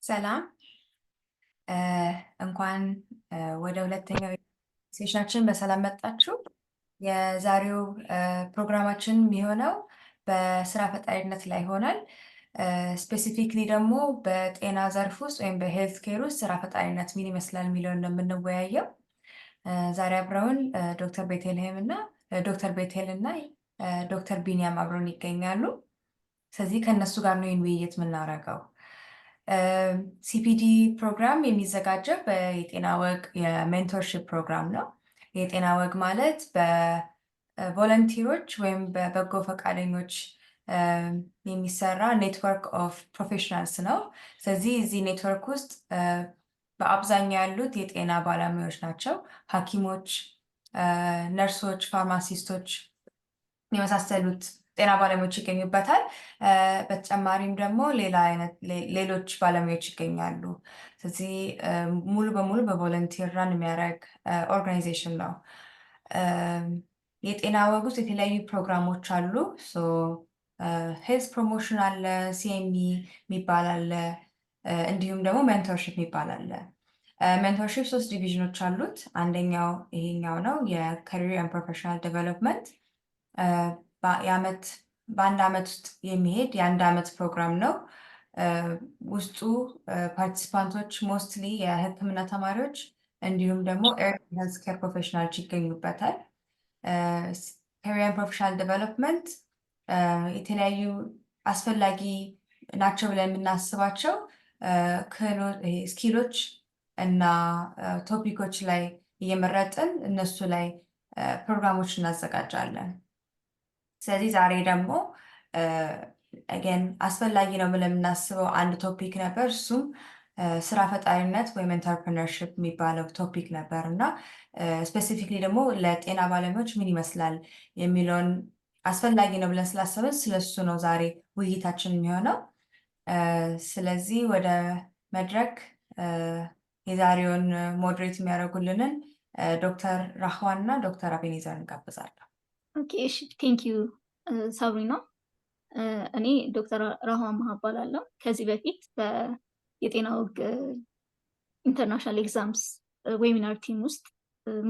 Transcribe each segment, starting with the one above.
ሰላም እንኳን ወደ ሁለተኛው ሴሽናችን በሰላም መጣችሁ። የዛሬው ፕሮግራማችን የሚሆነው በስራ ፈጣሪነት ላይ ይሆናል። ስፔሲፊክሊ ደግሞ በጤና ዘርፍ ውስጥ ወይም በሄልት ኬር ውስጥ ስራ ፈጣሪነት ምን ይመስላል የሚለውን ነው የምንወያየው። ዛሬ አብረውን ዶክተር ቤቴልሄም እና ዶክተር ቢኒያም አብረውን ይገኛሉ። ስለዚህ ከእነሱ ጋር ነው ይህን ውይይት የምናደርገው። ሲፒዲ ፕሮግራም የሚዘጋጀው የጤና ወግ የሜንቶርሺፕ ፕሮግራም ነው። የጤና ወግ ማለት በቮለንቲሮች ወይም በበጎ ፈቃደኞች የሚሰራ ኔትወርክ ኦፍ ፕሮፌሽናልስ ነው። ስለዚህ እዚህ ኔትወርክ ውስጥ በአብዛኛው ያሉት የጤና ባለሙያዎች ናቸው። ሐኪሞች፣ ነርሶች፣ ፋርማሲስቶች የመሳሰሉት ጤና ባለሙያዎች ይገኙበታል። በተጨማሪም ደግሞ ሌሎች ባለሙያዎች ይገኛሉ። ስለዚህ ሙሉ በሙሉ በቮለንቲር ራን የሚያደርግ ኦርጋናይዜሽን ነው። የጤና ወግ ውስጥ የተለያዩ ፕሮግራሞች አሉ። ሄልዝ ፕሮሞሽን አለ፣ ሲኤምኢ የሚባል አለ፣ እንዲሁም ደግሞ ሜንቶርሺፕ የሚባል አለ። ሜንቶርሺፕ 3 ዲቪዥኖች አሉት። አንደኛው ይሄኛው ነው፣ የካሪር ኤንድ ፕሮፌሽናል ዴቨሎፕመንት። በአንድ ዓመት ውስጥ የሚሄድ የአንድ ዓመት ፕሮግራም ነው። ውስጡ ፓርቲሲፓንቶች ሞስትሊ የሕክምና ተማሪዎች እንዲሁም ደግሞ ሄልዝ ኬር ፕሮፌሽናሎች ይገኙበታል። ካሪር ኤንድ ፕሮፌሽናል ዴቨሎፕመንት የተለያዩ አስፈላጊ ናቸው ብለን የምናስባቸው ስኪሎች እና ቶፒኮች ላይ እየመረጥን እነሱ ላይ ፕሮግራሞች እናዘጋጃለን። ስለዚህ ዛሬ ደግሞ አስፈላጊ ነው ብለን የምናስበው አንድ ቶፒክ ነበር። እሱም ስራ ፈጣሪነት ወይም ኢንተርፕረነርሺፕ የሚባለው ቶፒክ ነበር እና ስፔሲፊክሊ ደግሞ ለጤና ባለሙያዎች ምን ይመስላል የሚለውን አስፈላጊ ነው ብለን ስላሰብን ስለሱ ነው ዛሬ ውይይታችን የሚሆነው። ስለዚህ ወደ መድረክ የዛሬውን ሞዴሬት የሚያደርጉልንን ዶክተር ራህዋ እና ዶክተር አቤኔዘር እንጋብዛለን። ኦኬ፣ እሺ፣ ቴንክ ዩ ሳብሪና። እኔ ዶክተር ራህዋ መሀ እባላለሁ። ከዚህ በፊት የጤና ወግ ኢንተርናሽናል ኤግዛምስ ዌቢናር ቲም ውስጥ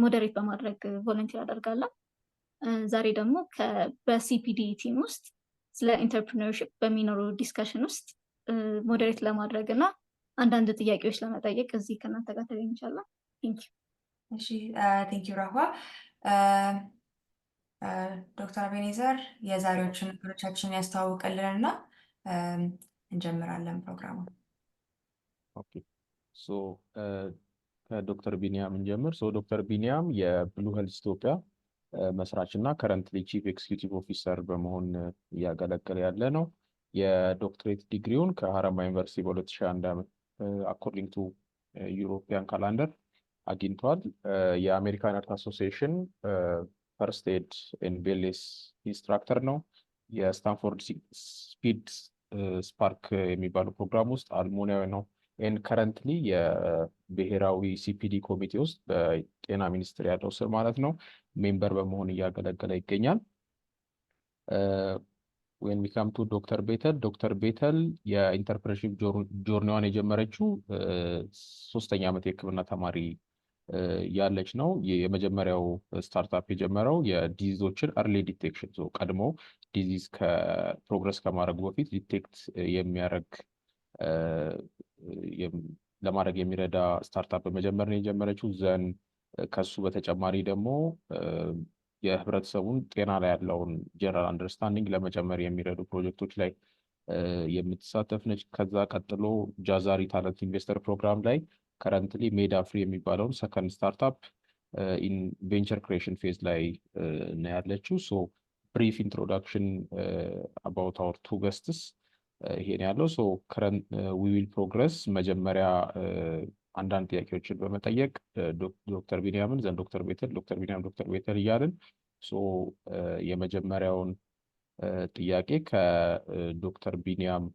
ሞዴሬት በማድረግ ቮለንቲር አደርጋለሁ። ዛሬ ደግሞ በሲፒዲ ቲም ውስጥ ስለ ኢንተርፕሪነርሺፕ በሚኖሩ ዲስከሽን ውስጥ ሞዴሬት ለማድረግ እና አንዳንድ ጥያቄዎች ለመጠየቅ እዚህ ከእናንተ ጋር ተገኝቻለሁ። ቴንክ ዩ። እሺ፣ ቴንክ ዩ ራህዋ። ዶክተር አቤኔዘር የዛሬዎቹን ነገሮቻችን ያስተዋውቅልን እና እንጀምራለን ፕሮግራሙ። ኦኬ፣ ከዶክተር ቢኒያም እንጀምር። ዶክተር ቢኒያም የብሉ ሄልዝ ኢትዮጵያ መስራች እና ከረንትሊ ቺፍ ኤክስኪዩቲቭ ኦፊሰር በመሆን እያገለገለ ያለ ነው። የዶክትሬት ዲግሪውን ከሀረማያ ዩኒቨርሲቲ በ2001 አኮርዲንግ ቱ ዩሮፒያን ካላንደር አግኝቷል። የአሜሪካን ሀርት አሶሲዬሽን ፈርስት ኤድ ኤንድ ዌልኔስ ኢንስትራክተር ነው። የስታንፎርድ ስፒድ ስፓርክ የሚባለው ፕሮግራም ውስጥ አልሙኒያዊ ነው። ከረንትሊ የብሔራዊ ሲፒዲ ኮሚቴ ውስጥ በጤና ሚኒስቴር ያለው ስር ማለት ነው ሜምበር በመሆን እያገለገለ ይገኛል። ወይን ዊካም ቱ ዶክተር ቤተል የኢንተርፕረነርሺፕ ጆርኒዋን የጀመረችው 3ኛ ዓመት የሕክምና ተማሪ ያለች ነው። የመጀመሪያው ስታርታፕ የጀመረው የዲዚዞችን አርሊ ዲቴክሽን ቀድሞ ዲዚዝ ከፕሮግረስ ከማድረጉ በፊት ዲቴክት የሚያደርግ ለማድረግ የሚረዳ ስታርታፕ በመጀመር ነው የጀመረችው። ዘን ከሱ በተጨማሪ ደግሞ የህብረተሰቡን ጤና ላይ ያለውን ጀነራል አንደርስታንዲንግ ለመጨመር የሚረዱ ፕሮጀክቶች ላይ የምትሳተፍ ነች። ከዛ ቀጥሎ ጃዛሪ ታለንት ኢንቨስተር ፕሮግራም ላይ ከረንትሊ ሜዳ ፍሪ የሚባለውን ሰከንድ ስታርታፕ ኢን ቬንቸር ክሬሽን ፌዝ ላይ ነው ያለችው። ብሪፍ ኢንትሮዳክሽን አባውት አወር ቱ ገስትስ ይሄን ያለው። ዊ ዊል ፕሮግረስ መጀመሪያ አንዳንድ ጥያቄዎችን በመጠየቅ ዶክተር ቢኒያምን ዘን ዶክተር ቤተል እያልን የመጀመሪያውን ጥያቄ ከዶክተር ቢኒያም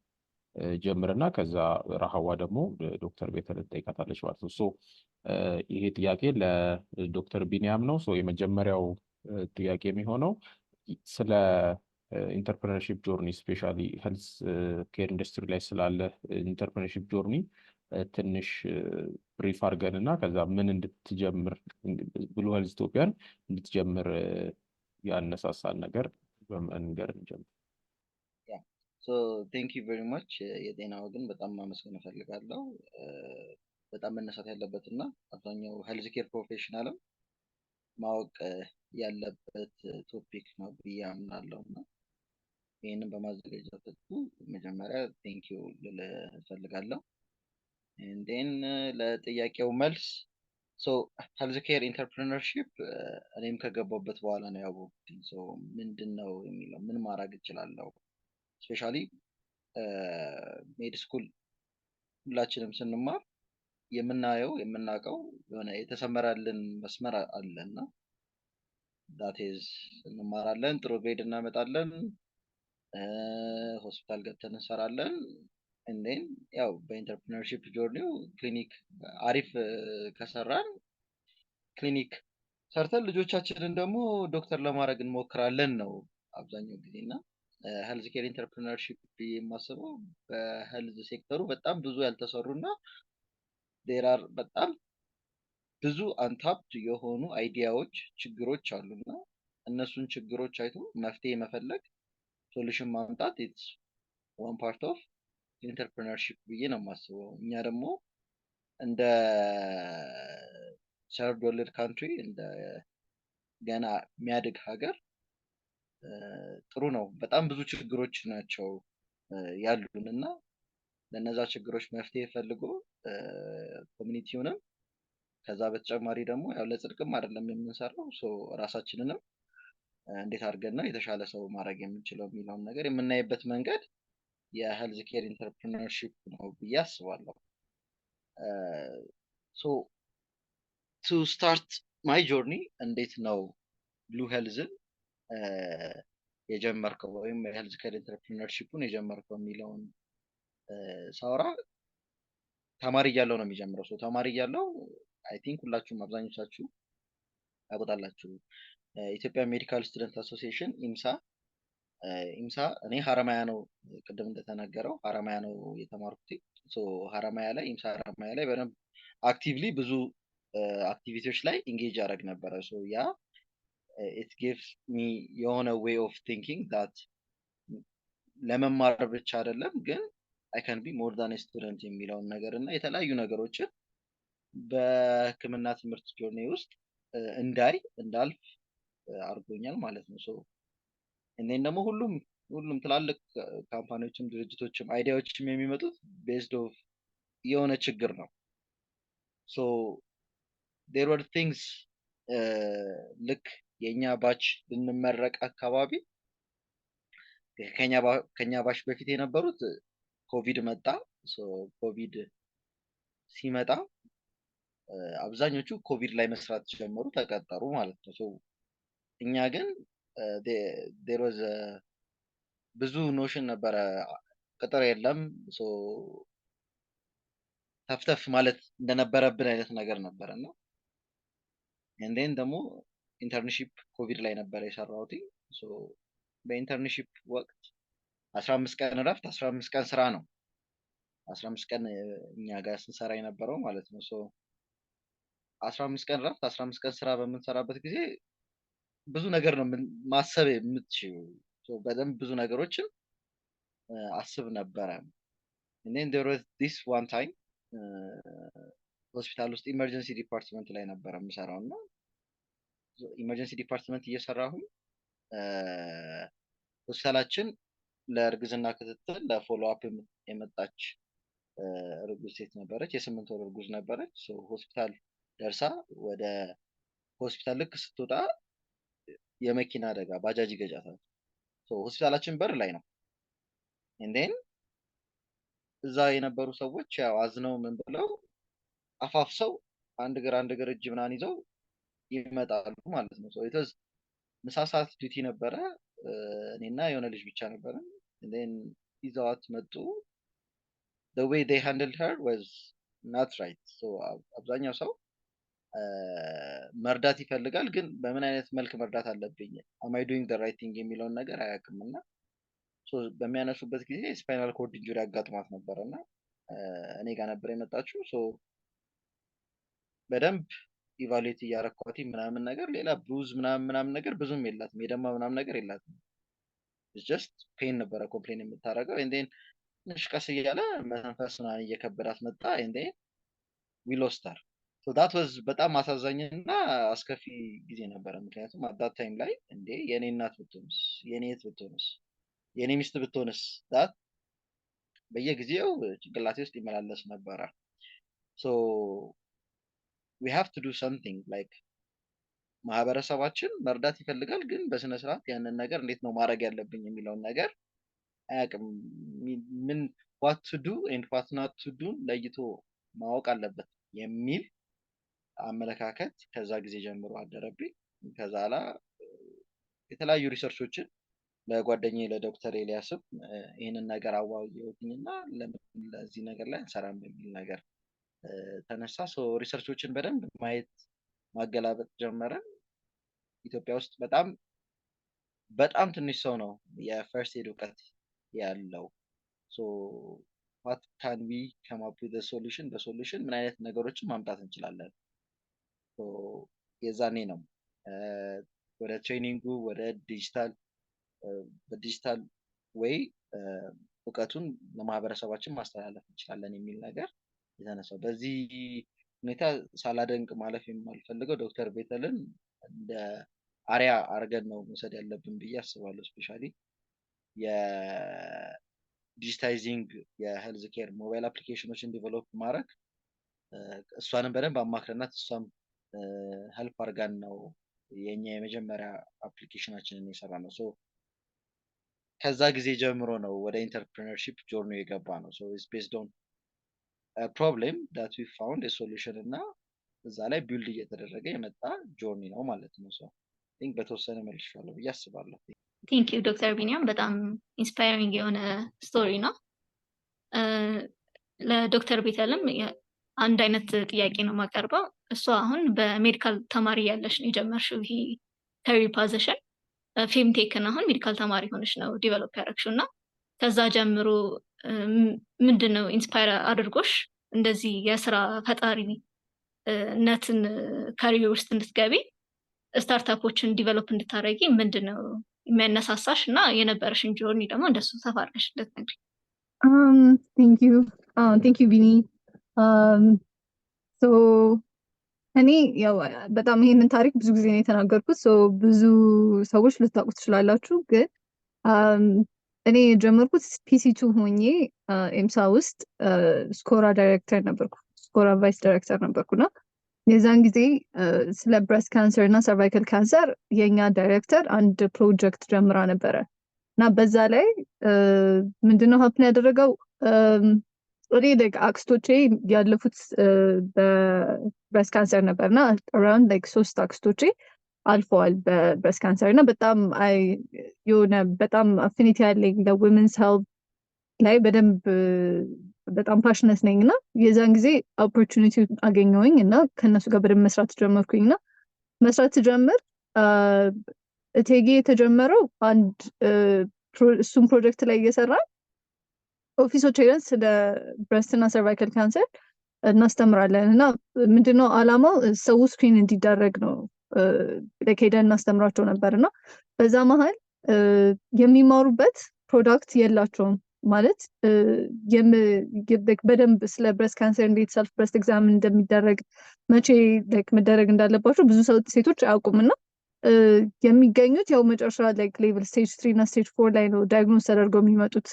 ጀምርና ከዛ ረሃዋ ደግሞ ዶክተር ቤተል ትጠይቃታለች ማለት ነው። ይሄ ጥያቄ ለዶክተር ቢኒያም ነው። የመጀመሪያው ጥያቄ የሚሆነው ስለ ኢንተርፕረነርሺፕ ጆርኒ ስፔሻሊ ሄልዝ ኬር ኢንዱስትሪ ላይ ስላለ ኢንተርፕረነርሺፕ ጆርኒ ትንሽ ብሪፍ አድርገን እና ከዛ ምን እንድትጀምር ብሉ ሄልዝ ኢትዮጵያን እንድትጀምር ያነሳሳል ነገር በመንገር እንጀምር። ቴንክ ዩ ቬሪ ማች። የጤና ወግን በጣም ማመስገን እፈልጋለሁ። በጣም መነሳት ያለበት እና አብዛኛው ሄልዝ ኬር ፕሮፌሽናልም ማወቅ ያለበት ቶፒክ ነው ብዬ አምናለሁ እና ይህንን በማዘጋጀቱ መጀመሪያ ቴንክ ዩ ልል እፈልጋለሁ። ን ለጥያቄው መልስ ሄልዝ ኬር ኢንተርፕሪነርሺፕ እኔም ከገባበት በኋላ ነው ያወቅሁት። ምንድን ነው የሚለው ምን ማድረግ እችላለሁ። ስፔሻሊ ሜድ ስኩል ሁላችንም ስንማር የምናየው የምናውቀው የሆነ የተሰመረልን መስመር አለ እና ዳቴዝ እንማራለን፣ ጥሩ ግሬድ እናመጣለን፣ ሆስፒታል ገብተን እንሰራለን። እንዴን ያው በኢንተርፕሪነርሺፕ ጆርኒው ክሊኒክ አሪፍ ከሰራን ክሊኒክ ሰርተን ልጆቻችንን ደግሞ ዶክተር ለማድረግ እንሞክራለን ነው አብዛኛው ጊዜ እና ሄልዝ ኬር ኢንተርፕሪነርሺፕ የማስበው በሄልዝ ሴክተሩ በጣም ብዙ ያልተሰሩና ዴራር በጣም ብዙ አንታፕድ የሆኑ አይዲያዎች፣ ችግሮች አሉና እነሱን ችግሮች አይቶ መፍትሄ መፈለግ፣ ሶሉሽን ማምጣት ኢትስ ዋን ፓርት ኦፍ ኢንተርፕሪነርሺፕ ብዬ ነው የማስበው። እኛ ደግሞ እንደ ሰርድ ወርልድ ካንትሪ እንደ ገና የሚያድግ ሀገር ጥሩ ነው። በጣም ብዙ ችግሮች ናቸው ያሉን እና ለነዛ ችግሮች መፍትሄ ፈልጎ ኮሚኒቲውንም ከዛ በተጨማሪ ደግሞ ያው ለጽድቅም አይደለም የምንሰራው ራሳችንንም እንዴት አድርገን ነው የተሻለ ሰው ማድረግ የምንችለው የሚለውን ነገር የምናይበት መንገድ የሄልዝ ኬር ኢንተርፕሪነርሺፕ ነው ብዬ አስባለሁ። ቱ ስታርት ማይ ጆርኒ እንዴት ነው ብሉ ሄልዝን የጀመርከው ወይም የሄልዝ ኬር ኢንተርፕሪነርሺፑን የጀመርከው የሚለውን ሳውራ ተማሪ እያለሁ ነው የሚጀምረው። ተማሪ እያለሁ አይ ቲንክ ሁላችሁም አብዛኞቻችሁ ያውቁታላችሁ ኢትዮጵያ ሜዲካል ስቱደንት አሶሲዬሽን ኢምሳ እኔ ሀረማያ ነው ቅድም እንደተነገረው ሀረማያ ነው የተማርኩት። ሀረማያ ላይ ኢምሳ ሀረማያ ላይ በደንብ አክቲቭሊ ብዙ አክቲቪቲዎች ላይ ኢንጌጅ አደረግ ነበረ። ያ ኢት ጊቭስ ሚ የሆነ ዌይ ኦፍ ቲንኪንግ ዳት ለመማር ብቻ አይደለም ግን አይ ካን ቢ ሞር ዳን ስቱደንት የሚለውን ነገር እና የተለያዩ ነገሮችን በሕክምና ትምህርት ጆርኒ ውስጥ እንዳልፍ አድርጎኛል ማለት ነው። እኔን ደግሞ ሁሉም ትላልቅ ካምፓኒዎችም ድርጅቶችም አይዲያዎችም የሚመጡት ቤዝድ ኦፍ የሆነ ችግር ነው። ዴር ወር ቲንግስ ልክ የኛ ባች ልንመረቅ አካባቢ ከኛ ባች በፊት የነበሩት ኮቪድ መጣ። ኮቪድ ሲመጣ አብዛኞቹ ኮቪድ ላይ መስራት ጀመሩ፣ ተቀጠሩ ማለት ነው። እኛ ግን ዴር ዋዝ ብዙ ኖሽን ነበረ፣ ቅጥር የለም፣ ተፍተፍ ማለት እንደነበረብን አይነት ነገር ነበረ እና እንዴን ደግሞ ኢንተርንሺፕ ኮቪድ ላይ ነበረ የሰራሁት። በኢንተርንሺፕ ወቅት 15 ቀን እረፍት 15 ቀን ስራ ነው። 15 ቀን እኛ ጋር ስንሰራ የነበረው ማለት ነው። 15 ቀን እረፍት 15 ቀን ስራ በምንሰራበት ጊዜ ብዙ ነገር ነው ማሰብ የምትችይው። በደንብ ብዙ ነገሮችን አስብ ነበረ። ዲስ ዋን ታይም ሆስፒታል ውስጥ ኢመርጀንሲ ዲፓርትመንት ላይ ነበረ የምሰራው እና ኢመርጀንሲ ዲፓርትመንት እየሰራሁኝ ሆስፒታላችን ለእርግዝና ክትትል ለፎሎ አፕ የመጣች እርጉዝ ሴት ነበረች። የ8 ወር እርጉዝ ነበረች። ሆስፒታል ደርሳ ወደ ሆስፒታል ልክ ስትወጣ የመኪና አደጋ ባጃጅ ይገጫታል። ሆስፒታላችን በር ላይ ነው። እንዴን እዛ የነበሩ ሰዎች ያው አዝነው ምን ብለው አፋፍሰው አንድ እግር እጅ ምናምን ይዘው ይመጣሉ ማለት ነው። ምሳ ሰዓት ዲዩቲ ነበረ። እኔና የሆነ ልጅ ብቻ ነበረ። ይዘዋት መጡ። the way they handled her was not right. አብዛኛው ሰው መርዳት ይፈልጋል፣ ግን በምን አይነት መልክ መርዳት አለብኝ am I doing the right thing የሚለውን ነገር አያውቅም። እና በሚያነሱበት ጊዜ ስፓይናል ኮርድ ኢንጁሪ አጋጥሟት ነበር እና እኔ ጋር ነበር የመጣችው። በደንብ ኢቫሉዌት እያረኳት ምናምን ነገር ሌላ ብሩዝ ምናምን ነገር ብዙም የላትም፣ የደማ ምናምን ነገር የላትም። ጀስት ፔን ነበረ ኮምፕሌን የምታደርገው። ኤንዴን ትንሽ ቀስ እያለ መንፈስ ምናምን እየከበዳት መጣ። ኤንዴን ዊ ሎስት ሀር። ዳት ዋዝ በጣም አሳዛኝና አስከፊ ጊዜ ነበረ። ምክንያቱም አዳት ታይም ላይ እንዴ የኔ እናት ብትሆንስ፣ የኔ እህት ብትሆንስ፣ የኔ ሚስት ብትሆንስ ዳት በየጊዜው ጭንቅላቴ ውስጥ ይመላለስ ነበረ። we have to do something like ማህበረሰባችን መርዳት ይፈልጋል፣ ግን በስነ ስርዓት ያንን ነገር እንዴት ነው ማድረግ ያለብኝ የሚለውን ነገር አያውቅም። ምን what to do and what not to do ለይቶ ማወቅ አለበት የሚል አመለካከት ከዛ ጊዜ ጀምሮ አደረብኝ። ከዛ ላ የተለያዩ ሪሰርቾችን ለጓደኛዬ ለዶክተር ኤልያስም ይህንን ነገር አዋየሁትኝና ለዚህ ነገር ላይ እንሰራም በሚል ነገር ተነሳ። ሪሰርቾችን በደንብ ማየት ማገላበጥ ጀመረ። ኢትዮጵያ ውስጥ በጣም ትንሽ ሰው ነው የፈርስት ኤድ እውቀት ያለው። what can we come up with a solution በሶሉሽን ምን አይነት ነገሮችን ማምጣት እንችላለን? የዛኔ ነው ወደ ትሬኒንጉ ወደ በዲጂታል ወይ እውቀቱን ለማህበረሰባችን ማስተላለፍ እንችላለን የሚል ነገር የተነሳው። በዚህ ሁኔታ ሳላደንቅ ማለፍ የማልፈልገው ዶክተር ቤተልን እንደ አሪያ አርገን ነው መውሰድ ያለብን ብዬ አስባለሁ። ስፔሻሊ የዲጂታይዚንግ የሄልዝ ኬር ሞባይል አፕሊኬሽኖችን ዲቨሎፕ ማድረግ እሷንም በደንብ አማክረናት እሷም ሄልፕ አርጋን ነው የኛ የመጀመሪያ አፕሊኬሽናችንን የሰራ ነው። ከዛ ጊዜ ጀምሮ ነው ወደ ኢንተርፕሪነርሺፕ ጆርኒ የገባ ነው። ኢትስ ቤዝድ ኦን ፕሮብሌም ዳት ዊ ፋውንድ ሶሉሽን እና እዛ ላይ ቢልድ እየተደረገ የመጣ ጆርኒ ነው ማለት ነው። ቲንክ በተወሰነ መልሻለሁ ብዬ አስባለሁ። ቴንክ ዩ ዶክተር ቢኒያም፣ በጣም ኢንስፓይሪንግ የሆነ ስቶሪ ነው። ለዶክተር ቤተልም አንድ አይነት ጥያቄ ነው የማቀርበው። እሷ አሁን በሜዲካል ተማሪ ያለሽ ነው የጀመርሽው ይሄ ከሪር ፖዚሽን ፌምቴክን አሁን ሜዲካል ተማሪ ሆነሽ ነው ዲቨሎፕ ያደረግሽው እና ከዛ ጀምሮ ምንድን ነው ኢንስፓየር አድርጎሽ እንደዚህ የስራ ፈጣሪነትን ካሪር ውስጥ እንድትገቢ ስታርታፖችን ዲቨሎፕ እንድታደረጊ ምንድን ነው የሚያነሳሳሽ እና የነበረሽን ጆርኒ ደግሞ እንደሱ ሰፋ አድርገሽ እንድትነግሪኝ። ቴንክ ዩ ቢኒ። እኔ ያው በጣም ይሄንን ታሪክ ብዙ ጊዜ ነው የተናገርኩት፣ ብዙ ሰዎች ልታውቁት ትችላላችሁ። ግን እኔ የጀመርኩት ፒሲ2 ሆኜ ኤምሳ ውስጥ ስኮራ ዳይሬክተር ነበርኩ፣ ስኮራ ቫይስ ዳይሬክተር ነበርኩና የዛን ጊዜ ስለ ብሬስት ካንሰር እና ሰርቫይካል ካንሰር የኛ ዳይሬክተር አንድ ፕሮጀክት ጀምራ ነበረ እና በዛ ላይ ምንድነው ሀፕን ያደረገው እኔ አክስቶቼ ያለፉት በብሬስት ካንሰር ነበርና አራውንድ 3 አክስቶቼ አልፈዋል በብሬስት ካንሰር እና በጣም የሆነ በጣም አፊኒቲ ያለኝ ለዊመንስ ሄልዝ ላይ በጣም ፓሽነት ነኝ እና የዛን ጊዜ ኦፖርቹኒቲ አገኘሁኝ እና ከእነሱ ጋር በደንብ መስራት ጀመርኩኝ እና መስራት ጀምር እቴጌ የተጀመረው አንድ እሱም ፕሮጀክት ላይ እየሰራ ኦፊሶች ሄደን ስለ ብሬስት እና ሰርቫይካል ካንሰር እናስተምራለን እና ምንድነው አላማው ሰው ስክሪን እንዲደረግ ነው ሄደን እናስተምራቸው ነበር እና በዛ መሀል የሚማሩበት ፕሮዳክት የላቸውም ማለት በደንብ ስለ ብሬስት ካንሰር እንዴት ሰልፍ ብሬስት ኤግዛምን እንደሚደረግ መቼ መደረግ እንዳለባቸው ብዙ ሴቶች አያውቁምና የሚገኙት ያው መጨረሻ ሌቭል ስቴጅ 3 እና ስቴጅ 4 ላይ ነው ዳያግኖስ ተደርገው የሚመጡት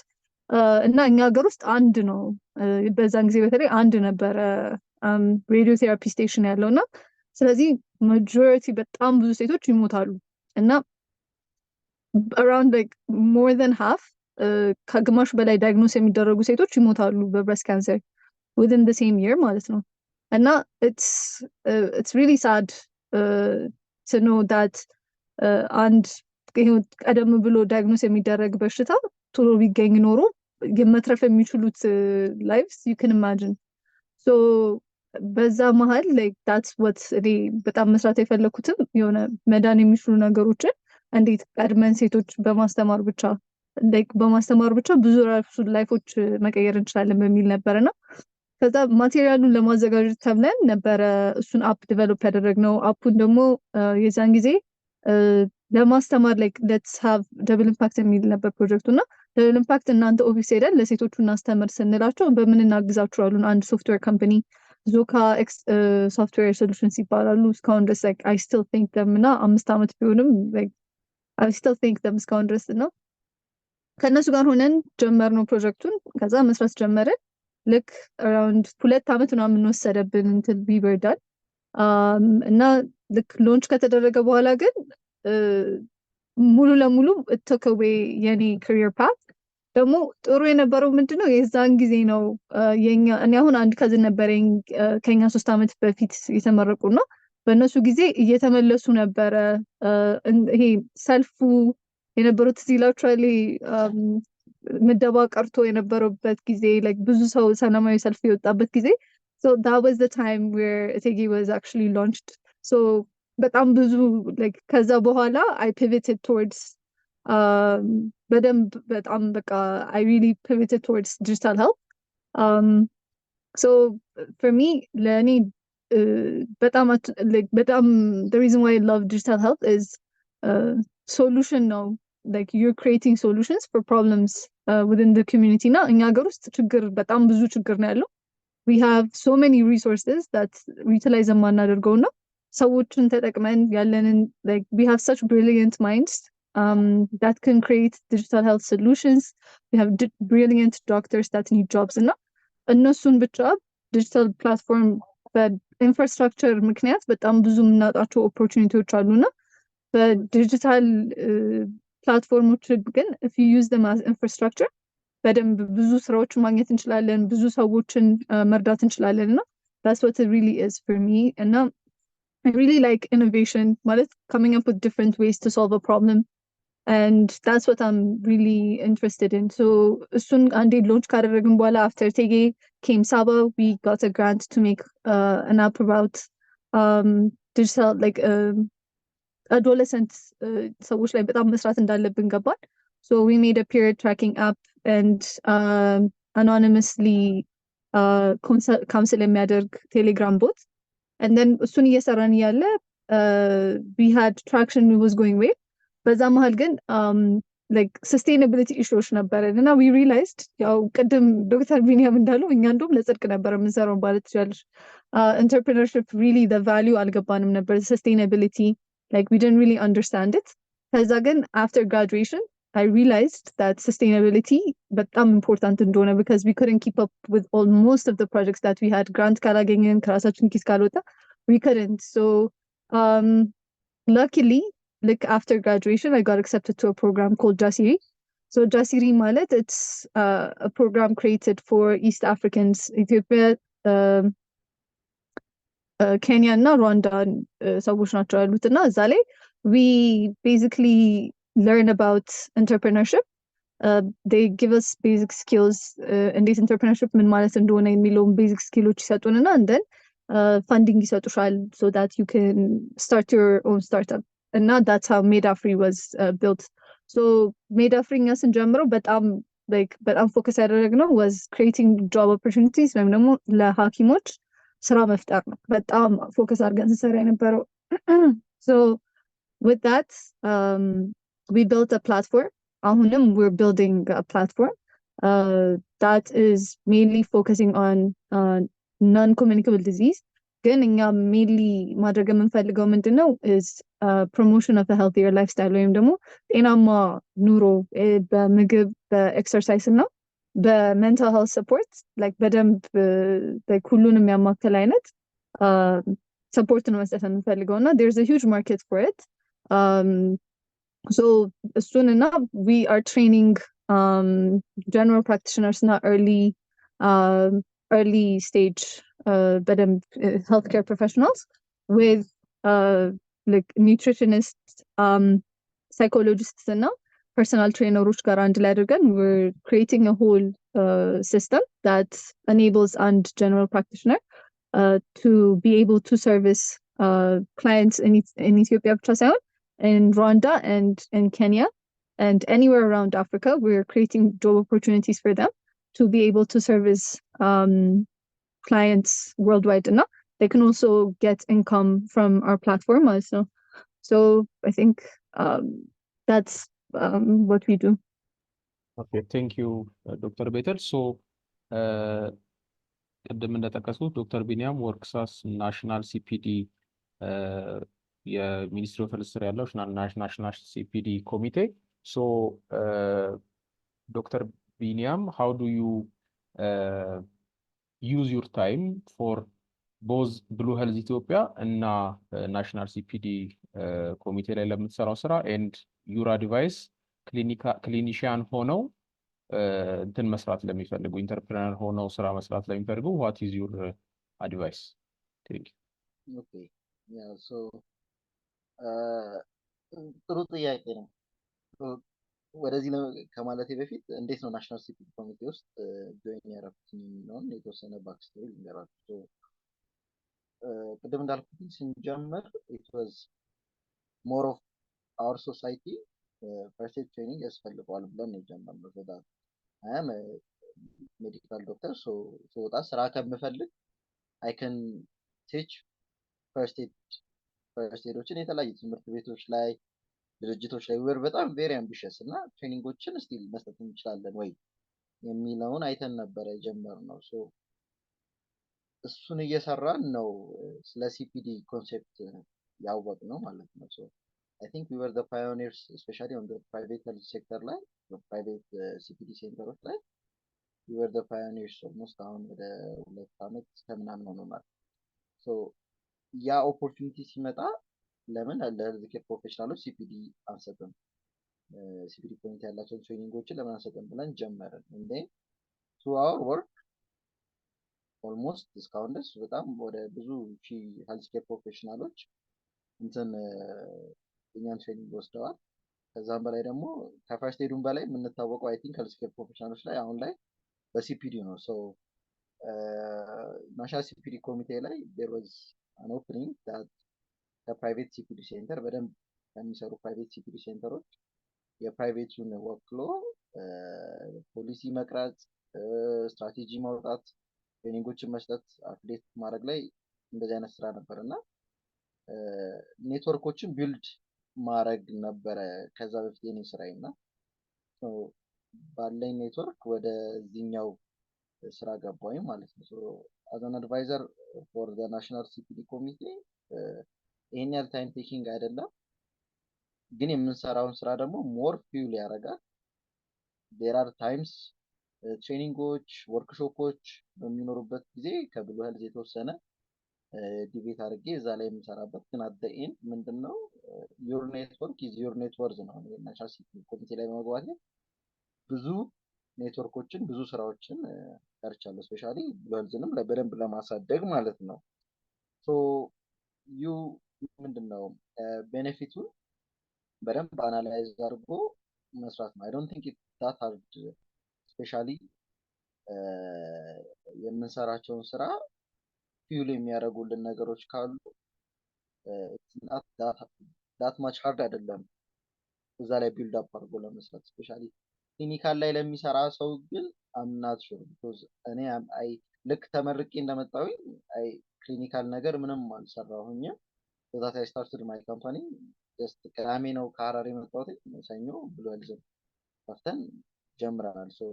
እና እኛ ሀገር ውስጥ አንድ ነው በዛን ጊዜ በተለይ አንድ ነበረ ሬዲዮ ቴራፒ ስቴሽን ያለውና ስለዚህ ማጆሪቲ በጣም ብዙ ሴቶች ይሞታሉ እና around more than half ከግማሽ በላይ ዳያግኖስ የሚደረጉ ሴቶች ይሞታሉ በብሬስት ካንሰር within the same year ማለት ነው እና it's really sad to know that አንድ ቀደም ብሎ ዳያግኖስ የሚደረግ በሽታ ቶሎ ቢገኝ ኖሮ የመትረፍ የሚችሉት lives you can imagine. በዛ መሀል like that's what እኔ በጣም መስራት የፈለኩትም የሆነ መዳን የሚችሉ ነገሮችን እንዴት ቀድመን ሴቶች በማስተማር ብቻ ብዙ ላይፎች መቀየር እንችላለን በሚል ነበርና ከዛ ማቴሪያሉን ለማዘጋጀት ተብለን ነበረ እሱን አፕ ዲቨሎፕ ያደረግነው። አፑን ደግሞ የዛን ጊዜ ለማስተማር let's have double impact የሚል ነበር ፕሮጀክቱና double impact እናንተ ኦፊስ ሄደን ለሴቶቹ እናስተምር ስንላቸው በምን እናግዛችሁ አሉን። አንድ ሶፍትዌር ካምፓኒ ዞካ ሶፍትዌር ሶሉሽንስ ይባላሉ። እስካሁን ድረስ I still think them እና 5 ዓመት ቢሆንም I still think them እስካሁን ድረስ ነው። ከነሱ ጋር ሆነን ጀመርነው ፕሮጀክቱን። ከዛ መስራት ጀመርን። ልክ around 2 ዓመት ምናምን ወሰደብን እንትን ቢበርዳል እና ልክ ሎንች ከተደረገ በኋላ ግን ሙሉ ለሙሉ it took away የኔ career path። ደግሞ ጥሩ የነበረው ምንድነው የዛን ጊዜ ነው እኔ አሁን አንድ ከዝን ነበረኝ ከኛ 3 ዓመት በፊት የተመረቁና በእነሱ ጊዜ እየተመለሱ ነበረ። ይሄ ሰልፉ የነበሩት ሲላቹራሊ ምደባ ቀርቶ የነበረበት ጊዜ ብዙ ሰው ሰላማዊ ሰልፍ የወጣበት ጊዜ so that was the time where እቴጌ was actually launched so በጣም ብዙ ከዛ በኋላ I pivoted towards በደንብ በጣም በቃ I really pivoted towards digital health so for me ለኔ በጣም the reason why I love digital health is solution ነው you're creating solutions for problems within the community na እኛ ሀገር ውስጥ ችግር በጣም ብዙ ችግር ነው ያለው we have so many resources that utilize ማናደርገውና ሰዎችን ተጠቅመን ያለንን we have such brilliant minds that can create digital health solutions. We have brilliant doctors that need jobs እና እነሱን ብቻ digital platform በኢንፍራስትራክቸር ምክንያት በጣም ብዙ የምናጣቸው ኦፖርቹኒቲዎች አሉና በዲጂታል ፕላትፎርሞች ግን if you use them as infrastructure በደንብ ብዙ ስራዎችን ማግኘት እንችላለን፣ ብዙ ሰዎችን መርዳት እንችላለን እና that's what it really is for me and I really like innovation ማለት coming up with different ways to solve a problem and that's what I'm really interested in. So soon አንዴ launch ካደረግን በኋላ after እቴጌ came Saba, we got a grant to make an app about digital adolescent ሰዎች ላይ በጣም መስራት እንዳለብን ገባን። So we made a period tracking app and anonymously counsel የሚያደርግ ቴሌግራም bot and then እሱን እየሰራን ያለ we had traction, it was going well በዛ መሃል ግን sustainability issues ነበረ እና we realized ያው ቅድም ዶክተር ቢኒያም እንዳለው እኛ እንደውም ለጽድቅ ነበር የምንሰራው ማለት ይችላልሽ entrepreneurship really the value አልገባንም ነበር sustainability we didn't really understand it ከዛ ግን after graduation I realized that sustainability በጣም important እንደሆነ because we couldn't keep up with most of the projects that we had grant ካላገኘን ከራሳችን ኪስ ካልወጣ we couldn't so luckily after graduation I got accepted to a program called Jasiri. So Jasiri malet it's a program created for East Africans, Ethiopia, Kenya እና Rwanda ሰዎች ናቸው ያሉት እና እዛ ላይ we basically learn about entrepreneurship. They give us basic skills እንዴት entrepreneurship ምን ማለት እንደሆነ የሚለውን basic skills ይሰጡንና and then funding ይሰጡሻል so that you can start your own startup. And now that's how Medafree was built. So Medafree እኛ ስንጀምረው በጣም focus ያደረግነው was creating job opportunities ወይም ደግሞ ለሐኪሞች ስራ መፍጠር ነው በጣም focus አድርገን ስንሰራ የነበረው so with that we built a platform አሁንም we're building a platform that is mainly focusing on non-communicable disease ግን እኛ mainly ማድረግ የምንፈልገው ምንድነው is promotion of a healthier lifestyle ወይም ደግሞ ጤናማ ኑሮ በምግብ በኤክሰርሳይዝ እና በሜንታል ሄልት ሰፖርት በደንብ ሁሉንም የሚያማክል አይነት ሰፖርት ነው መስጠት የምንፈልገው እና there's a huge market for it so soon enough we are training general practitioners እና early stage በደንብ healthcare professionals with nutritionists psychologists እና personal trainers ጋር አንድ ላይ አድርገን we're creating a whole system that enables and general practitioner to be able to service clients in Ethiopia ብቻ ሳይሆን in Rwanda and in Kenya and anywhere around Africa. We're creating job opportunities for them to be able to service clients worldwide. And they can also get income from our platform also. So I think that's what we do. Okay, thank you, Dr. Betel. So, ቅድም እንደጠቀሱት ዶክተር ቢኒያም ወርክሳስ ናሽናል ሲፒዲ የሚኒስትሪ ኦፍ ሄልዝ ስር ያለው ናሽናል ሲፒዲ ኮሚቴ። ሶ ዶክተር ቢኒያም ሃው ዱ ዩ ዩዝ ዩር ታይም ፎር ቦዝ ብሉ ሄልዝ ኢትዮጵያ እና ናሽናል ሲፒዲ ኮሚቴ ላይ ለምትሰራው ስራ ኤንድ ዩር አድቫይስ ክሊኒሽያን ሆነው እንትን መስራት ለሚፈልጉ ኢንተርፕረነር ሆነው ስራ መስራት ለሚፈልጉ what is your advice? Thank you. Okay. Yeah, so ጥሩ ጥያቄ ነው። ወደዚህ ከማለቴ በፊት እንዴት ነው ናሽናል ሲፒዲ ኮሚቴ ውስጥ ጆይን ያደረኩት የሚለውን የተወሰነ ባክስቶሪ ልንገራችሁ። ቅድም እንዳልኩት ስንጀምር it was more of our society first aid training ያስፈልገዋል ብለን ነው የጀመርነው። I am a medical doctor, so that's ስራ ከምፈልግ I can teach first aid የተለያዩ ትምህርት ቤቶች ላይ ድርጅቶች ላይ we're በጣም very ambitious እና ትሬኒንጎችን ስቲል መስጠት እንችላለን ወይ የሚለውን አይተን ነበረ የጀመርነው። so እሱን እየሰራን ነው ስለ ሲፒዲ ኮንሴፕት ያወቅነው ማለት ነው። so I think we were the pioneers, especially on the private health sector ላይ private CPD centers ላይ we were the pioneers almost አሁን ወደ 2 ዓመት ከምናምን ሆኖናል። so ያ ኦፖርቹኒቲ ሲመጣ ለምን ለሄልዝ ኬር ፕሮፌሽናሎች ሲፒዲ አንሰጥም፣ ሲፒዲ ፖይንት ያላቸውን ትሬኒንጎችን ለምን አንሰጥም ብለን ጀመርን። እንዴ through our work almost እስካሁን ድረስ በጣም ወደ ብዙ ሺህ ሄልዝ ኬር ፕሮፌሽናሎች እንትን እኛን ትሬኒንግ ወስደዋል። ከዛም በላይ ደግሞ ከፈርስት ኤዱን በላይ የምንታወቀው አይ ቲንክ ሄልዝ ኬር ፕሮፌሽናሎች ላይ አሁን ላይ በሲፒዲ ነው። ሶ ናሽናል ሲፒዲ ኮሚቴ ላይ there was an opening that ከፕራይቬት ሲፒዲ ሴንተር በደንብ ከሚሰሩ ፕራይቬት ሲፒዲ ሴንተሮች የፕራይቬቱን ወክሎ ፖሊሲ መቅረጽ፣ ስትራቴጂ ማውጣት፣ ትሬኒንጎችን መስጠት፣ አፕዴት ማድረግ ላይ እንደዚህ አይነት ስራ ነበር እና ኔትወርኮችን ቢልድ ማድረግ ነበረ ከዛ በፊት የኔ ስራዬ እና ባለኝ ኔትወርክ ወደዚህኛው ስራ ገባሁኝ ማለት ነው። as an advisor for the national CPD committee ይሄን ያህል ታይም ቴኪንግ አይደለም፣ ግን የምንሰራውን ስራ ደግሞ ሞር ፊውል ያደርጋል። there are times ትሬኒንጎች፣ ወርክሾፖች በሚኖሩበት ጊዜ ከብሉ ሄልዝ የተወሰነ ዲቤት አድርጌ እዛ ላይ የምሰራበት፣ ግን አት ዘ ኤንድ ምንድነው ዩር ኔትወርክ ኢዝ ዩር ኔትወርዝ ነው። ናሽናል ሲፒዲ ኮሚቴ ላይ በመግባት ብዙ ኔትወርኮችን ብዙ ስራዎችን ሰርቻለሁ። ስፔሻሊ ብሉ ሄልዝንም በደንብ ለማሳደግ ማለት ነው። ሶ ዩ ምንድነው ቤኔፊቱን በደንብ አናላይዝ አድርጎ መስራት ነው። አይ ዶንት ቲንክ ኢት ዳት ሃርድ። ስፔሻሊ የምንሰራቸውን ስራ ፊውል የሚያደርጉልን ነገሮች ካሉ ዳት ማች ሃርድ አይደለም እዛ ላይ ቢልድ አፕ አድርጎ ለመስራት። ስፔሻሊ ክሊኒካል ላይ ለሚሰራ ሰው ግን አምናት ሹር ቢኮዝ እኔ አይ ልክ ተመርቄ እንደመጣሁኝ አይ ክሊኒካል ነገር ምንም አልሰራሁኝም። ዛት አይ ስታርትድ ማይ ካምፓኒ ጀስት ቅዳሜ ነው ከሀረር የመጣሁት፣ ሰኞ ብሉ ሄልዝን ከፍተን ጀምረናል። ሶ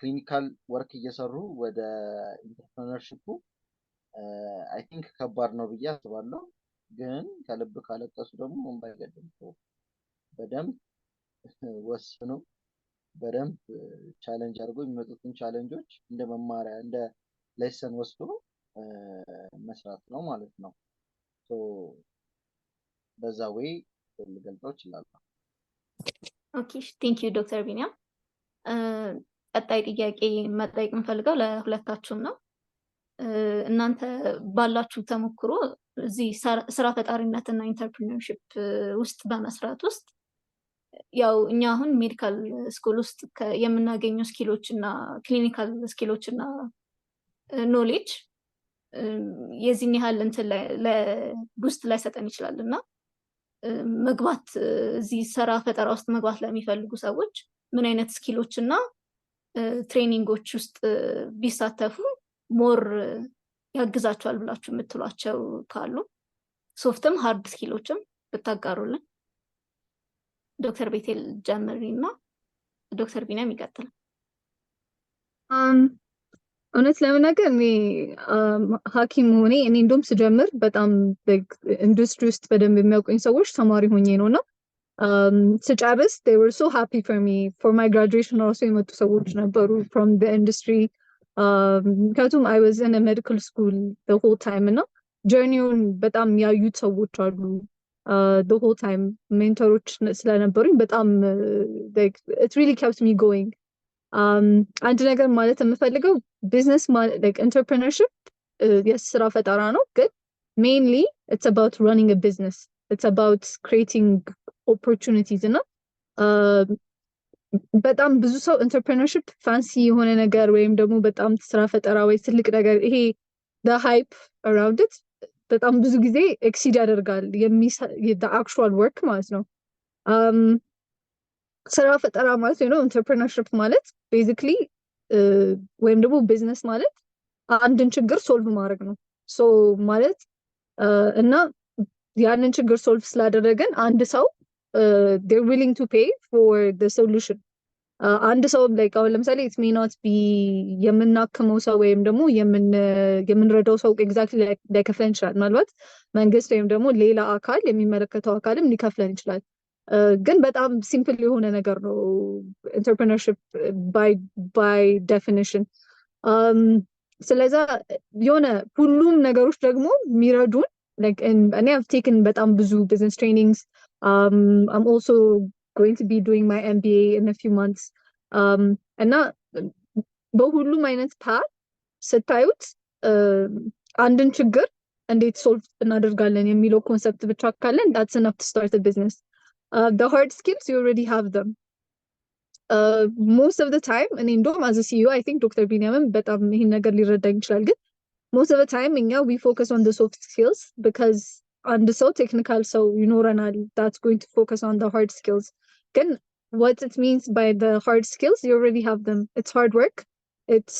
ክሊኒካል ወርክ እየሰሩ ወደ ኢንተርፕረነርሺፑ አይ ቲንክ ከባድ ነው ብዬ አስባለሁ። ግን ከልብ ካለቀሱ ደግሞ እንባ አይገድም። በደንብ ወስኑ፣ በደንብ ቻሌንጅ አድርጎ የሚመጡትን ቻሌንጆች እንደ መማሪያ እንደ ሌሰን ወስዶ መስራት ነው ማለት ነው። ሶ በዛ ወይ ልገልጸው እችላለሁ። ኦኬ ቴንክ ዩ ዶክተር ቢኒያም። ቀጣይ ጥያቄ መጠየቅ የምፈልገው ለሁለታችሁም ነው። እናንተ ባላችሁ ተሞክሮ እዚህ ስራ ፈጣሪነት እና ኢንተርፕሪነርሺፕ ውስጥ በመስራት ውስጥ ያው እኛ አሁን ሜዲካል ስኩል ውስጥ የምናገኘው ስኪሎች እና ክሊኒካል ስኪሎች እና ኖሌጅ የዚህን ያህል እንትን ለቡስት ላይ ሰጠን ይችላል እና መግባት እዚህ ስራ ፈጠራ ውስጥ መግባት ለሚፈልጉ ሰዎች ምን አይነት ስኪሎች እና ትሬኒንጎች ውስጥ ቢሳተፉ ሞር ያግዛቸዋል ብላችሁ የምትሏቸው ካሉ ሶፍትም ሃርድ ስኪሎችም ብታጋሩልን። ዶክተር ቤቴል ጀምሪ እና ዶክተር ቢኒያም ይቀጥላል። እውነት ለመናገር እኔ ሐኪም ሆኔ እኔ እንደውም ስጀምር በጣም ኢንዱስትሪ ውስጥ በደንብ የሚያውቁኝ ሰዎች ተማሪ ሆኜ ነው እና ስጨርስ they were so happy for me for my graduation ራሱ የመጡ ሰዎች ነበሩ from the industry ምክንያቱም I was in a medical school the whole time እና ጀርኒውን በጣም ያዩት ሰዎች አሉ the whole time ሜንተሮች ስለነበሩኝ በጣም like it really kept me going አንድ ነገር ማለት የምፈልገው ቢዝነስ like entrepreneurship የስራ ፈጠራ ነው ግን mainly it's about running a business it's about creating opportunities እና በጣም ብዙ ሰው entrepreneurship ፋንሲ የሆነ ነገር ወይም ደግሞ በጣም ስራ ፈጠራ ወይ ትልቅ ነገር ይሄ the hype around it በጣም ብዙ ጊዜ ኤክሲድ ያደርጋል the actual work ማለት ነው ስራ ፈጠራ ማለት ነው entrepreneurship ማለት basically ወይም ደግሞ ቢዝነስ ማለት አንድን ችግር ሶልቭ ማድረግ ነው ሶ ማለት እና ያንን ችግር ሶልቭ ስላደረገን አንድ ሰው they're willing to pay for the solution አንድ ሰው like አሁን ለምሳሌ it may not be የምናክመው ሰው ወይም ደግሞ የምንረዳው ሰው exactly ላይከፍለን ይችላል ምናልባት መንግስት ወይም ደግሞ ሌላ አካል የሚመለከተው አካልም ሊከፍለን ይችላል ግን በጣም ሲምፕል የሆነ ነገር ነው entrepreneurship by definition ስለዛ የሆነ ሁሉም ነገሮች ደግሞ የሚረዱን like and I've taken በጣም ብዙ business trainings I'm also going to be doing my MBA in a few months እና በሁሉም አይነት ፓት ስታዩት አንድን ችግር እንዴት ሶልቭ እናደርጋለን የሚለው ኮንሰፕት ብቻ ካለን that's enough to start a business the hard skills you already have them most of the time and እንደውም as a CEO I think Dr. Binyamin በጣም ይሄን ነገር ሊረዳኝ ይችላል ግን most of the time we focus on the soft skills because አንድ ሰው ቴክኒካል ሰው ይኖረናል that's going to focus on the hard skills ግን what it means by the hard skills you already have them it's hard work it's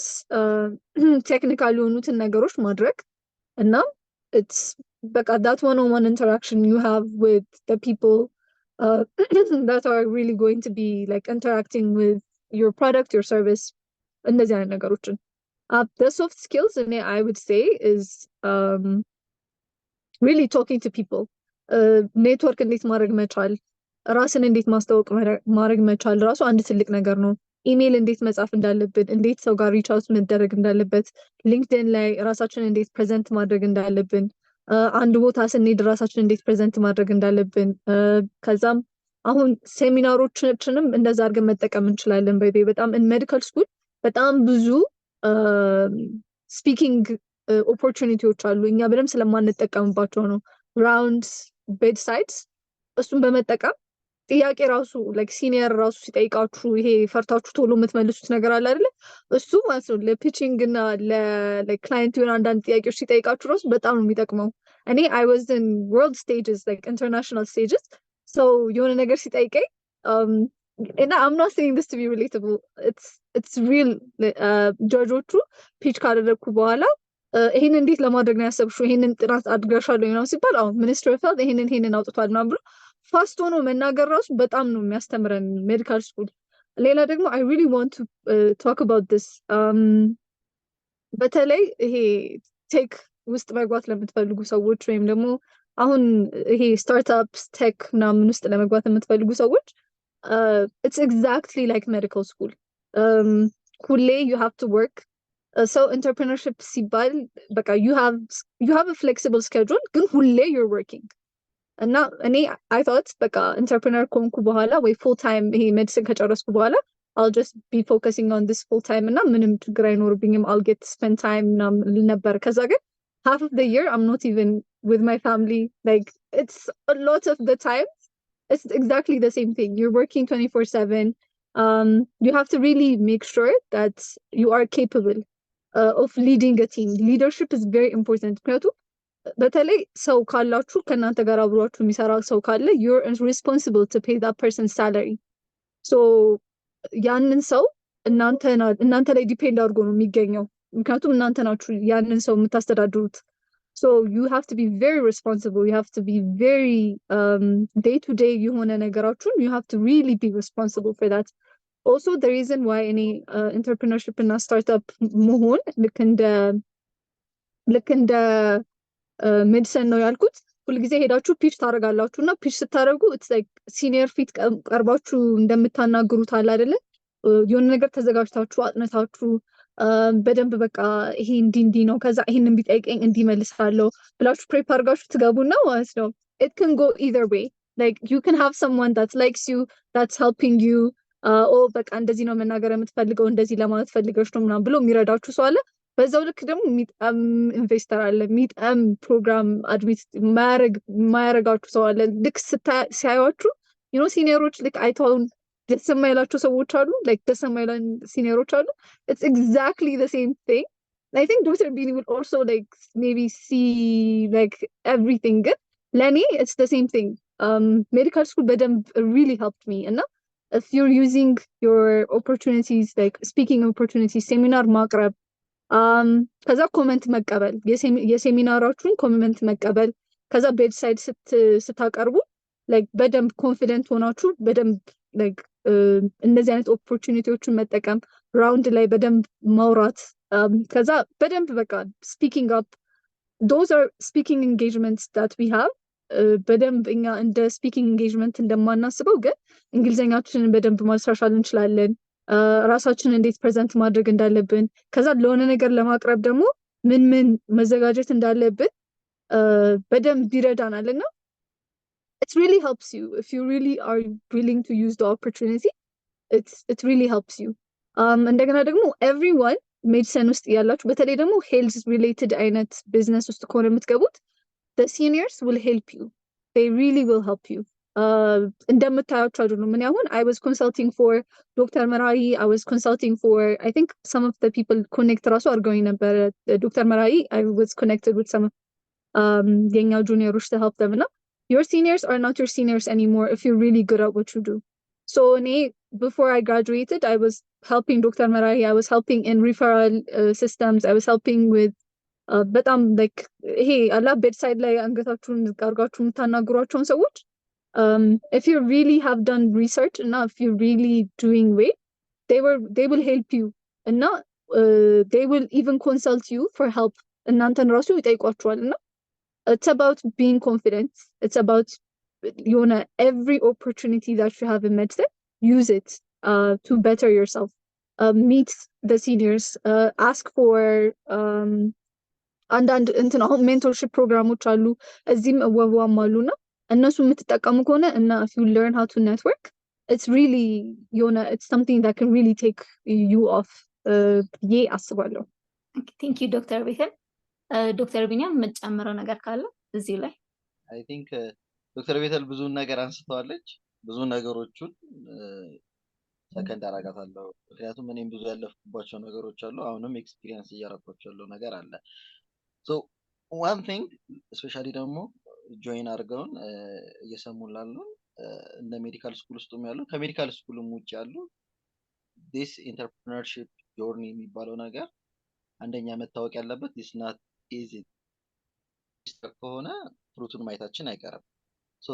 technical የሆኑትን ነገሮች ማድረግ እና it's በቃ that one-on-one interaction you have with the people that are really going to be like interacting with your product your service እንደዚህ አይነት ነገሮችን the soft skills I would say is really talking to people ኔትወርክ እንዴት ማድረግ መቻል ራስን እንዴት ማስተዋወቅ ማድረግ መቻል ራሱ አንድ ትልቅ ነገር ነው ኢሜል እንዴት መጻፍ እንዳለብን እንዴት ሰው ጋር ሪች አውት መደረግ እንዳለበት ሊንክድኢን ላይ ራሳችንን እንዴት ፕሬዘንት ማድረግ እንዳለብን አንድ ቦታ ስንሄድ ራሳችንን እንዴት ፕሬዘንት ማድረግ እንዳለብን ከዛም አሁን ሴሚናሮችንም እንደዛ አድርገን መጠቀም እንችላለን በጣም in medical school በጣም ብዙ ስፒኪንግ ኦፖርቹኒቲዎች አሉ እኛ በደንብ ስለማንጠቀምባቸው ነው ራውንድስ ቤድሳይድስ እሱን በመጠቀም ጥያቄ ራሱ like ሲኒየር ራሱ ሲጠይቃችሁ ይሄ ፈርታችሁ ቶሎ የምትመልሱት ነገር አለ አይደለ እሱ ማለት ነው ለፒቺንግ እና ለክላይንት የሆነ አንዳንድ ጥያቄዎች ሲጠይቃችሁ ራሱ በጣም ነው የሚጠቅመው እኔ I was in world stages like international stages so የሆነ ነገር ሲጠይቀኝ and I'm not saying this to be relatable it's real ጆርጆቹ ፒች ካደረግኩ በኋላ ይሄንን እንዴት ለማድረግ ነው ያሰብሽው ይሄንን ጥናት አድርገሻለሁ ነው ሲባል ሚኒስትር ኦፍ ሄልዝ ይሄንን አውጥቷል ነው ብሎ ፋስት ሆኖ መናገር ራሱ በጣም ነው የሚያስተምረን ሜዲካል ስኩል ሌላ ደግሞ I really want to talk about this በተለይ ይሄ ቴክ ውስጥ መግባት ለምትፈልጉ ሰዎች ወይም ደግሞ አሁን ይሄ ስታርትአፕስ ቴክ ምናምን ውስጥ ለመግባት የምትፈልጉ ሰዎች it's exactly like medical school ሁሌ you have to work so entrepreneurship ሲባል በቃ you have a flexible schedule ግን ሁሌ you're working እና እኔ I thought በቃ entrepreneur ከሆንኩ በኋላ ወይ full time ይሄ ሜዲሲን ከጨረስኩ በኋላ I'll just be focusing on this full time እና ምንም ችግር አይኖርብኝም I'll get to spend time ነበር ከዛ ግን half of the year I'm not even with my family like it's a lot of the time it's exactly the same thing you're working 24/7 you have to really make sure that you are capable of leading a team. Leadership is very important. ምክንያቱም በተለይ ሰው ካላችሁ ከእናንተ ጋር አብሯችሁ የሚሰራ ሰው ካለ you're responsible to pay that person's salary. So ያንን ሰው እናንተ ላይ ዲፔንድ አድርጎ ነው የሚገኘው። ምክንያቱም እናንተ ናችሁ ያንን ሰው የምታስተዳድሩት። So you have to be very responsible. You have to be very day to day የሆነ ነገራችሁን you have to really be responsible for that. Also the reason why any entrepreneurship እና startup መሆን ልክ እንደ ሜዲሲን ነው ያልኩት። ሁልጊዜ ሄዳችሁ ፒች ታደርጋላችሁ እና ፒች ስታደርጉ it's like ሲኒየር ፊት ቀርባችሁ እንደምታናግሩት አለ አይደለ? የሆነ ነገር ተዘጋጅታችሁ አጥነታችሁ በደንብ በቃ ይሄ እንዲህ ነው ከዛ ይሄንን ቢጠይቀኝ እንዲመልሳለሁ ብላችሁ ፕሬፕ አድርጋችሁ ትገቡና ማለት ነው። It can go either way. Like you can have someone that likes you, that's helping you. በቃ እንደዚህ ነው መናገር የምትፈልገው እንደዚህ ለማለት ፈልገሽ ነው ምናምን ብሎ የሚረዳችሁ ሰው አለ። በዛው ልክ ደግሞ ሚጣም ኢንቨስተር አለ። ሚጣም ፕሮግራም አድሚት ማያረጋችሁ ሰው አለ። ልክ ሲያዩአችሁ ሲኒየሮች ልክ አይተውን ደስ የማይላቸው ሰዎች አሉ። like ደስ የማይላን ሲኒየሮች አሉ። It's exactly the same thing. I think Dr. Bini will also like maybe see like everything. ለኔ it's the same thing. Medical school በደንብ really helped me. እና if you're using your opportunities like speaking opportunities, seminar ማቅረብ ከዛ ኮሜንት መቀበል የሴሚናራችሁን ኮሜንት መቀበል ከዛ ቤድሳይድ ስታቀርቡ like በደንብ ኮንፊደንት ሆናችሁ በደንብ like እነዚህ አይነት ኦፖርቹኒቲዎችን መጠቀም ራውንድ ላይ በደንብ ማውራት ከዛ በደንብ በቃ speaking up. Those are speaking engagements that we have. በደንብ እኛ እንደ speaking engagement እንደማናስበው ግን እንግሊዘኛችንን በደንብ ማሻሻል እንችላለን። ራሳችንን እንዴት ፕሬዘንት ማድረግ እንዳለብን ከዛ ለሆነ ነገር ለማቅረብ ደግሞ ምን መዘጋጀት እንዳለብን በደንብ ይረዳናልና it really helps you if you really are willing to use the opportunity. It really helps you. እንደገና ደግሞ everyone ሜዲሲን ውስጥ ያላችሁ በተለይ ደግሞ ሄልዝ ሪሌትድ አይነት ቢዝነስ ውስጥ ከሆነ የምትገቡት the seniors will help you. They really will help you. እንደምታያችሁ አይደሉም። ምን ያሁን I was consulting for Dr. Marai. I was consulting for I think some of the people connect ራሱ አድርገውኝ ነበር Dr. Marai. I was connected with some የኛ juniors to help them. እና your seniors are not your seniors anymore if you're really good at what you do. So before I graduated, I was helping Dr. Marai. I was helping in referral systems. I was helping with በጣም like hey አላ bedside ላይ አንገታችሁን አድርጋችሁ የምታናግሯቸውን ሰዎች if you really have done research and if you're really doing well, they will help you and they will even consult you for help. እናንተን ራሱ ይጠይቋችኋል እና it's about being confident. It's about every opportunity that you have in medicine, use it to better yourself. Meet the seniors, ask for አንዳንድ እንትን አሁን ሜንቶርሺፕ ፕሮግራሞች አሉ እዚህም ወዋም አሉና እነሱ የምትጠቀሙ ከሆነ እና if you learn how to network, it's really it's something that can really take you off ብዬ አስባለሁ። ቴንክ ዩ ዶክተር ቤተል። ዶክተር ቢኒያም የምትጨምረው ነገር ካለ እዚህ ላይ? አይ ቲንክ ዶክተር ቤተል ብዙ ነገር አንስተዋለች። ብዙ ነገሮቹን ሰከንድ አደርጋታለሁ ምክንያቱም እኔም ብዙ ያለፍኩባቸው ነገሮች አሉ። አሁንም ኤክስፒሪየንስ እያደረኳቸው ያለው ነገር አለ። so one thing especially ደግሞ ጆይን አድርገውን እየሰሙን ላሉ እንደ ሜዲካል ስኩል ውስጥም ያሉ ከሜዲካል ስኩልም ውጭ ያሉ this entrepreneurship journey የሚባለው ነገር አንደኛ መታወቅ ያለበት is not easy ከሆነ ፍሩቱን ማየታችን አይቀርም። so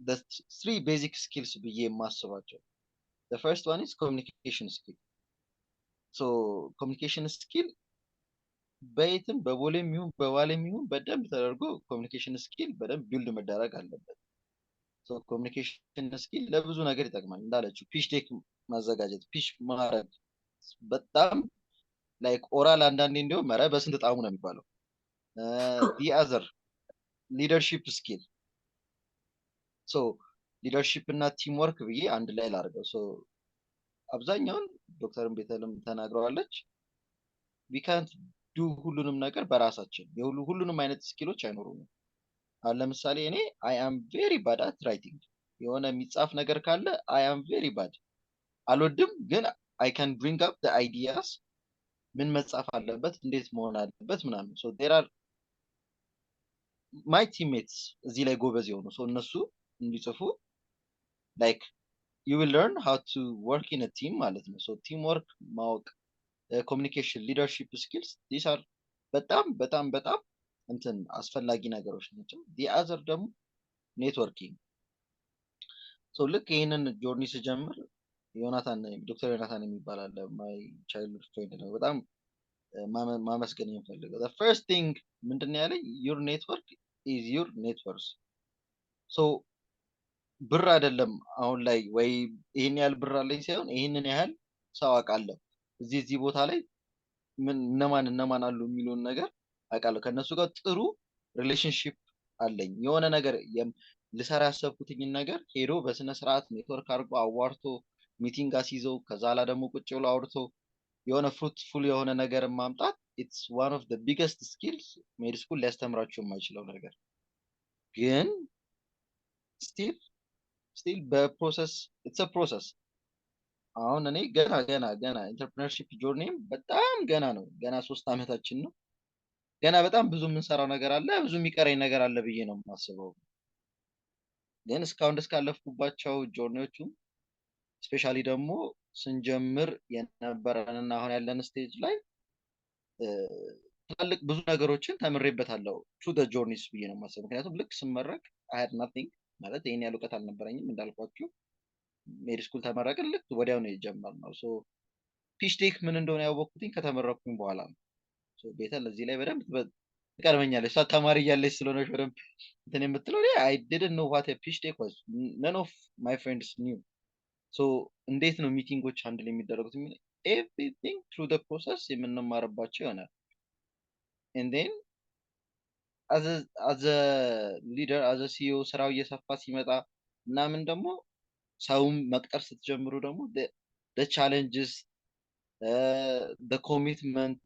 the three basic skills ብዬ የማስባቸው the first one is communication skill. so communication skill በየትም በቦሌም ይሁን በዋሌም ይሁን በደንብ ተደርጎ ኮሚኒኬሽን ስኪል በደንብ ቢልድ መደረግ አለበት። ሶ ኮሚኒኬሽን ስኪል ለብዙ ነገር ይጠቅማል። እንዳለችው ፒች ዴክ ማዘጋጀት፣ ፒች ማድረግ በጣም ላይክ ኦራል አንዳንዴ እንዲያውም ኧረ በስንት ጣሙ ነው የሚባለው። the other leadership skill. so leadership እና ቲም ወርክ ብዬ አንድ ላይ ላድርገው። ሶ አብዛኛውን ዶክተርን ቤተልም ተናግረዋለች we can't do ሁሉንም ነገር በራሳችን ሁሉንም አይነት ስኪሎች አይኖሩም። አሁን ለምሳሌ እኔ I am very bad at writing የሆነ የሚጻፍ ነገር ካለ I am very bad አልወድም፣ ግን I can bring up the ideas ምን መጻፍ አለበት፣ እንዴት መሆን አለበት ምናምን። ሶ ዴር አር ማይ ቲምሜትስ እዚህ ላይ ጎበዝ የሆኑ ሰው እነሱ እንዲጽፉ ላይክ ዩ ዊል ለርን ሃው ቱ ወርክ ኢን ቲም ማለት ነው። ሶ ቲም ወርክ ማወቅ፣ ኮሚኒኬሽን፣ ሊደርሺፕ ስኪልስ ዲስ አር በጣም በጣም በጣም እንትን አስፈላጊ ነገሮች ናቸው። ዲ አዘር ደግሞ ኔትወርኪንግ። ሶ ልክ ይህንን ጆርኒ ስጀምር ዮናታን ዶክተር ዮናታን የሚባል አለ ማይ ቻይልድ ፍሬንድ ነው። በጣም ማመስገን የምፈልገው ፈርስት ቲንግ ምንድን ነው ያለኝ ዩር ኔትወርክ ኢዝ ዩር ኔትወርክ። ሶ ብር አይደለም አሁን ላይ ወይ ይህን ያህል ብር አለኝ ሳይሆን ይህንን ያህል ሰው አውቃለሁ እዚህ ቦታ ላይ እነማን አሉ የሚለውን ነገር አውቃለሁ። ከእነሱ ጋር ጥሩ ሪሌሽንሽፕ አለኝ። የሆነ ነገር ልሰራ ያሰብኩትኝን ነገር ሄዶ በስነ ስርዓት ኔትወርክ አድርጎ አዋርቶ ሚቲንግ አስይዘው ከዛ ላ ደግሞ ቁጭ ብሎ አውርቶ የሆነ ፍሩትፉል የሆነ ነገር ማምጣት ኢትስ ዋን ኦፍ ዘ ቢገስት ስኪልስ ሜድ ስኩል ሊያስተምራቸው የማይችለው ነገር ግን ስቲል በፕሮሰስ ኢትስ ፕሮሰስ። አሁን እኔ ገና ኢንተርፕረነርሺፕ ጆርኒም በጣም ገና ነው። ገና 3 ዓመታችን ነው። ገና በጣም ብዙ የምንሰራው ነገር አለ፣ ብዙ የሚቀረኝ ነገር አለ ብዬ ነው የማስበው። ግን እስካሁን ደስ ካለፍኩባቸው ጆርኒዎቹ ስፔሻሊ ደግሞ ስንጀምር የነበረንና አሁን ያለን ስቴጅ ላይ ትላልቅ ብዙ ነገሮችን ተምሬበታለሁ ቱ ደ ጆርኒስ ብዬ ነው የማስበው። ምክንያቱም ልክ ስመረቅ አይ ሃድ ናቲንግ ማለት ይሄን ያህል እውቀት አልነበረኝም። እንዳልኳችሁ ሜድ ስኩል ተመረቅን፣ ልክ ወዲያው ነው የጀመርነው። ሶ ፒች ቴክ ምን እንደሆነ ያወቅኩትኝ ከተመረኩኝ በኋላ ነው። ሶ ቤተል እዚህ ላይ በደንብ ትቀርበኛለች። እሷ ተማሪ እያለች ስለሆነች በደንብ እንትን የምትለው አይ ዲድንት ኖ ዋት ፒች ቴክ ዋዝ ነን ኦፍ ማይ ፍሬንድስ ኒው። ሶ እንዴት ነው ሚቲንጎች አንድ ላይ የሚደረጉት የሚል ኤቭሪቲንግ ትሩ ደ ፕሮሰስ የምንማርባቸው ይሆናል። ኤንድ ዜን አዘ ሊደር አዘ ሲኢኦ ስራው እየሰፋ ሲመጣ ምናምን ደግሞ ሰውም መቅጠር ስትጀምሩ ደግሞ ቻሌንጅስ ኮሚትመንት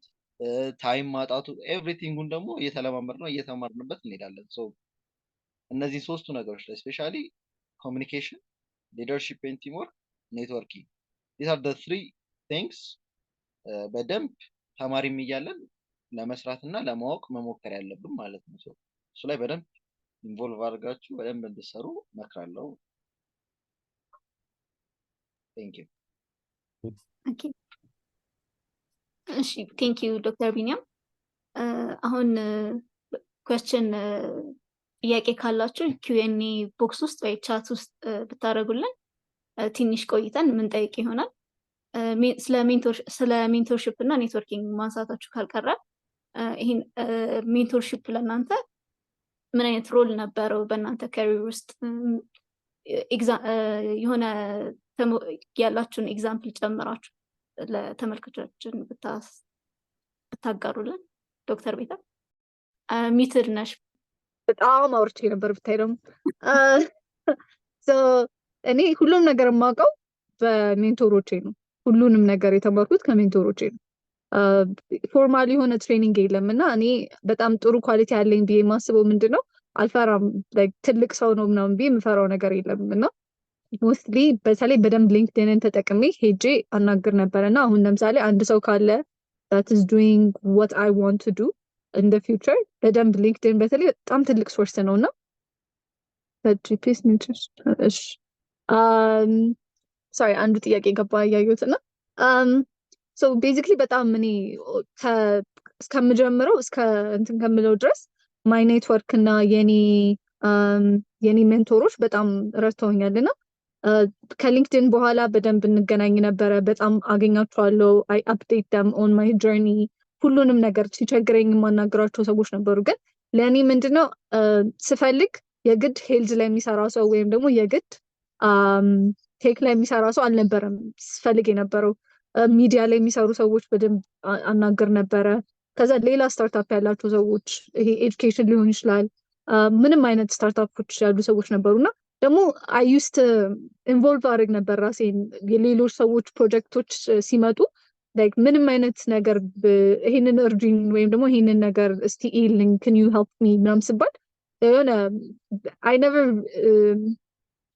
ታይም ማጣቱ ኤቭሪቲንጉን ደግሞ እየተለማመድ ነው እየተማርንበት እንሄዳለን። ሶ እነዚህ ሶስቱ ነገሮች ላይ ስፔሻሊ ኮሚኒኬሽን፣ ሊደርሺፕ ኤንድ ቲም ወርክ፣ ኔትወርኪንግ ዲስ አር ዘ 3 ቲንግስ በደንብ ተማሪም እያለን ለመስራት እና ለማወቅ መሞከር ያለብን ማለት ነው። እሱ ላይ በደንብ ኢንቮልቭ አድርጋችሁ በደንብ እንድትሰሩ እመክራለሁ። ቴንክ ዩ። እሺ ቴንክ ዩ ዶክተር ቢኒያም። አሁን ኩዌስችን ጥያቄ ካላችሁ ኪዩኤንኤ ቦክስ ውስጥ ወይ ቻት ውስጥ ብታደርጉልን ትንሽ ቆይተን የምንጠይቅ ይሆናል። ስለ ሜንቶርሺፕ እና ኔትወርኪንግ ማንሳታችሁ ካልቀረ ይህን ሜንቶርሺፕ ለእናንተ ምን አይነት ሮል ነበረው በእናንተ ካሪር ውስጥ? የሆነ ያላችሁን ኤግዛምፕል ጨምራችሁ ለተመልካቾቻችን ብታጋሩልን። ዶክተር ቤታ ሚትድ ነሽ። በጣም አውርቼ ነበር ብታይ ደግሞ እኔ ሁሉም ነገር የማውቀው በሜንቶሮቼ ነው። ሁሉንም ነገር የተማርኩት ከሜንቶሮቼ ነው። ፎርማል የሆነ ትሬኒንግ የለም እና እኔ በጣም ጥሩ ኳሊቲ ያለኝ ብዬ የማስበው ምንድን ነው አልፈራም። ትልቅ ሰው ነው ምናምን ብዬ የምፈራው ነገር የለም እና ሞስትሊ በተለይ በደንብ ሊንክድንን ተጠቅሜ ሄጄ አናግር ነበር እና አሁን ለምሳሌ አንድ ሰው ካለ that is doing what I want to do in the future በደንብ ሊንክድን በተለይ በጣም ትልቅ ሶርስ ነው እና በጂፒኤስ ሜንቶርስ ሶሪ አንዱ ጥያቄ ገባ እያየሁት እና ሶ ቤዚክሊ በጣም እኔ እስከምጀምረው እስከ እንትን ከምለው ድረስ ማይ ኔትወርክ እና የኔ ሜንቶሮች በጣም ረድተውኛል እና ከሊንክድን በኋላ በደንብ እንገናኝ ነበረ። በጣም አገኛቸዋለሁ። አይ አፕዴት ደም ኦን ማይ ጆርኒ። ሁሉንም ነገር ሲቸግረኝ የማናገራቸው ሰዎች ነበሩ። ግን ለእኔ ምንድነው ስፈልግ የግድ ሄልዝ ላይ የሚሰራ ሰው ወይም ደግሞ የግድ ቴክ ላይ የሚሰራ ሰው አልነበረም ስፈልግ የነበረው። ሚዲያ ላይ የሚሰሩ ሰዎች በደንብ አናገር ነበረ። ከዛ ሌላ ስታርታፕ ያላቸው ሰዎች ይሄ ኤዱኬሽን ሊሆን ይችላል ምንም አይነት ስታርታፖች ያሉ ሰዎች ነበሩና ደግሞ አይ ዩስት ኢንቮልቭ አድርግ ነበር ራሴን የሌሎች ሰዎች ፕሮጀክቶች ሲመጡ ላይክ ምንም አይነት ነገር ይሄንን እርጂን ወይም ደግሞ ይሄንን ነገር እስቲ ኢሊንግ ካን ዩ ሄልፕ ሚ ምናምን ስባል የሆነ አይ ኔቨር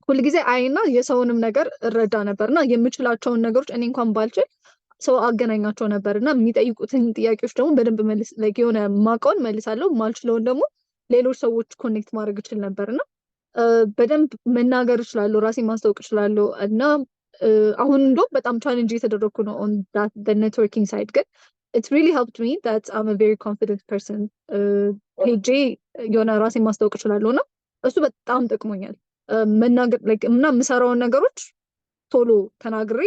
ሁልጊዜ አይና የሰውንም ነገር እረዳ ነበርና የምችላቸውን ነገሮች እኔ እንኳን ባልችል ሰው አገናኛቸው ነበር እና የሚጠይቁትን ጥያቄዎች ደግሞ በደንብ መልስ ላይክ የሆነ ማውቀውን መልሳለሁ፣ ማልችለውን ደግሞ ሌሎች ሰዎች ኮኔክት ማድረግ እችል ነበር እና በደንብ መናገር እችላለሁ፣ ራሴን ማስታወቅ እችላለሁ እና አሁን እንደውም በጣም ቻሌንጅ እየተደረግኩ ነው ኦን ኔትወርኪንግ ሳይድ ግን it really helped me that I'm a very confident person ሄጄ የሆነ ራሴን ማስታወቅ እችላለሁ እና እሱ በጣም ጠቅሞኛል። መናገር ላይክ እና የምሰራውን ነገሮች ቶሎ ተናግሬ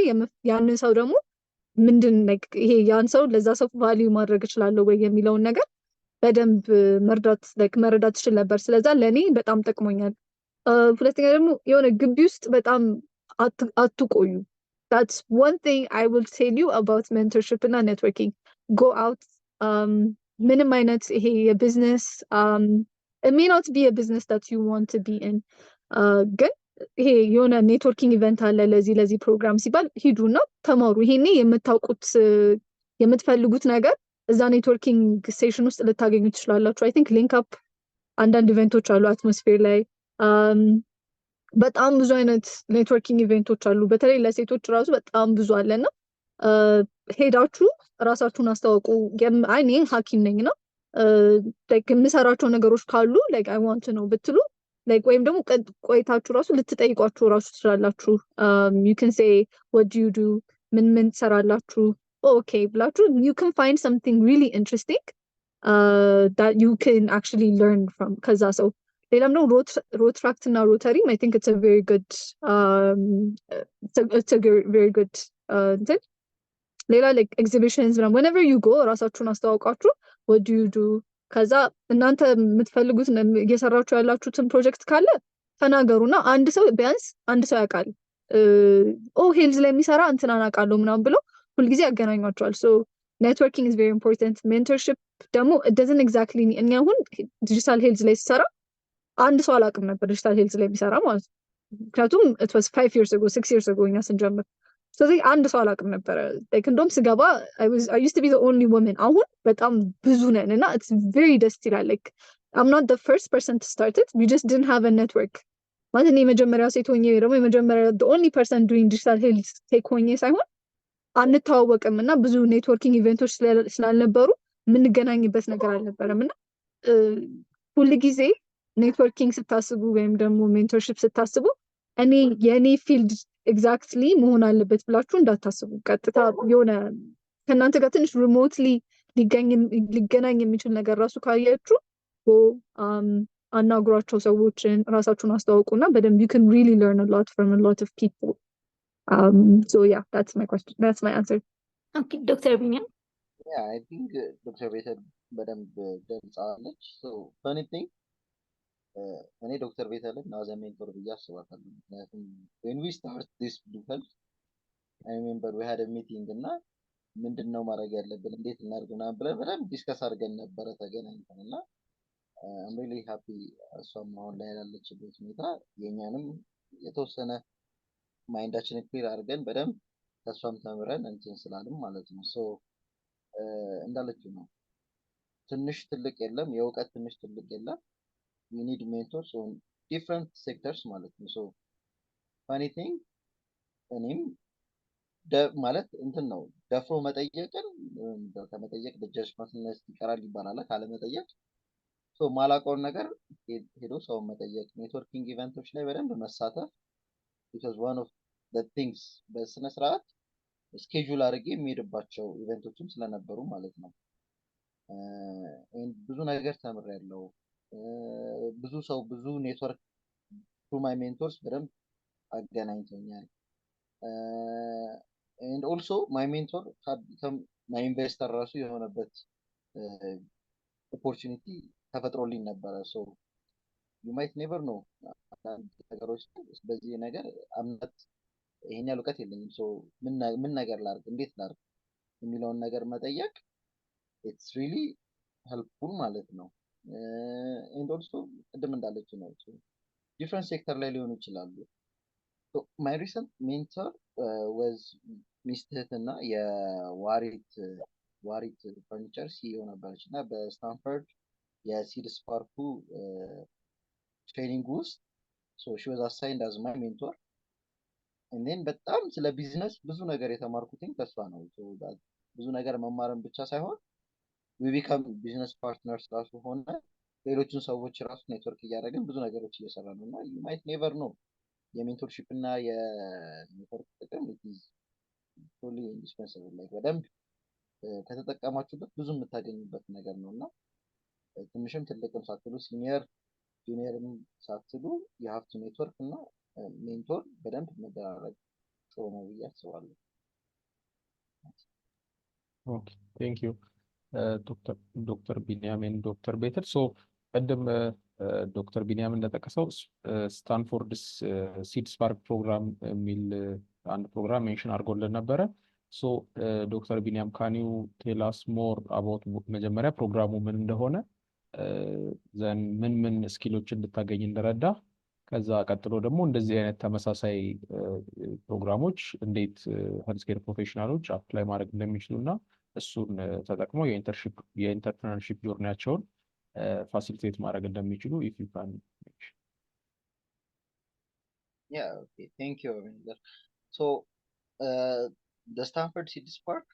ያንን ሰው ደግሞ ምንድን ይሄ ያን ሰው ለዛ ሰው ቫልዩ ማድረግ እችላለሁ ወይ የሚለውን ነገር በደንብ መረዳት ትችል ነበር። ስለዛ ለእኔ በጣም ጠቅሞኛል። ሁለተኛ ደግሞ የሆነ ግቢ ውስጥ በጣም አትቆዩ። that's one thing I will tell you about mentorship እና networking. go out ምንም አይነት ይሄ የቢዝነስ it may not be a business that you want to be in ግን ይሄ የሆነ ኔትወርኪንግ ኢቨንት አለ ለዚህ ፕሮግራም ሲባል ሂዱና ተማሩ። ይሄኔ የምትፈልጉት ነገር እዛ ኔትወርኪንግ ሴሽን ውስጥ ልታገኙ ትችላላችሁ። አይ ቲንክ ሊንክ አፕ አንዳንድ ኢቨንቶች አሉ አትሞስፌር ላይ በጣም ብዙ አይነት ኔትወርኪንግ ኢቨንቶች አሉ። በተለይ ለሴቶች ራሱ በጣም ብዙ አለና ሄዳችሁ ራሳችሁን አስተዋውቁ። እኔ ሐኪም ነኝ ነው የምሰራቸው ነገሮች ካሉ አይ ዋንት ነው ብትሉ ወይም ደግሞ ቆይታችሁ ራሱ ልትጠይቋችሁ ራሱ ትችላላችሁ። you can say what do you do ምን ትሰራላችሁ okay ብላችሁ you can find something really interesting that you can actually learn from ከዛ ሰው። ሌላም ደግሞ ሮትራክት እና ሮተሪም I think it's a very good እንትን ሌላ ኤግዚቢሽንስ whenever you go ራሳችሁን አስተዋውቃችሁ what do you do ከዛ እናንተ የምትፈልጉት እየሰራችሁ ያላችሁትን ፕሮጀክት ካለ ተናገሩና ቢያንስ አንድ ሰው ያውቃል ሄልዝ ላይ የሚሰራ እንትን አውቃለሁ ምናምን ብሎ ሁልጊዜ ያገናኟቸዋል። ሶ ኔትወርኪንግ is very important. ሜንተርሺፕ ደግሞ it doesn't exactly እኛ አሁን ዲጂታል ሄልዝ ላይ ሲሰራ አንድ ሰው አላውቅም ነበር ዲጂታል ሄልዝ ላይ የሚሰራ ማለት ነው። ምክንያቱም it was 5 years ago 6 years ago እኛ ስንጀምር ስለዚህ አንድ ሰው አላውቅም ነበረ። እንደውም ስገባ I used to be the only woman አሁን በጣም ብዙ ነን እና it's very ደስ ይላል። I'm not the first person to start it, we just didn't have a network ማለት እኔ የመጀመሪያ ሴት ሆኜ ደግሞ የመጀመሪያ the only person doing digital health ቴክ ሆኜ ሳይሆን አንተዋወቅም እና ብዙ ኔትወርኪንግ ኢቨንቶች ስላልነበሩ የምንገናኝበት ነገር አልነበረም እና ሁሉ ጊዜ ኔትወርኪንግ ስታስቡ ወይም ደግሞ ሜንቶርሺፕ ስታስቡ የኔ ፊልድ ኤግዛክትሊ መሆን አለበት ብላችሁ እንዳታስቡ። ቀጥታ የሆነ ከእናንተ ጋር ትንሽ ሪሞትሊ ሊገናኝ የሚችል ነገር ራሱ ካያችሁ አናግሯቸው ሰዎችን፣ ራሳችሁን አስተዋውቁና በደንብ you can really learn a lot from a lot of people. So yeah, that's my question. That's my answer. Okay, Dr. Binyam. Yeah, I think Dr. Betel በደንብ ገልጻለች። So funny thing እኔ ዶክተር ቤተልን ናዘ ሜንቶር ብዬ አስባታለሁ። ምክንያቱም when we start this blue health I remember we had a meeting እና ምንድነው ማድረግ ያለብን እንዴት እናድርግ ምናምን ብለን በደንብ ዲስከስ አድርገን ነበረ ተገናኝተን እና I'm really happy እሷም አሁን ላይ ያለችበት ሁኔታ የኛንም የተወሰነ ማይንዳችንን ክሊር አድርገን በደንብ ከሷም ተምረን እንትን ስላልን ማለት ነው። ሶ እንዳለችው ነው ትንሽ ትልቅ የለም፣ የእውቀት ትንሽ ትልቅ የለም። we need mentors on different sectors ማለት ነው። so funny thing እኔም ማለት እንትን ነው ደፍሮ መጠየቅን ከመጠየቅ ጀጅመንትነት ይቀራል ይባላል ካለ መጠየቅ። so ማላውቀውን ነገር ሄዶ ሰው መጠየቅ፣ ኔትወርኪንግ ኢቨንቶች ላይ በደንብ መሳተፍ because one of the things በስነ ስርዓት ስኬጁል አድርጌ የሚሄድባቸው ኢቨንቶችም ስለነበሩ ማለት ነው። ብዙ ነገር ተምሬያለሁ። ብዙ ሰው ብዙ ኔትወርክ through my mentors በደንብ አገናኝቶኛል። and also my mentor had become my investor ራሱ የሆነበት opportunity ተፈጥሮልኝ ነበረ። so you might never know ነገሮች በዚህ ነገር አምናት ይሄን ያህል እውቀት የለኝም so ምን ነገር ላድርግ እንዴት ላድርግ የሚለውን ነገር መጠየቅ it's really helpful ማለት ነው። and also ቅድም እንዳለችው ነው different sector ላይ ሊሆኑ ይችላሉ። so my recent mentor was ሚስ ትህትና የዋሪት ፈርኒቸር ሲኢኦ ነበረች እና በስታንፈርድ የሲድ ስፓርኩ ትሬኒንግ ውስጥ so she was assigned as my mentor እኔን በጣም ስለ ቢዝነስ ብዙ ነገር የተማርኩትኝ ከሷ ነው። ብዙ ነገር መማርን ብቻ ሳይሆን ዊቢካም ቢዝነስ ፓርትነርስ ራሱ ሆነ ሌሎችን ሰዎች ራሱ ኔትወርክ እያደረግን ብዙ ነገሮች እየሰራ ነው እና ዩ ማይት ኔቨር ነው የሜንቶርሺፕ እና የኔትወርክ ጥቅም ቶሊ ኢንዲስፐንስብል ላይ በደንብ ከተጠቀማችሁበት ብዙ የምታገኙበት ነገር ነው እና ትንሽም ትልቅም ሳትሉ ሲኒየር ጁኒየርም ሳትሉ የሀብቱ ኔትወርክ እና ሜንቶር በደንብ መደራረግ ጥሩ ነው ብዬ አስባለሁ። ኦኬ ቴንክ ዩ ዶክተር ቢንያም ኤንድ ዶክተር ቤተል። ሶ ቀደም ዶክተር ቢንያም እንደጠቀሰው ስታንፎርድስ ሲድ ስፓርክ ፕሮግራም የሚል አንድ ፕሮግራም ሜንሽን አድርጎልን ነበረ። ሶ ዶክተር ቢንያም ካኒዩ ቴላስ ሞር አባውት መጀመሪያ ፕሮግራሙ ምን እንደሆነ ዘን ምን ስኪሎች እንድታገኝ እንደረዳ፣ ከዛ ቀጥሎ ደግሞ እንደዚህ አይነት ተመሳሳይ ፕሮግራሞች እንዴት ሄልስኬር ፕሮፌሽናሎች አፕላይ ማድረግ እንደሚችሉ እና እሱን ተጠቅመው የኢንተርፕረነርሺፕ ጆርኒያቸውን ፋሲሊቴት ማድረግ እንደሚችሉ ኢፍ ዩ ካን ሜንሽን። Yeah, okay. Thank you, Avinder. So, the Stanford City Spark,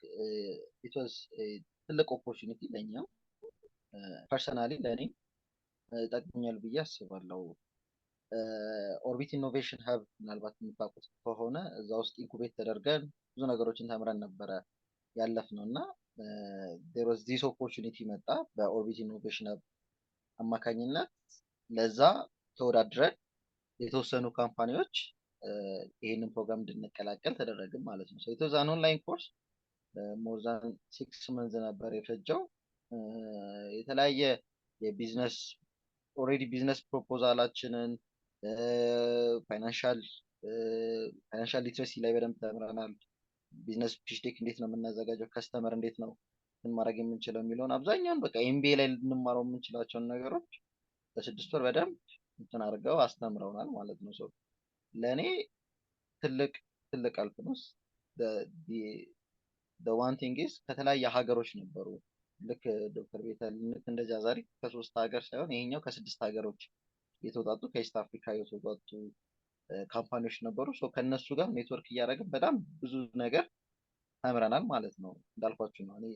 it was a ትልቅ opportunity ለኛ ፐርሰናሊ ለእኔ ጠቅሞኛል ብዬ አስባለሁ። ኦርቢት ኢኖቬሽን ሀብ ምናልባት የምታውቁት ከሆነ እዛ ውስጥ ኢንኩቤት ተደርገን ብዙ ነገሮችን ተምረን ነበረ ያለፍ ነው እና there was this opportunity መጣ በኦርቢት ኢኖቬሽን ሀብ አማካኝነት ለዛ ተወዳድረን የተወሰኑ ካምፓኒዎች ይህንን ፕሮግራም እንድንቀላቀል ተደረግን ማለት ነው። it was an online course more than 6 months ነበር የፈጀው። የተለያየ የቢዝነስ ኦልሬዲ ቢዝነስ ፕሮፖዛላችንን ፋይናንሻል ሊትረሲ ላይ በደንብ ተምረናል። ቢዝነስ ፒች ዴክ እንዴት ነው የምናዘጋጀው፣ ከስተመር እንዴት ነው ማድረግ የምንችለው የሚለውን አብዛኛውን በቃ ኤምቢኤ ላይ ልንማረው የምንችላቸውን ነገሮች በ6 ወር በደንብ እንትን አድርገው አስተምረውናል ማለት ነው። ሰው ለእኔ ትልቅ አልፍ ነው። ዋን ቲንግ ኢዝ ከተለያየ ሀገሮች ነበሩ። ልክ ዶክተር ቤተል እንደዚያ ዛሬ ከ3 ሀገር ሳይሆን ይሄኛው ከ6 ሀገሮች የተውጣጡ ከኢስት አፍሪካ የተውጣጡ ካምፓኒዎች ነበሩ። ከነሱ ጋር ኔትወርክ እያደረግን በጣም ብዙ ነገር ተምረናል ማለት ነው። እንዳልኳችሁ ነው እኔ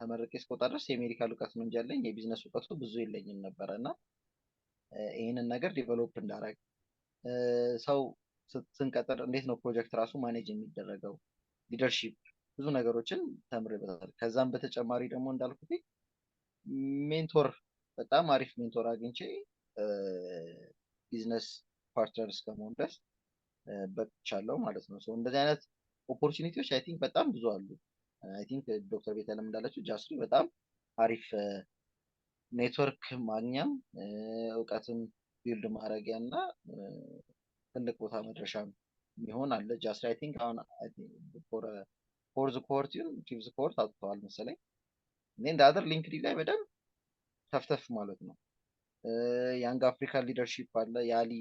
ተመርቄ እስከወጣ ድረስ የሜዲካል እውቀት ነው እንጂ ያለኝ የቢዝነስ እውቀቱ ብዙ የለኝም ነበረ እና ይህንን ነገር ዲቨሎፕ እንዳደረግ ሰው ስንቀጥር እንዴት ነው ፕሮጀክት ራሱ ማኔጅ የሚደረገው፣ ሊደርሺፕ ብዙ ነገሮችን ተምሬበታል። ከዛም በተጨማሪ ደግሞ እንዳልኩት ሜንቶር በጣም አሪፍ ሜንቶር አግኝቼ ቢዝነስ ፓርትነር እስከመሆን ድረስ በቅቻለሁ ማለት ነው። እንደዚህ አይነት ኦፖርቹኒቲዎች አይ ቲንክ በጣም ብዙ አሉ። አይ ቲንክ ዶክተር ቤተልም እንዳለችው ጃስሪ በጣም አሪፍ ኔትወርክ ማግኛም እውቀትን ቢልድ ማድረጊያ እና ትልቅ ቦታ መድረሻ የሚሆን አለ። ጃስሪ አይ ቲንክ አሁን ፎርዝ ኮርት ይሁን ፊፍዝ ኮርት አውጥተዋል መሰለኝ። እኔ እንደ አደር ሊንክዲን ላይ በደንብ ተፍተፍ ማለት ነው። ያንግ አፍሪካን ሊደርሺፕ አለ፣ ያሊ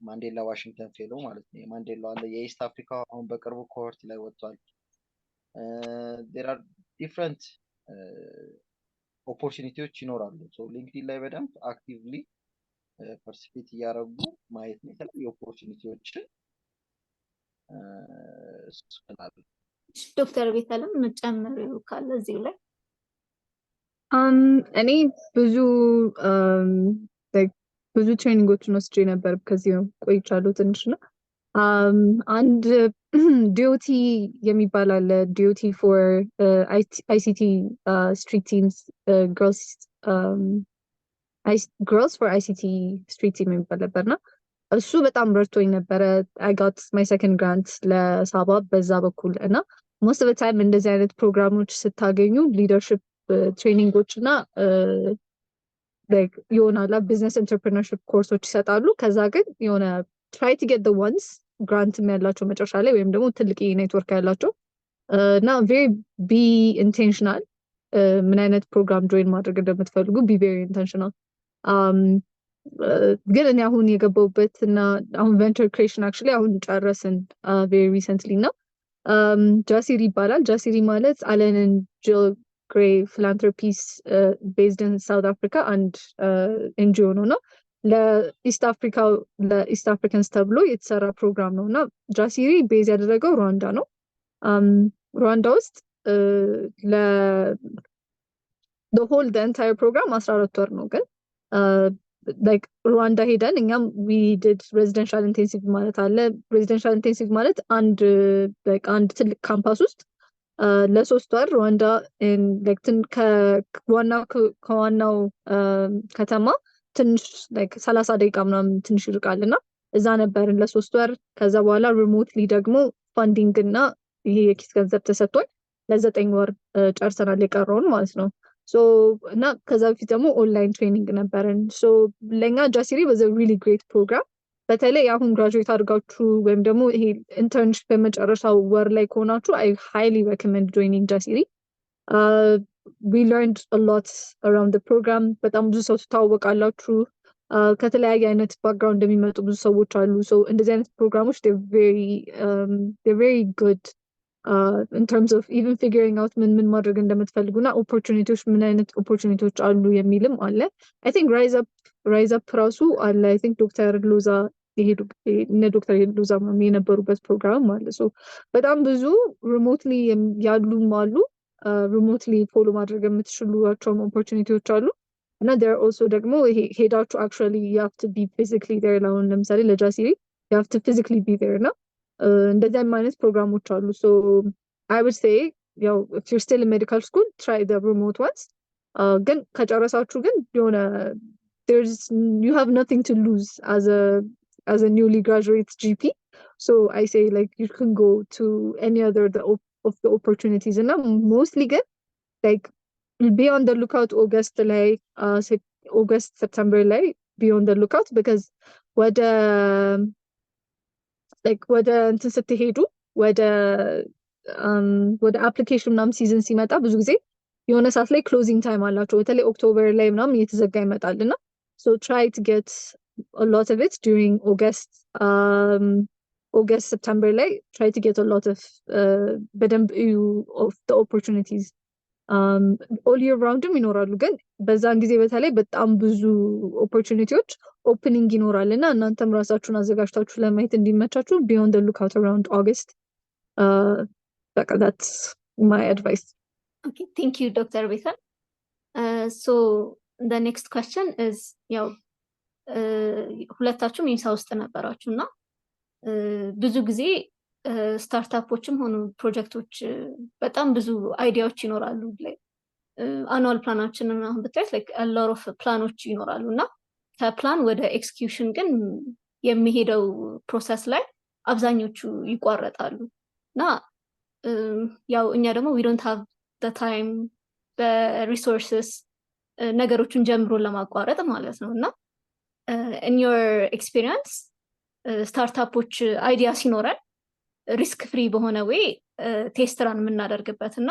ማንዴላ ዋሽንግተን ፌሎ ማለት ነው። የማንዴላ አለ፣ የኢስት አፍሪካ አሁን በቅርቡ ኮሆርት ላይ ወጥቷል። ዴር አር ዲፍረንት ኦፖርቹኒቲዎች ይኖራሉ። ሊንክዲን ላይ በደንብ አክቲቭሊ ፓርቲሲፔት እያደረጉ ማየት ነው የተለያዩ ኦፖርቹኒቲዎችን ስላሉ። ዶክተር ቤተልም የምጨምሪው ካለ እዚሁ ላይ? እኔ ብዙ ትሬኒንጎችን ወስጄ ነበር። ከዚህ ቆይቻለሁ ትንሽ ነው። አንድ ዲኦቲ የሚባል አለ። ዲኦቲ ፎር አይሲቲ ስትሪት ቲምስ ግርልስ ፎር አይሲቲ ስትሪት ቲም የሚባል ነበርና እሱ በጣም ረድቶኝ ነበረ። አይ ጋት ማይ ሰከንድ ግራንት ለሳባ በዛ በኩል እና ሞስት ኦፍ ታይም እንደዚህ አይነት ፕሮግራሞች ስታገኙ ሊደርሽፕ ትሬኒንጎች እና የሆነ ቢዝነስ ኢንተርፕረነርሺፕ ኮርሶች ይሰጣሉ። ከዛ ግን የሆነ ትራይ ቱ ጌት ዘ ዋንስ ግራንትም ያላቸው መጨረሻ ላይ ወይም ደግሞ ትልቅ ኔትወርክ ያላቸው እና ቬሪ ቢ ኢንቴንሽናል ምን አይነት ፕሮግራም ጆይን ማድረግ እንደምትፈልጉ ቢ ቬሪ ኢንቴንሽናል። ግን እኔ አሁን የገባሁበት እና አሁን ቬንቸር ክሬሽን አክቹዋሊ አሁን ጨረስን ቬሪ ሪሰንትሊ ነው። ጃሲሪ ይባላል። ጃሲሪ ማለት አለን ጂል ግሬ ፊላንትሮፒስ ቤዝድ ኢን ሳውት አፍሪካ አንድ ኤንጂኦ ነው። ለኢስት አፍሪካንስ ተብሎ የተሰራ ፕሮግራም ነው እና ጃሲሪ ቤዝ ያደረገው ሩዋንዳ ነው። ሩዋንዳ ውስጥ ሆል ኤንታየር ፕሮግራም 14 ወር ነው። ግን ላይክ ሩዋንዳ ሄደን እኛም ዊ ዲድ ሬዚደንሻል ኢንቴንሲቭ ማለት አለ። ሬዚደንሻል ኢንቴንሲቭ ማለት አንድ ትልቅ ካምፓስ ውስጥ ለ3 ወር ሩዋንዳ ከዋናው ከተማ ትንሽ 30 ደቂቃ ምናምን ትንሽ ይርቃል እና እዛ ነበርን ለ3 ወር። ከዛ በኋላ ሪሞትሊ ደግሞ ፋንዲንግ እና ይሄ የኪስ ገንዘብ ተሰጥቶን ለ9 ወር ጨርሰናል የቀረውን ማለት ነው። እና ከዛ በፊት ደግሞ ኦንላይን ትሬኒንግ ነበረን። ለእኛ ጃሲሪ was a really great program። በተለይ አሁን ግራጁዌት አድርጋችሁ ወይም ደግሞ ይሄ ኢንተርንሽፕ በመጨረሻው ወር ላይ ከሆናችሁ I highly recommend joining ጃሲሪ። we learned a lot around the program። በጣም ብዙ ሰው ትተዋወቃላችሁ። ከተለያየ አይነት ባክግራውንድ የሚመጡ ብዙ ሰዎች አሉ። እንደዚህ አይነት ፕሮግራሞች they're very good in terms of even figuring out ምን ማድረግ እንደምትፈልጉና ኦፖርቹኒቲዎች ምን አይነት ኦፖርቹኒቲዎች አሉ የሚልም አለ። I think ራይዝ አፕ ራሱ አለ። I think ዶክተር ሎዛ የነበሩበት ፕሮግራም አለ። በጣም ብዙ ሪሞትሊ ያሉም አሉ። ሪሞትሊ ፎሎ ማድረግ የምትችሏቸውም ኦፖርቹኒቲዎች አሉ እና there also ደግሞ ሄዳችሁ actually you have to be physically there። አሁን ለምሳሌ ለጃሲሪ you have to physically be there ነው። እንደዚህ አይነት ፕሮግራሞች አሉ። I would say if you're still in medical school try the remote ones። ግን ከጨረሳችሁ ግን የሆነ you have nothing to lose as a newly graduate GP. I say you can go to any other of the opportunities እና mostly ግን be on the lookout August September ላይ be on the lookout because ወደ እንትን ስትሄዱ ወደ አፕሊኬሽን ምናምን ሲዝን ሲመጣ ብዙ ጊዜ የሆነ ሰዓት ላይ ክሎዚንግ ታይም አላቸው። በተለይ ኦክቶበር ላይ ምናምን እየተዘጋ ይመጣል እና try to get a lot of it during August September ላይ try to get a lot of በደንብ of the opportunities all year roundም ይኖራሉ። ግን በዛን ጊዜ በተለይ በጣም ብዙ ኦፖርቹኒቲዎች ኦፕኒንግ ይኖራል እና እናንተም ራሳችሁን አዘጋጅታችሁ ለማየት እንዲመቻችሁ be on the lookout around August። that's my advice። Okay, thank you Dr. Bethan። So the next question is ሁለታችሁም ኢንሳ ውስጥ ነበራችሁ እና ብዙ ጊዜ ስታርታፖችም ሆኑ ፕሮጀክቶች በጣም ብዙ አይዲያዎች ይኖራሉ። አኑዋል ፕላናችንን አሁን ብታዩት lot of ፕላኖች ይኖራሉ እና ከፕላን ወደ ኤክስኪዩሽን ግን የሚሄደው ፕሮሰስ ላይ አብዛኞቹ ይቋረጣሉ እና እኛ ደግሞ we don't have the time the resources ነገሮችን ጀምሮ ለማቋረጥ ማለት ነው እና in your experience ስታርታፖች አይዲያ ሲኖረን ሪስክ ፍሪ በሆነ ወይ ቴስትራን የምናደርግበት እና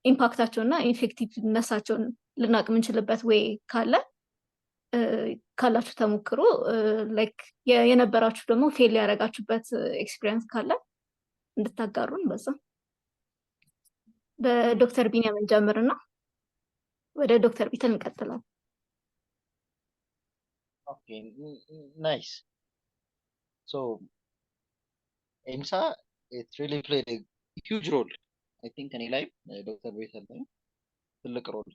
ኢምፓክታቸውና ኢፌክቲቭነሳቸውን ልናቅ የምንችልበት ወይ ካላችሁ ተሞክሮ የነበራችሁ ደግሞ ፌል ያደረጋችሁበት ኤክስፒሪየንስ ካለ እንድታጋሩን በዛ። በዶክተር ቢኒያም እንጀምርና ወደ ዶክተር ቢተን እንቀጥላለን። Okay, nice. So EMSA, it really played a huge role. I think any life Dr. Bethan ትልቅ ሮል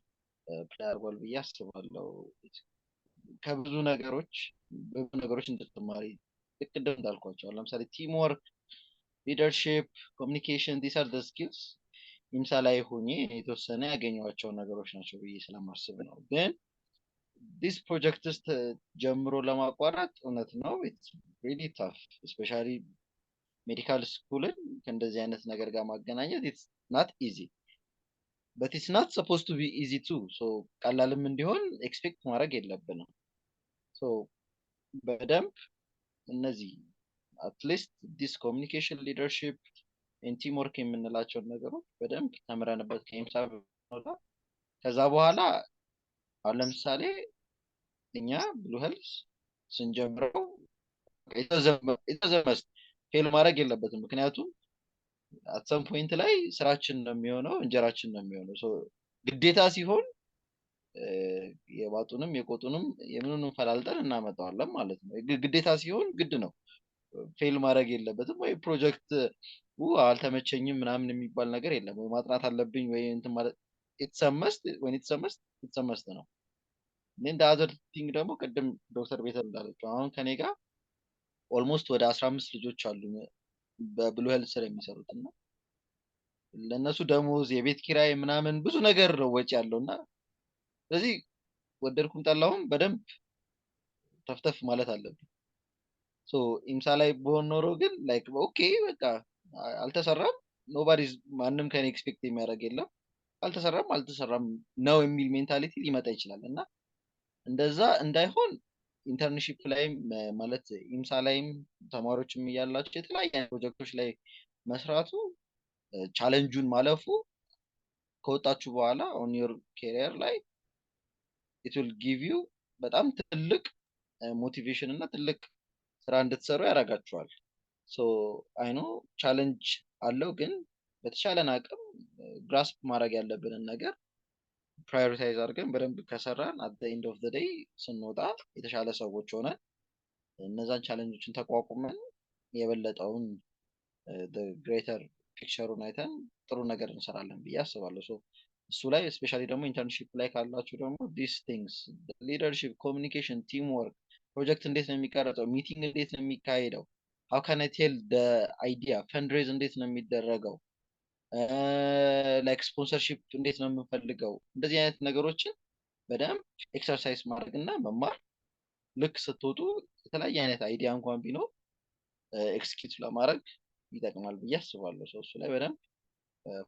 ፕሌይ አድርጓል ብዬ አስባለሁ። ከብዙ ነገሮች እንድትማሪ ቅድም እንዳልኳቸው ለምሳሌ ቲም ወርክ፣ ሊደርሺፕ፣ ኮሚኒኬሽን these are the skills ኢምሳ ላይ ሆኜ የተወሰነ ያገኘኋቸው ነገሮች ናቸው ብዬ ስለማስብ ነው። ግን this project ውስጥ ጀምሮ ለማቋረጥ እውነት ነው it's really tough especially ሜዲካል ስኩልን ከእንደዚህ አይነት ነገር ጋር ማገናኘት it's not easy but it's not supposed to be easy too. So ቀላልም እንዲሆን ኤክስፔክት ማድረግ የለብንም። so በደንብ እነዚህ at least this communication leadership and teamwork የምንላቸውን ነገሮች በደንብ ተምረንበት ከኢምሳ ከዛ በኋላ አሁን ለምሳሌ እኛ ብሉ ሄልዝ ስንጀምረው የተዘመስ ፌል ማድረግ የለበትም። ምክንያቱም at some point ላይ ስራችን ነው የሚሆነው፣ እንጀራችን ነው የሚሆነው። ግዴታ ሲሆን የባጡንም የቆጡንም የምኑንም ፈላልጠን እናመጣዋለን ማለት ነው። ግዴታ ሲሆን ግድ ነው፣ ፌል ማድረግ የለበትም። ወይ ፕሮጀክት አልተመቸኝም ምናምን የሚባል ነገር የለም። ወይ ማጥናት አለብኝ ወይ እንትን ማለት የተሰመስት ነው። እንደ አዘር ቲንግ ደግሞ ቅድም ዶክተር ቤተ እንዳለችው አሁን ከኔ ጋር ኦልሞስት ወደ 15 ልጆች አሉ በብሉ ሄልዝ ስር የሚሰሩት እና ለእነሱ ደሞዝ፣ የቤት ኪራይ ምናምን ብዙ ነገር ነው ወጪ ያለው እና ስለዚህ ወደድኩም ጠላሁም በደንብ ተፍተፍ ማለት አለብን። ሶ ኢምሳ ላይ በሆን ኖሮ ግን ላይክ ኦኬ በቃ አልተሰራም፣ ኖባዲ ማንም ከኔ ኤክስፔክት የሚያደርግ የለም፣ አልተሰራም ነው የሚል ሜንታሊቲ ሊመጣ ይችላል እና እንደዛ እንዳይሆን ኢንተርንሺፕ ላይም ማለት ኢምሳ ላይም ተማሪዎችም እያላቸው የተለያየ ፕሮጀክቶች ላይ መስራቱ ቻሌንጁን ማለፉ ከወጣችሁ በኋላ ኦን ዮር ኬሪየር ላይ ኢት ዊል ጊቭ ዩ በጣም ትልቅ ሞቲቬሽን እና ትልቅ ስራ እንድትሰሩ ያደርጋችኋል። ሶ አይ ኖ ቻሌንጅ አለው፣ ግን በተሻለን አቅም ግራስፕ ማድረግ ያለብንን ነገር ፕራዮሪታይዝ አድርገን በደንብ ከሰራን አት ዘ ኤንድ ኦፍ ዘ ዴይ ስንወጣ የተሻለ ሰዎች ሆነን እነዛን ቻሌንጆችን ተቋቁመን የበለጠውን ግሬተር ፒክቸሩን አይተን ጥሩ ነገር እንሰራለን ብዬ አስባለሁ። ሶ እሱ ላይ ስፔሻሊ ደግሞ ኢንተርንሺፕ ላይ ካላችሁ ደግሞ ዲስ ቲንግስ ሊደርሺፕ፣ ኮሚኒኬሽን፣ ቲም ወርክ፣ ፕሮጀክት እንዴት ነው የሚቀረጸው፣ ሚቲንግ እንዴት ነው የሚካሄደው፣ ሃው ካን አይ ቴል ደ አይዲያ፣ ፈንድሬዝ እንዴት ነው የሚደረገው፣ ላይክ ስፖንሰርሺፕ እንዴት ነው የምንፈልገው፣ እንደዚህ አይነት ነገሮችን በደንብ ኤክሰርሳይዝ ማድረግ እና መማር ልክ ስትወጡ የተለያየ አይነት አይዲያ እንኳን ቢኖር ኤክስኪዩት ለማድረግ ይጠቅማል ብዬ አስባለሁ። ሰው እሱ ላይ በደንብ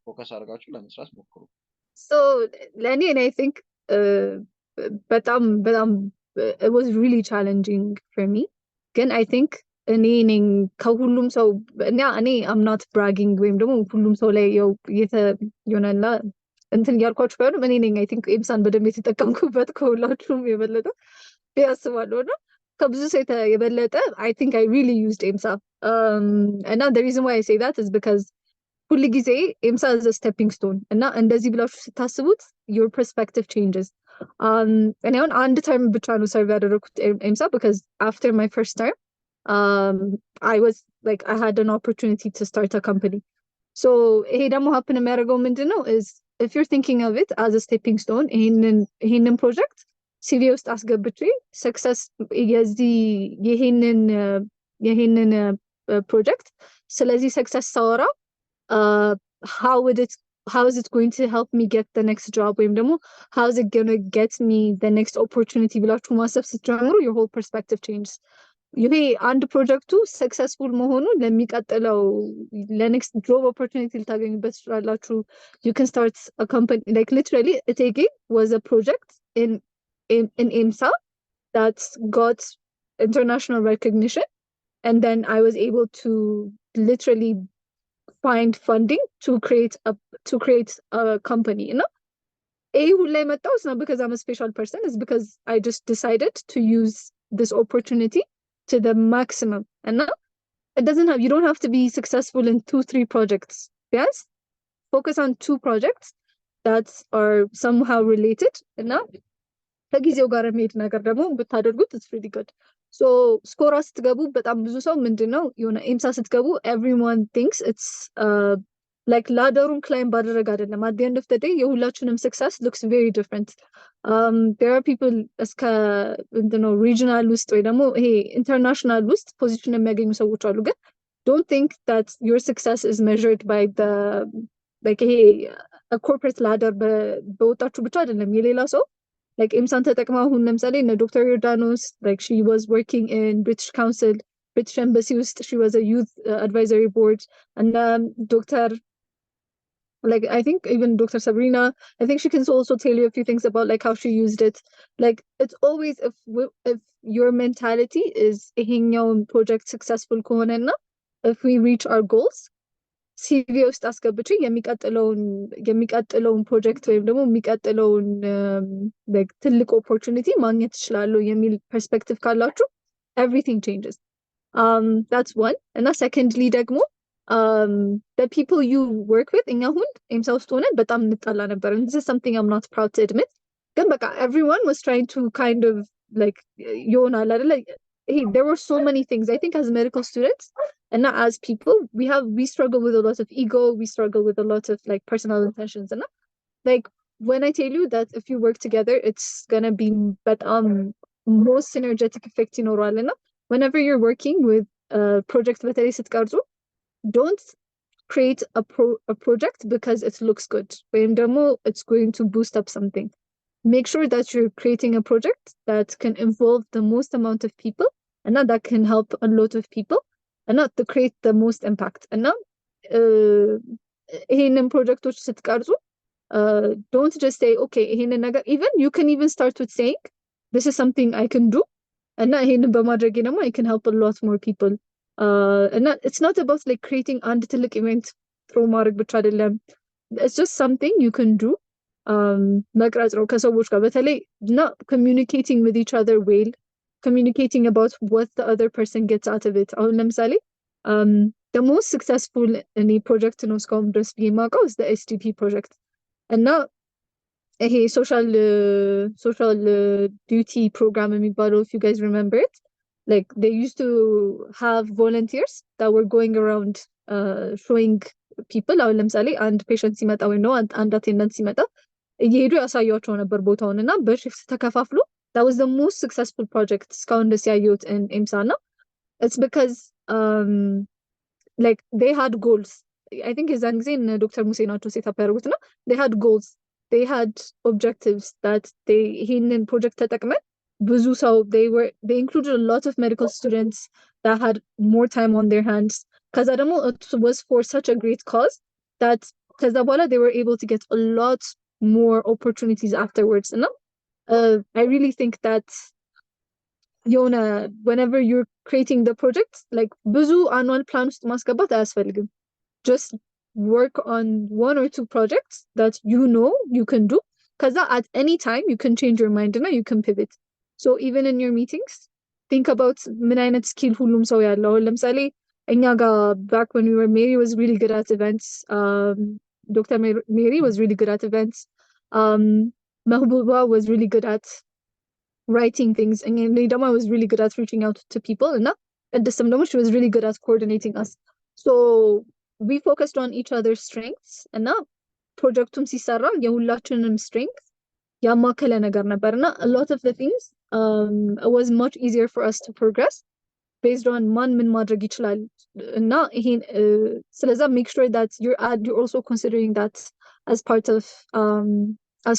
ፎከስ አድርጋችሁ ለመስራት ሞክሩ። So ለእኔ and I think በጣም it was really challenging for me, ግን I think እኔ ነኝ ከሁሉም ሰው እኔ I'm not bragging ወይም ደግሞ ሁሉም ሰው ላይ የሆነና እንትን እያልኳችሁ ባይሆንም እኔ ነኝ I think ኤምሳን በደንብ የተጠቀምኩበት ከሁላችሁም የበለጠ ያስባለሁ እና ከብዙ ሰው የበለጠ I think I really used ኤምሳ እና the reason why I say that is because ሁሉ ጊዜ ኤምሳ is a stepping stone እና እንደዚህ ብላችሁ ስታስቡት your perspective changes. እኔ አሁን አንድ ተርም ብቻ ነው ሰርቭ ያደረኩት ኤምሳ because after my first term I was like I had an opportunity to start a company. So ይሄ ደግሞ happen የሚያደርገው ምንድነው is if you're thinking of it as a stepping stone ይሄንን ፕሮጀክት ሲቪ ውስጥ አስገብቼ ሰክሰስ ይሄንን ፕሮጀክት ስለዚህ ሰክሰስ ሳወራ how is it going to help me get the next job ወይም ደግሞ how is it going to get me the next opportunity ብላችሁ ማሰብ ስትጀምሩ your whole perspective changes. ይሄ አንድ ፕሮጀክቱ ሰክሰስፉል መሆኑ ለሚቀጥለው ለኔክስት ጆብ ኦፖርቹኒቲ ልታገኙበት ትችላላችሁ. you can start a company like literally Etege was a project in EMSA that got international recognition, and then I was able to literally find funding to create a company, you know. It's not because I'm a special person, it's because I just decided to use this opportunity to the maximum. And now you don't have to be successful in 2-3 projects. Yes, focus on 2 projects that are somehow related. And now ከጊዜው ጋር የሚሄድ ነገር ደግሞ ብታደርጉት it's really good. So ስኮራ ስትገቡ በጣም ብዙ ሰው ምንድነው የሆነ ኤምሳ ስትገቡ everyone thinks it's like ላደሩን ክላይም ባደረግ አይደለም. at the end of the day የሁላችንም success looks very different. There are people እስከ regional ውስጥ ወይ ደግሞ ይሄ international ውስጥ ፖዚሽን የሚያገኙ ሰዎች አሉ። ግን don't think that your success is measured by the like ይሄ corporate ladder በወጣችሁ ብቻ አይደለም። የሌላ ሰው like ኤምሳን ተጠቅማ አሁን ለምሳሌ እነ ዶክተር ዮርዳኖስ like she was working in British Council, British Embassy ውስጥ she was a youth advisory board, and Dr. like I think even Dr. Sabrina, I think she can also tell you a few things about like how she used it. Like it's always if your mentality is ይሄኛው project successful ከሆነና if we reach our goals ሲቪ ውስጥ አስገብቼ የሚቀጥለውን ፕሮጀክት ወይም ደግሞ የሚቀጥለውን ትልቅ ኦፖርቹኒቲ ማግኘት እችላለሁ የሚል ፐርስፔክቲቭ ካላችሁ everything changes. That's one. እና secondly ደግሞ the people you work with እኛ አሁን ኤምሳ ውስጥ ሆነን በጣም እንጣላ ነበር. And this is something I'm not proud to admit. ግን በቃ everyone was trying to kind of like ይሆናል አይደለ there were so many things I think as medical students and not as people we struggle with a lot of ego, we struggle with a lot of like personal intentions and like when I tell you that if you work together it's gonna be but most synergetic effect ይኖረዋል እና whenever you're working with project በተለይ ስትቀርጹ don't create a project because it looks good ወይም ደግሞ it's going to boost up something. Make sure that you're creating a project that can involve the most amount of people and that can help a lot of people and not to create the most impact. And now ይሄንን ፕሮጀክቶች ስትቀርጹ don't just say okay ይሄንን ነገር even you can even start with saying this is something I can do and ይሄንን በማድረጌ ደግሞ I can help a lot more people. And it's not about like creating አንድ ትልቅ ኢቨንት ፕሮ ማድረግ ብቻ አይደለም. It's just something you can do. መቅረጽ ነው ከሰዎች ጋር በተለይ እና communicating with each other well, communicating about what the other person gets out of it. አሁን ለምሳሌ the most successful in a project ነው እስካሁን ድረስ ብዬ የማውቀው is the SDP project እና ይሄ social duty program የሚባለው if you guys remember it, like they used to have volunteers that were going around showing people አሁን ለምሳሌ አንድ ፔሸንት ሲመጣ ወይ ነው አንድ አቴንዳንት ሲመጣ እየሄዱ ያሳያቸው ነበር ቦታውን እና በሽፍት ተከፋፍሎ that was the most successful project እስካሁን ድረስ ያየሁት in IMSA እና it's because like they had goals. I think የዛን ጊዜ ዶክተር ሙሴ ናቸው ሴታፕ ያደርጉት እና they had goals, they had objectives that they ይሄንን ፕሮጀክት ተጠቅመን ብዙ ሰው they included a lot of medical students that had more time on their hands. ከዛ ደግሞ it was for such a great cause that ከዛ በኋላ they were able to get a lot more opportunities afterwards. And I really think that የሆነ whenever you're creating the project like ብዙ annual plan ውስጥ ማስገባት አያስፈልግም. Just work on one or two projects that you know you can do ከዛ at any time you can change your mind እና you can pivot. So even in your meetings think about ምን አይነት skill ሁሉም ሰው ያለው ለምሳሌ እኛ ጋር back when we were Mary was really good at events. Dr. Mary was really good at events. Mahbuba was really good at writing things and Nidama was really good at reaching out to people and at the same time she was really good at coordinating us. So we focused on each other's strengths and now projectum ሲሰራ የሁላችንም strength ያማከለ ነገር ነበርና a lot of the things it was much easier for us to progress based on ማን ምን ማድረግ ይችላል እና ይሄን ስለዛ make sure that you're also considering that as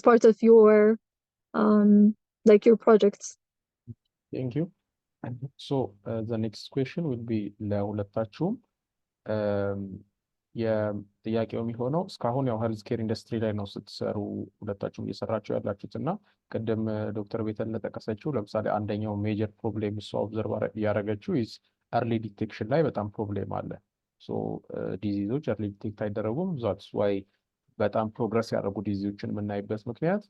part of your like your projects. Thank you. So the next question will be ለሁለታችሁም የጥያቄው የሚሆነው እስካሁን ያው ሄልዝ ኬር ኢንዱስትሪ ላይ ነው ስትሰሩ ሁለታችሁም እየሰራችሁ ያላችሁት እና ቅድም ዶክተር ቤተል እንደጠቀሰችው ለምሳሌ አንደኛው ሜጀር ፕሮብሌም እሷ ኦብዘርቭ ያደረገችው ኢዝ ኤርሊ ዲቴክሽን ላይ በጣም ፕሮብሌም አለ። ሶ ዲዚዞች ኤርሊ ዲቴክት አይደረጉም። ዛትስ ዋይ በጣም ፕሮግረስ ያደረጉ ዲዚዞችን የምናይበት ምክንያት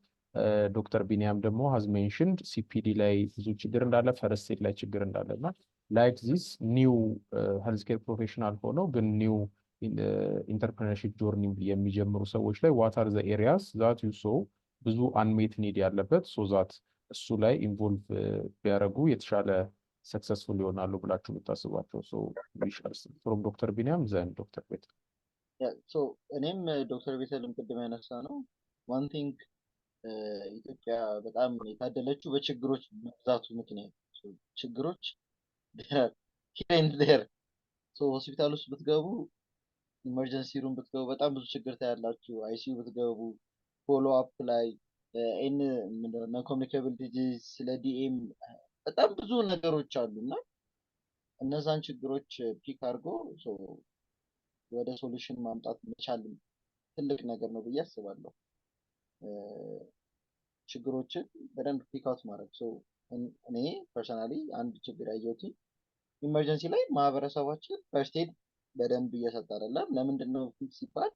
ዶክተር ቢኒያም ደግሞ ሀዝ ሜንሽንድ ሲፒዲ ላይ ብዙ ችግር እንዳለ ፈርስት ኤድ ላይ ችግር እንዳለ እና ላይክ ዚስ ኒው ሄልዝ ኬር ፕሮፌሽናል ሆነው ግን ኒው ኢንተርፕረነርሺፕ ጆርኒ የሚጀምሩ ሰዎች ላይ ዋት አር ዘ ኤሪያስ ዛት ዩ ሶ ብዙ አንሜት ኒድ ያለበት ሶ ዛት እሱ ላይ ኢንቮልቭ ቢያደርጉ የተሻለ ሰክሰስፉል ይሆናሉ ብላችሁ የምታስቧቸው? ሶ ዊሻልስ ፍሮም ዶክተር ቢኒያም ዘን ዶክተር ቤተል። ሶ እኔም ዶክተር ቤተልም ቅድም ያነሳ ነው ዋን ቲንግ ኢትዮጵያ በጣም የታደለችው በችግሮች መብዛቱ ምክንያት ችግሮች ሄር ሆስፒታል ውስጥ ብትገቡ ኢመርጀንሲ ሩም ብትገቡ በጣም ብዙ ችግር ታያላችሁ። አይሲዩ ብትገቡ ፎሎ አፕ ላይ ነን ኮሚኒኬብል ዲዚዝ ስለ ዲኤም በጣም ብዙ ነገሮች አሉ እና እነዛን ችግሮች ፒክ አድርጎ ወደ ሶሉሽን ማምጣት መቻል ትልቅ ነገር ነው ብዬ አስባለሁ። ችግሮችን በደንብ ፒክ አውት ማድረግ እኔ ፐርሰናሊ አንድ ችግር ያየሁት ኢመርጀንሲ ላይ ማህበረሰባችን ፈርስት ኤድ በደንብ እየሰጠ አይደለም። ለምንድን ነው ሲባል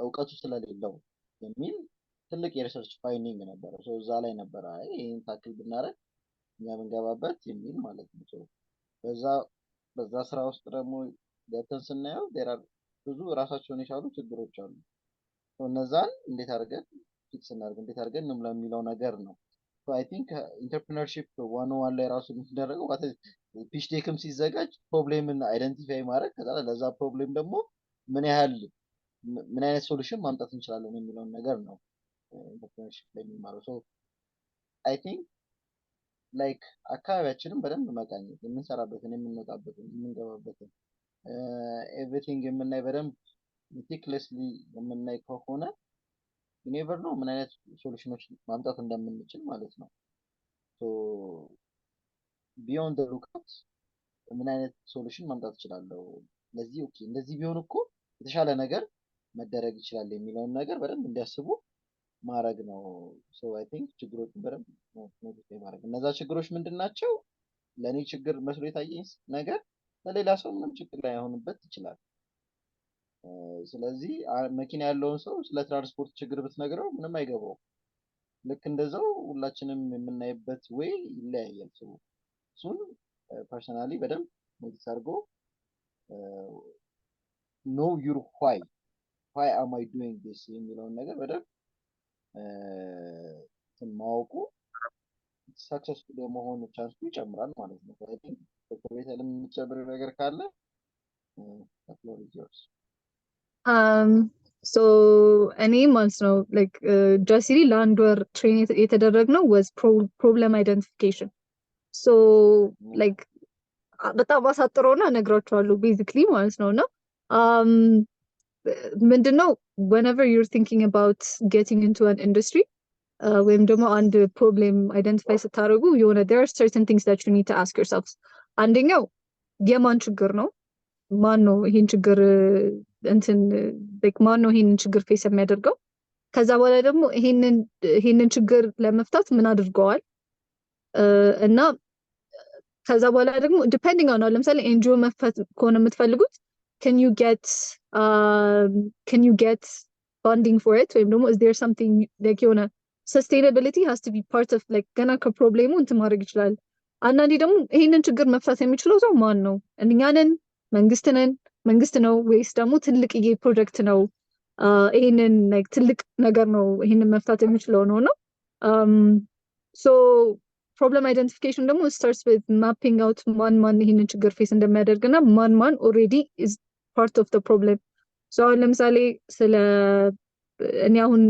እውቀቱ ስለሌለው የሚል ትልቅ የሪሰርች ፋይንዲንግ ነበረ። እዛ ላይ ነበረ ይህን ታክል ብናደርግ እኛ ብንገባበት የሚል ማለት ነው። በዛ ስራ ውስጥ ደግሞ ገብተን ስናየው ብዙ ራሳቸውን የቻሉ ችግሮች አሉ። እነዛን እንዴት አድርገን ፊክስ እናድርግ እንዴት አድርገን እንምላ የሚለው ነገር ነው። አይ ቲንክ ኢንተርፕሪነርሺፕ 101 ላይ ራሱ የሚደረገው ፒች ዴክም ሲዘጋጅ ፕሮብሌምን አይደንቲፋይ ማድረግ ከዛ ለዛ ፕሮብሌም ደግሞ ምን አይነት ሶሉሽን ማምጣት እንችላለን የሚለውን ነገር ነው ኢንተርፕሪነርሺፕ ላይ የሚማረው። አይ ቲንክ ላይክ አካባቢያችንን በደንብ መቃኘት የምንሰራበትን የምንወጣበትን የምንገባበትን ኤቭሪቲንግ የምናይ በደንብ ሜቲክለስሊ የምናይ ከሆነ ኔቨር ነው ምን አይነት ሶሉሽኖች ማምጣት እንደምንችል ማለት ነው። ቢዮንድ ሉክአት ምን አይነት ሶሉሽን ማምጣት እችላለሁ፣ ለዚህ ኦኬ እንደዚህ ቢሆን እኮ የተሻለ ነገር መደረግ ይችላል የሚለውን ነገር በደንብ እንዲያስቡ ማድረግ ነው። አይ ቲንክ ችግሮችን በደንብ ኖቲፋይ ማድረግ፣ እነዛ ችግሮች ምንድን ናቸው፣ ለእኔ ችግር መስሎ የታየኝ ነገር ለሌላ ሰው ምንም ችግር ላይ አይሆንበት ይችላል። ስለዚህ መኪና ያለውን ሰው ስለ ትራንስፖርት ችግር ብትነግረው ምንም አይገባውም። ልክ እንደዛው ሁላችንም የምናይበት ወይ ይለያያል። ሰው እሱን ፐርሰናሊ በደንብ ኖቲስ አድርጎ ኖ ዩር ዋይ አም አይ ዱይንግ ዲስ የሚለውን ነገር በደንብ ማወቁ ሰክሰስፉል የመሆኑ ቻንሱ ይጨምራል ማለት ነው። አይ ቲንክ ዶክተር ቤተልሔም የሚጨምር ነገር ካለ ፍሎር ኢዝ ዮርስ። ሶ እኔ ማለት ነው ላይክ ጃሲሪ ለአንድ ወር ትሬን የተደረግነው ወዝ ፕሮብለም አይደንቲፊኬሽን። ሶ ላይክ በጣም አሳጥሮና እነግራቸዋለሁ ቤዚክሊ ማለት ነው። እና ምንድነው whenever you're thinking about getting into an industry ወይም ደግሞ አንድ ፕሮብሌም አይደንቲፋይ ስታደርጉ የሆነ there are certain things that you need to ask yourselves። አንደኛው የማን ችግር ነው? ማን ነው ይሄን ችግር እንትን ማን ነው ይሄንን ችግር ፌስ የሚያደርገው? ከዛ በኋላ ደግሞ ይሄንን ችግር ለመፍታት ምን አድርገዋል? እና ከዛ በኋላ ደግሞ ዲፔንዲንግ ኦን ለምሳሌ ኤንጂኦ መፍታት ከሆነ የምትፈልጉት can you get funding for it? ወይም ደግሞ is there something like የሆነ sustainability has to be part of like ገና ከፕሮብሌሙ እንትን ማድረግ ይችላል። አንዳንዴ ደግሞ ይሄንን ችግር መፍታት የሚችለው ሰው ማን ነው? እኛ ነን? መንግስት ነው ወይስ ደግሞ ትልቅዬ ፕሮጀክት ነው? ይሄንን like ትልቅ ነገር ነው ይሄንን መፍታት የሚችለው ነው። so problem identification ደግሞ starts with mapping out ማን ይሄንን ችግር ፌስ እንደሚያደርግና ማን already is part of the problem። so ለምሳሌ ስለ እኔ አሁን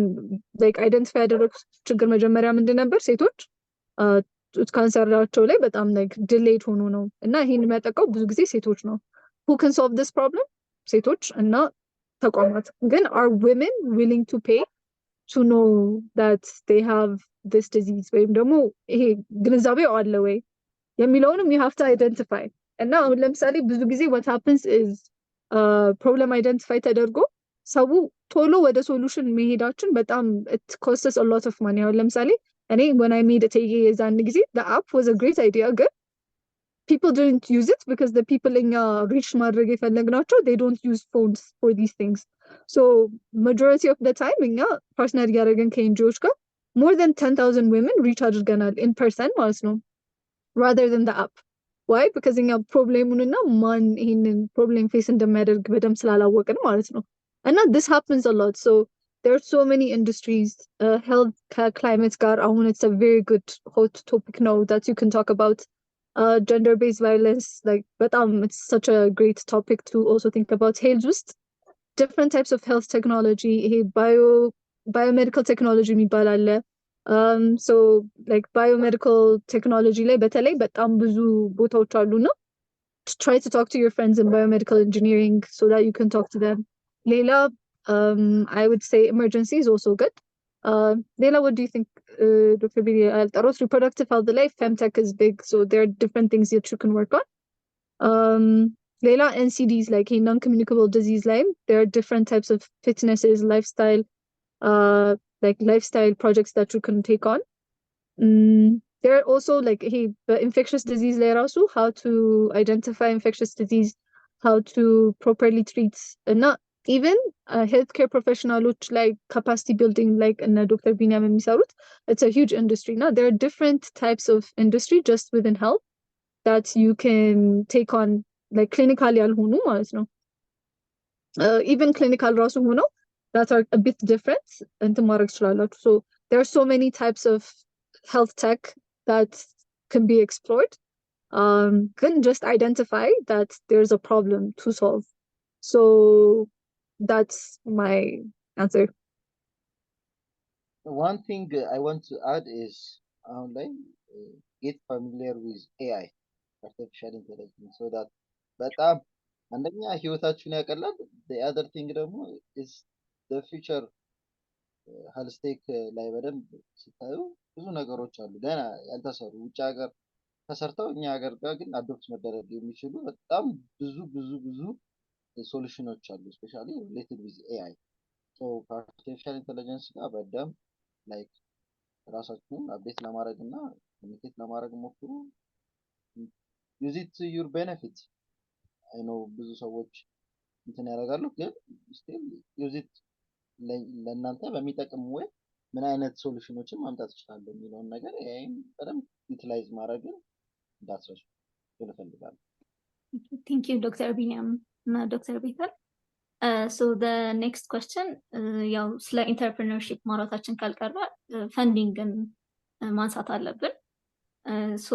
like identify ያደረኩት ችግር መጀመሪያ ምንድን ነበር? ሴቶች ጡት ካንሰራቸው ላይ በጣም like delayed ሆኖ ነው እና ይሄን የሚያጠቃው ብዙ ጊዜ ሴቶች ነው። who can solve this problem? ሴቶች እና ተቋማት። ግን are women willing to pay to know that they have this disease? ወይም ደግሞ ይሄ ግንዛቤው አለ ወይ የሚለውንም you have to identify። እና አሁን ለምሳሌ ብዙ ጊዜ what happens is problem identify ተደርጎ ሰው ቶሎ ወደ ሶሉሽን መሄዳችን በጣም it costs us a lot of money። አሁን ለምሳሌ እኔ when I made it የዛን ጊዜ the app was a great idea ግን people didn't use it because the people እኛ reach ማድረግ የፈለግናቸው they don't use phones for these things። so majority of the time እኛ ፓርትነር ያደረገን ከኤንጂኦዎች ጋር more than 10,000 women reach አድርገናል in person ማለት ነው rather than the app። why? because እኛ ፕሮብሌሙንና ማን ይሄንን ፕሮብሌም ፌስ እንደሚያደርግ በደንብ ስላላወቅን ማለት ነው። እና this happens a lot. so there are so many industries health climate ጋር አሁን it's a very good hot topic now that you can talk about. Gender-based violence, like በጣም it's such a great topic to also think about። health ውስጥ different types of health technology ይሄ biomedical technology የሚባል አለ። so like biomedical technology ላይ በተለይ በጣም ብዙ ቦታዎች አሉና try to talk to your friends in biomedical engineering so that you can talk to them። ሌላ I would say emergency is also good። ሌላ what do you think Dr. Bidi? Reproductive health ላይ femtech is big, so there are different things that you can work on. ሌላ NCDs like non-communicable disease ላይ there are different types of fitnesses, lifestyle like lifestyle projects that you can take on. There are also like infectious disease ላይ ራሱ how to identify infectious disease, how to properly treat እና even healthcare professionals like capacity building like in Dr. Binyam የሚሰሩት it's a huge industry. Now there are different types of industry just within health that you can take on like clinical ያልሆኑ ማለት ነው even clinical ራሱ ሆኖ that are a bit different እንትን ማድረግ ትችላላችሁ። So there are so many types of health tech that can be explored. Can just identify that there's a problem to solve. So that's my answer. One thing I want to add is online get familiar with AI, artificial intelligence, so that በጣም አንደኛ ህይወታችሁን ያቀላል። the other thing ደግሞ is the future health tech ላይ በደንብ ስታዩ ብዙ ነገሮች አሉ ገና ያልተሰሩ ውጭ ሀገር ተሰርተው እኛ ሀገር ጋር ግን አዶፕት መደረግ የሚችሉ በጣም ብዙ ሶሉሽኖች አሉ ስፔሻሊ ሪሌትድ ዊዝ ኤአይ። ሶ ከአርቲፊሻል ኢንተለጀንስ ጋር በደንብ ላይክ ራሳችሁን አፕዴት ለማድረግ እና ኮሚኒኬት ለማድረግ ሞክሩ። ዩዝ ኢት ቱ ዩር ቤኔፊት። አይ ኖ ብዙ ሰዎች እንትን ያደርጋሉ፣ ግን ስቲል ዩዝ ኢት ለእናንተ በሚጠቅም ወይ ምን አይነት ሶሉሽኖችን ማምጣት ይችላል የሚለውን ነገር ኤአይን በደንብ ዩቲላይዝ ማድረግን እንዳትረሱ እፈልጋለሁ። ቴንክ ዩ ዶክተር ቢኒያም እና ዶክተር ቤተል። ሶ the next question ያው ስለ ኢንተርፕረነርሺፕ ማውራታችን ካልቀረ ፈንዲንግን ማንሳት አለብን። ሶ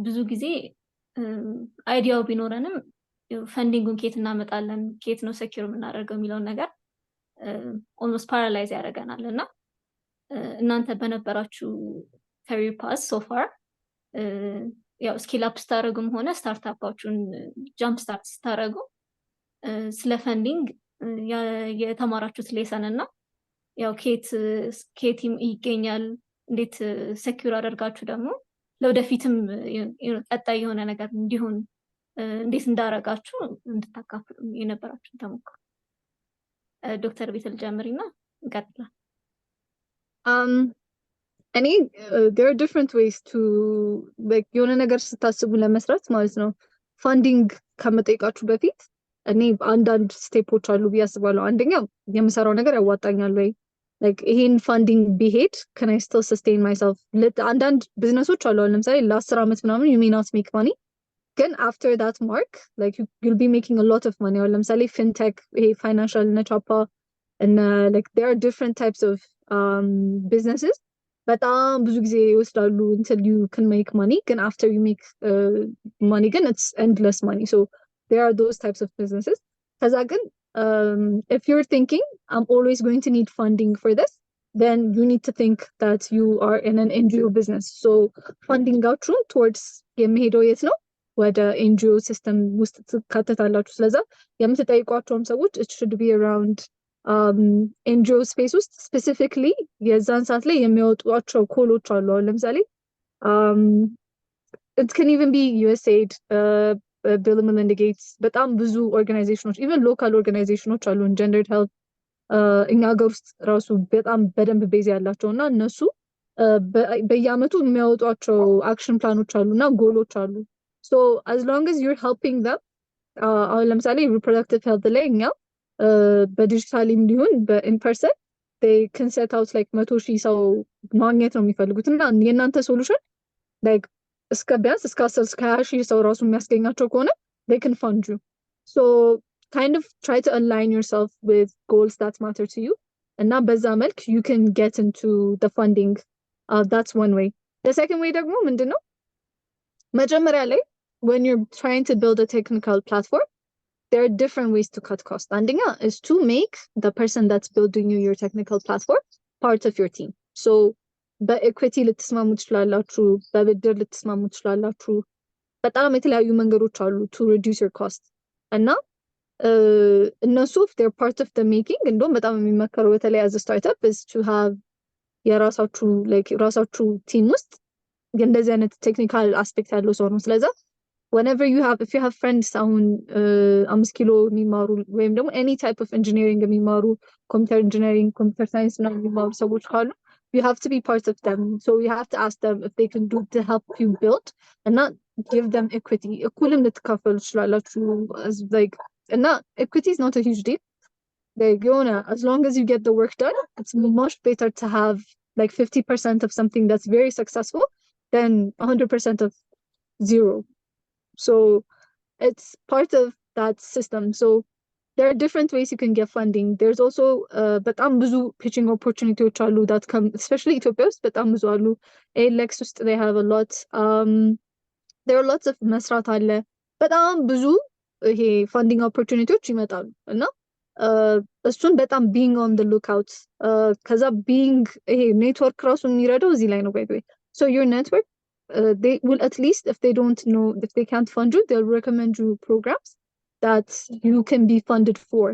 ብዙ ጊዜ አይዲያው ቢኖረንም ፈንዲንጉን ኬት እናመጣለን፣ ኬት ነው ሴኪር የምናደርገው የሚለውን ነገር ኦልሞስት ፓራላይዝ ያደርገናል። እና እናንተ በነበራችሁ ካሪር ፓስ ሶፋር ያው ስኪል አፕ ስታደርጉም ሆነ ስታርታፓችሁን ጃምፕ ስታርት ስታደርጉ ስለ ፈንዲንግ የተማራችሁት ሌሰን እና ያው ኬት ይገኛል፣ እንዴት ሴኪር አደርጋችሁ ደግሞ ለወደፊትም ቀጣይ የሆነ ነገር እንዲሆን እንዴት እንዳረጋችሁ እንድታካፍሉ የነበራችሁን ተሞክሮ። ዶክተር ቤተል ጀምሪና እንቀጥላለን። እኔ there are different ways to like የሆነ ነገር ስታስቡ ለመስራት ማለት ነው ፋንዲንግ ከመጠየቃችሁ በፊት እኔ አንዳንድ ስቴፖች አሉ ብዬ አስባለሁ። አንደኛው የምሰራው ነገር ያዋጣኛል ወይ፣ like ይሄን ፋንዲንግ ቢሄድ can I still sustain myself። አንዳንድ ቢዝነሶች አሉ ለምሳሌ ለ10 ዓመት ምናምን you may not make money, ግን after that mark like you'll be making a lot of money። አሁን ለምሳሌ ፊንቴክ ይሄ ፋይናንሻል እና ቻፓ እና like there are different types of businesses በጣም ብዙ ጊዜ ይወስዳሉ until you can make money, ግን after you make money ግን it's endless money. So there are those types of businesses. ከዛ ግን if you're thinking I'm always going to need funding for this, then you need to think that you are in an NGO business. So funding out towards የሚሄደው የት ነው? ወደ NGO system ውስጥ ትካተታላችሁ። ስለዛ የምትጠይቋቸውም ሰዎች it should be around NGO space ውስጥ specifically የዛን ሰዓት ላይ የሚያወጧቸው ኮሎች አሉ። አሁን ለምሳሌ it can even be USAID, Bill and Melinda Gates፣ በጣም ብዙ ኦርጋናይዜሽኖች even local ኦርጋናይዜሽኖች አሉ gendered health እኛ ሀገር ውስጥ ራሱ በጣም በደንብ ቤዝ ያላቸው እና እነሱ በየአመቱ የሚያወጧቸው አክሽን ፕላኖች አሉ እና ጎሎች አሉ። So as long as you're helping them አሁን ለምሳሌ reproductive health ላይ እኛ በዲጂታልም ሊሆን በኢንፐርሰን they can set out like 100,000 ሰው ማግኘት ነው የሚፈልጉት እና የእናንተ ሶሉሽን like እስከ ቢያንስ እስከ 10 እስከ 20,000 ሰው ራሱ የሚያስገኛቸው ከሆነ they can fund you. So kind of try to align yourself with goals that matter to you, እና በዛ መልክ you can get into the funding. That's one way. The second way ደግሞ ምንድነው መጀመሪያ ላይ when you're trying to build a technical platform there are different ways to cut costs. አንደኛ is to make the person that's building you your technical platform part of your team. So በኢኩዊቲ ልትስማሙ ትችላላችሁ፣ በብድር ልትስማሙ ትችላላችሁ። በጣም የተለያዩ መንገዶች አሉ to reduce your cost። እና እነሱ if they're part of the making እንደውም በጣም የሚመከረው በተለይ as a startup is to have የራሳችሁ like የራሳችሁ ቲም ውስጥ እንደዚህ አይነት ቴክኒካል አስፔክት ያለው ሰው ነው። ስለዛ whenever you have if you have friends አሁን 5 ኪሎ የሚማሩ ወይም ደግሞ any type of engineering የሚማሩ computer engineering computer science ነው የሚማሩ ሰዎች ካሉ you have to be part of them. So you have to ask them if they can do to help you build and not give them equity. እኩልም ልትካፈሉ ትችላላችሁ as like and not equity is not a huge deal. Like as long as you get the work done, it's much better to have like 50% of something that's very successful than 100% of zero. So it's part of that system. So there are different ways you can get funding. There's also በጣም ብዙ pitching opportunities አሉ that come, especially Ethiopia ውስጥ በጣም ብዙ አሉ። ALX ውስጥ they have a lot. There are lots of መስራት አለ። በጣም ብዙ ይሄ funding opportunities ይመጣሉ እና እሱን በጣም being on the lookout ከዛ being ይሄ ኔትወርክ ራሱ የሚረዳው እዚህ ላይ ነው by the way. So your network they will, at least if they don't know, if they can't fund you, they'll recommend you programs that you can be funded for.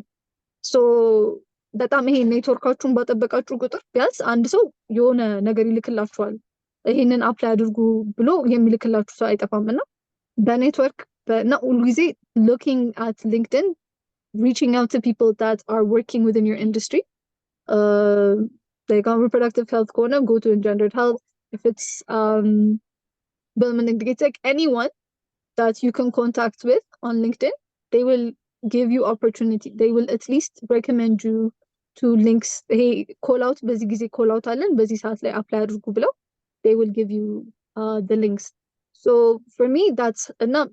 So በጣም ይሄ ኔትወርካችሁን ባጠበቃችሁ ቁጥር ቢያንስ አንድ ሰው የሆነ ነገር ይልክላችኋል ይሄንን አፕላይ አድርጉ ብሎ የሚልክላችሁ ሰው አይጠፋም እና በኔትወርክ እና ሁልጊዜ looking at LinkedIn, reaching out to people that are working within your industry, like on reproductive health corner, go to engendered health. If it's it's like anyone that you can contact with on LinkedIn, they will give you opportunity. They will at least recommend you to links. Hey, call out በዚህ ጊዜ call out አለን በዚህ ሰዓት ላይ apply አድርጉ ብለው they will give you the links. So for me that's enough.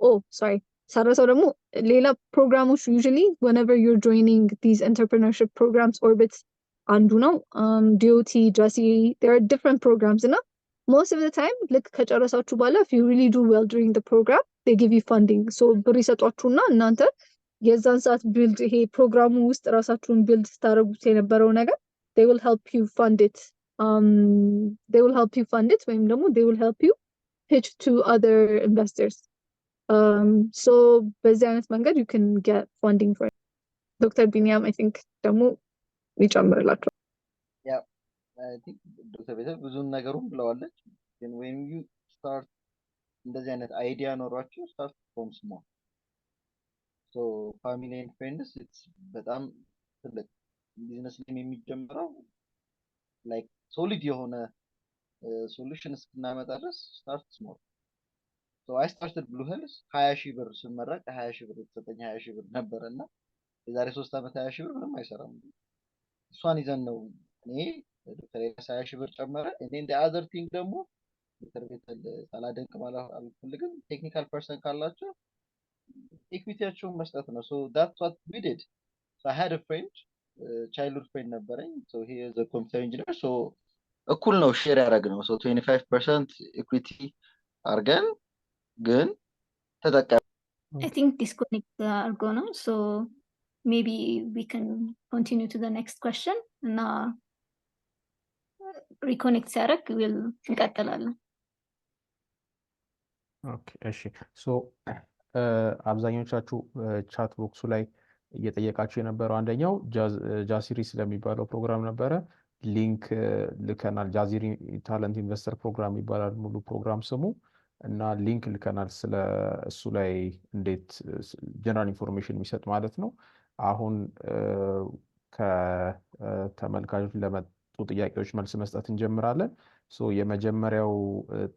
Oh sorry, ሳረሰው ደግሞ ሌላ ፕሮግራሞች usually whenever you're joining these entrepreneurship programs, Orbit አንዱ ነው, DOT, JASIRI, there are different programs እና most of the time ልክ ከጨረሳችሁ በኋላ if you really do well during the program, they give you funding. So ብር ይሰጧችሁና እናንተ የዛን ሰዓት ቢልድ ይሄ ፕሮግራሙ ውስጥ ራሳችሁን ቢልድ ስታደርጉት የነበረው ነገር they will help you fund it. ወይም ደግሞ they will help you pitch to other investors. So በዚህ አይነት መንገድ you can get funding for it. Dr. Binyam I think ደግሞ ይጨምርላችሁ. Yeah, I think ዶክተር ቤተል ብዙ ነገሩን ብለዋለች። ግን when you start እንደዚህ አይነት አይዲያ ኖሯችሁ start from small. So family and friends it's በጣም ትልቅ ቢዝነስ ላይ የሚጀምረው like solid የሆነ solution እስክናመጣ ድረስ start small. So I started Blue Hills 20,000 ብር ስመረቅ 20,000 ብር የተሰጠኝ 20,000 ብር ነበርና የዛሬ 3 ዓመት 20,000 ብር ምንም አይሰራም። እሷን ይዘን ነው እኔ ዶክተር 20,000 ብር ጨመረ። እኔ እንደ other thing ደግሞ ዶክተር ቤተል ሳላደንቅ ማለት አልፈልግም። ቴክኒካል ፐርሰን ካላችሁ ኢኩዊቲያቸውን መስጠት ነው። So that's what we did. So I had a friend, childhood friend ነበረኝ. So he is a computer engineer. So እኩል ነው ሼር ያደረግነው። So 25% ኢኩዊቲ አድርገን ግን ተጠቃሚ I think disconnect አድርጎ ነው. So maybe we can continue to the next question እና reconnect ሲያደርግ እንቀጥላለን። ኦኬ እሺ ሶ አብዛኞቻችሁ ቻት ቦክሱ ላይ እየጠየቃችሁ የነበረው አንደኛው ጃሲሪ ስለሚባለው ፕሮግራም ነበረ። ሊንክ ልከናል። ጃሲሪ ታለንት ኢንቨስተር ፕሮግራም ይባላል ሙሉ ፕሮግራም ስሙ እና ሊንክ ልከናል ስለ እሱ ላይ እንዴት ጀነራል ኢንፎርሜሽን የሚሰጥ ማለት ነው። አሁን ከተመልካቾች ለመጡ ጥያቄዎች መልስ መስጠት እንጀምራለን። ሶ የመጀመሪያው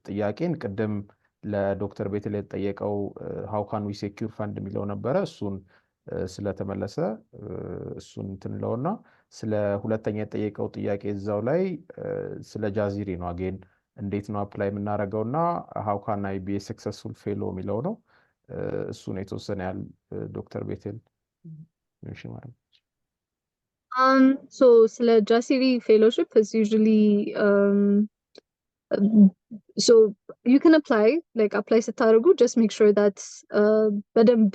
ጥያቄን ቅድም ለዶክተር ቤተል የተጠየቀው ሃው ካን ዊ ሴኪዩር ፈንድ የሚለው ነበረ። እሱን ስለተመለሰ እሱን እንትንለውና ስለ ሁለተኛ የተጠየቀው ጥያቄ እዛው ላይ ስለ ጃዚሪ ነው። አጌን እንዴት ነው አፕላይ የምናደርገውና ሃው ካን አይ ቢ ሰክሰስፉል ፌሎ የሚለው ነው። እሱን የተወሰነ ያህል ዶክተር ቤተል ሜንሽን ማለት ነው። So ስለ ጃሲሪ ፌሎሺፕ is usually so you can apply ስታደርጉ just make sure that በደንብ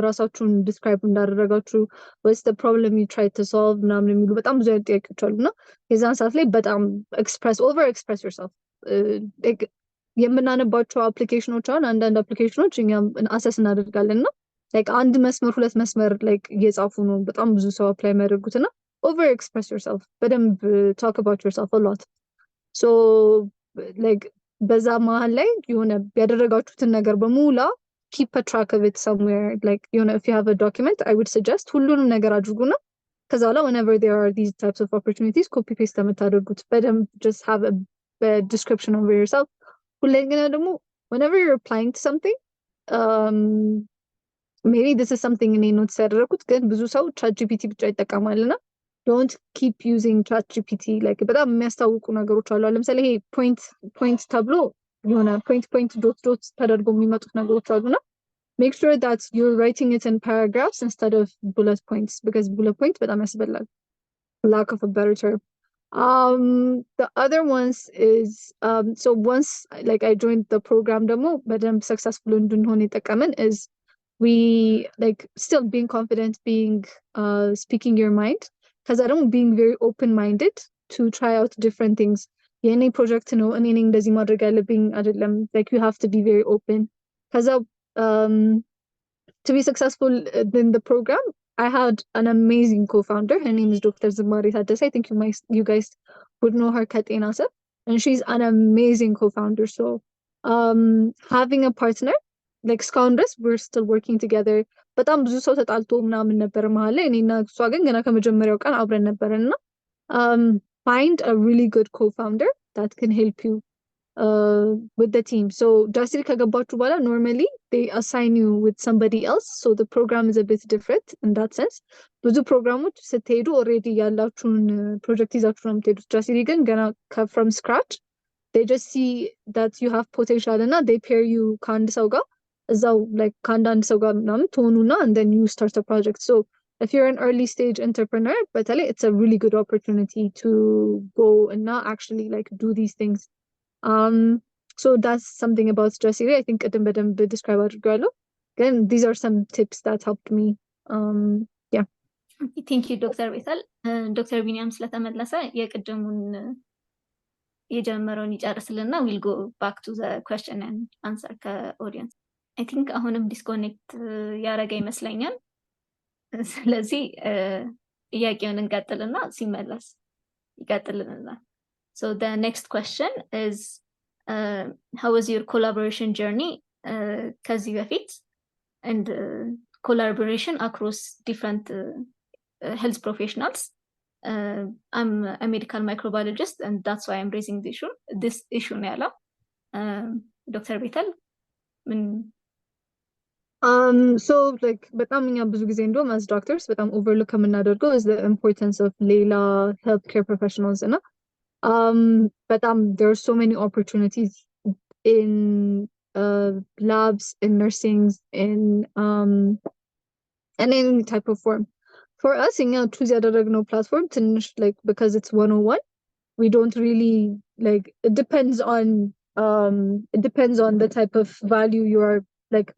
ራሳችሁን ዲስክራይብ እንዳደረጋችሁ what's the problem you try to solve ምናምን የሚሉ በጣም ብዙ አይነት ጥያቄዎች አሉና የዛን ሰዓት ላይ በጣም over express yourself የምናነባቸው አፕሊኬሽኖች አሁን አንዳንድ አፕሊኬሽኖች እኛም አሰስ እናደርጋለንና አንድ መስመር ሁለት መስመር እየጻፉ ነው በጣም ብዙ ሰው አፕላይ የሚያደርጉትና over express yourself በደንብ talk about yourself a lot. So በዛ መሀል ላይ የሆነ ያደረጋችሁትን ነገር በሙላ keep a track of it somewhere, if you have a document I would suggest ሁሉንም ነገር አድርጉና ከዛ በኋላ whenever there are these types of opportunities copy paste የምታደርጉት በደንብ just have a description over yourself. ሁለተኛ ደግሞ whenever you're applying to something maybe this is something እኔ ኖትስ ያደረኩት ግን ብዙ ሰው ChatGPT ብቻ ይጠቀማልና don't keep using ChatGPT በጣም የሚያስታውቁ ነገሮች አሉ። ለምሳሌ ይሄ ፖይንት ተብሎ የሆነ ፖይንት ዶት ተደርጎ የሚመጡት ነገሮች አሉና make sure that you're writing it in paragraphs instead of bullet points, because bullet points በጣም ያስበላል, lack of a better term. The other ones is so once like I joined the program demo በደንብ successful እንድንሆን የጠቀመን is we like still being confident, being speaking your mind, because I don't being very open-minded to try out different things. የኔ ፕሮጀክት ነው እኔ ነኝ እንደዚህ ማድረግ ያለብኝ አይደለም, like you have to be very open. because to be successful in the program, I had an amazing co-founder. Her name is Dr. Zimari Taddese. I think you guys would know her, Katina Sir, and she's an amazing co-founder. So having a partner like Scoundress, we're still working together. በጣም ብዙ ሰው ተጣልቶ ምናምን ነበር መሀል ላይ እኔና እሷ ግን ገና ከመጀመሪያው ቀን አብረን ነበርና find a really good co-founder that can help you with the team. So Jasiri kagabachu bala, normally they assign you with somebody else, so the program is a bit different in that sense. ብዙ ፕሮግራሞች ስትሄዱ already ያላችሁን ፕሮጀክት ይዛችሁ ነው የምትሄዱት። Jasiri ግን ገና from scratch, they just see that you have potential እና they pair you ከአንድ ሰው ጋር እዛው like ከአንዳንድ ሰው ጋር ምናምን ትሆኑና and then you start a project. So if you're an early stage entrepreneur, በተለይ it's a really good opportunity to go and not actually like do these things. So that's something about Jasiri. I think በደንብ describe አድርጌዋለሁ. Again, these are some tips that helped me. Yeah. Thank you, Dr. Bethel. Dr. Biniam ስለተመለሰ የቅድሙን የጀመረውን ይጨርስልና we'll go back to the question and answer ከaudience. I think አሁንም ዲስኮኔክት ያረገ ይመስለኛል። ስለዚህ ጥያቄውን እንቀጥልና ሲመለስ ይቀጥልልናል። So the next question is, how was your collaboration journey ከዚህ በፊት and collaboration across different health professionals? I'm a medical microbiologist and that's why I'm raising this issue ነው ያለው ዶክተር ቤተል ምን so like በጣም እኛ ብዙ ጊዜ እንደውም as doctors በጣም overlook የምናደርገው is the importance of ሌላ healthcare professionals እና በጣም there are so many opportunities in labs, in nursing, in any type of form. For us, እኛ choose ያደረግነው platform ትንሽ like because it's 101, we don't really like, it depends on the type of value you are like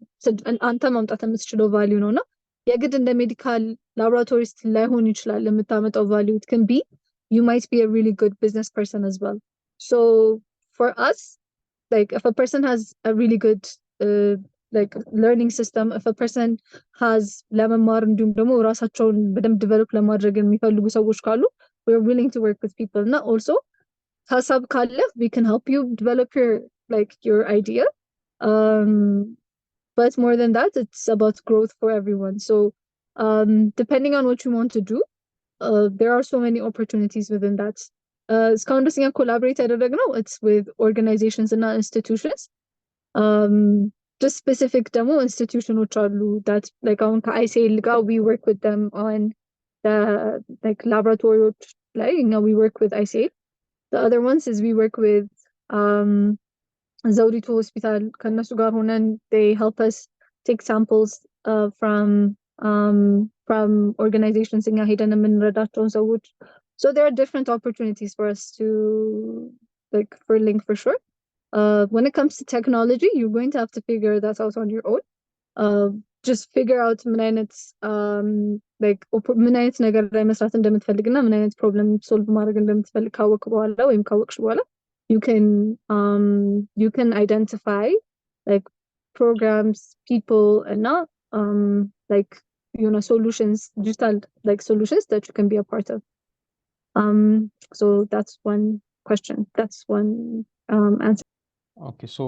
አንተ ማምጣት የምትችለው value ነውና የግድ እንደ ሜዲካል ላቦራቶሪስት ላይሆን ይችላል የምታመጣው value. It can be you might be a really good business person as well. So for us, like if a person has a really good like learning system, if a person has ለመማር እንዲሁም ደግሞ ራሳቸውን በደንብ ዲቨሎፕ ለማድረግ የሚፈልጉ ሰዎች ካሉ we're willing to work with people. እና also ሀሳብ ካለ we can help you develop your idea. But more than that, it's about growth for everyone. So depending on what you want to do, there are so many opportunities within that. እስካሁን ድረስ እኛ ኮላቦሬት ያደረግነው it's with organizations and institutions. Just specific ደግሞ institutions አሉ that like አሁን ከአይሲኤል ጋር we work with them on the like laboratories ላይ እኛ we work with ICL. The other ones is we work with ዘውዲቱ ሆስፒታል ከነሱ ጋር ሆነን they help us take samples from organizations እኛ ሄደን የምንረዳቸውን ሰዎች. So there are different opportunities for us to like for Link for sure. When it comes to technology, you're going to have to figure that out on your own. Just figure out ምን አይነት like ምን አይነት ነገር ላይ መስራት እንደምትፈልግና ምን አይነት ፕሮብለም ሶልቭ ማድረግ እንደምትፈልግ ካወቅ በኋላ ወይም ካወቅሽ በኋላ you can identify like programs, people, and not like solutions, digital like solutions that you can be a part of. So that's one question. That's one answer. Okay, so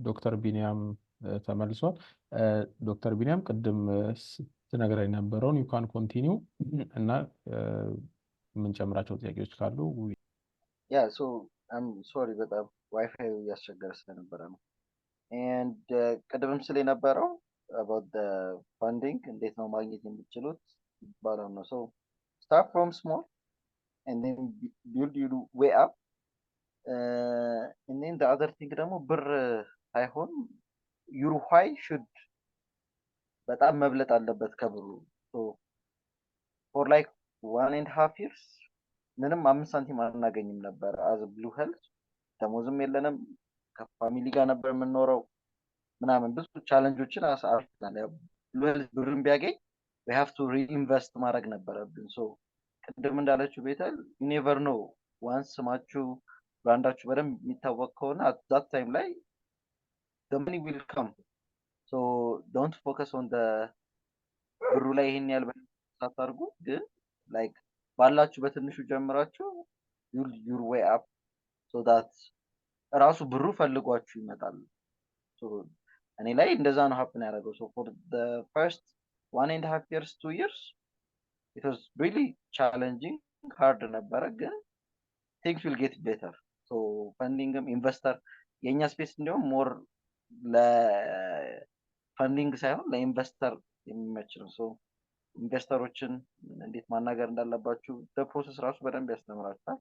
ዶክተር ቢኒያም ተመልሷል። ዶክተር ቢኒያም ቅድም ስትነግረኝ የነበረውን you can continue እና የምንጨምራቸው ጥያቄዎች ካሉ yeah, so I'm sorry በጣም ዋይፋይ እያስቸገረ ስለነበረ ነው። and ቅድምም ስለነበረው about the funding እንዴት ነው ማግኘት የምትችሉት ባለው ነው። so start from small and then build your way up. And then the other thing ደግሞ ብር ሳይሆን your why should በጣም መብለጥ አለበት ከብሩ። ፎር ላይክ 1.5 years ምንም 5 ሳንቲም አናገኝም ነበር። አዝ ብሉ ሄልዝ ደሞዝም የለንም። ከፋሚሊ ጋር ነበር የምንኖረው ምናምን ብዙ ቻለንጆችን አልፈናል። ያው ብሉ ሄልዝ ብርን ቢያገኝ we have to reinvest ማድረግ ነበረብን። ቅድም እንዳለችው ቤተል you never know ዋንስ ስማችሁ ብራንዳችሁ በደንብ የሚታወቅ ከሆነ at that time ላይ the money will come. So don't focus on the ብሩ ላይ ይሄን ያህል ሳታርጉ ግን like ባላችሁ በትንሹ ጀምራችሁ your way up so that ራሱ ብሩ ፈልጓችሁ ይመጣል። እኔ ላይ እንደዛ ነው happen ያደረገው። So for the first 1.5 years 2 years it was really challenging, hard ነበረ ግን things will get better. So ፈንዲንግም ኢንቨስተር የኛ ስፔስ እንዲሁም ሞር ለፈንዲንግ ሳይሆን ለኢንቨስተር የሚመች ነው። ኢንቨስተሮችን እንዴት ማናገር እንዳለባችሁ በፕሮሰስ ራሱ በደንብ ያስተምራችኋል።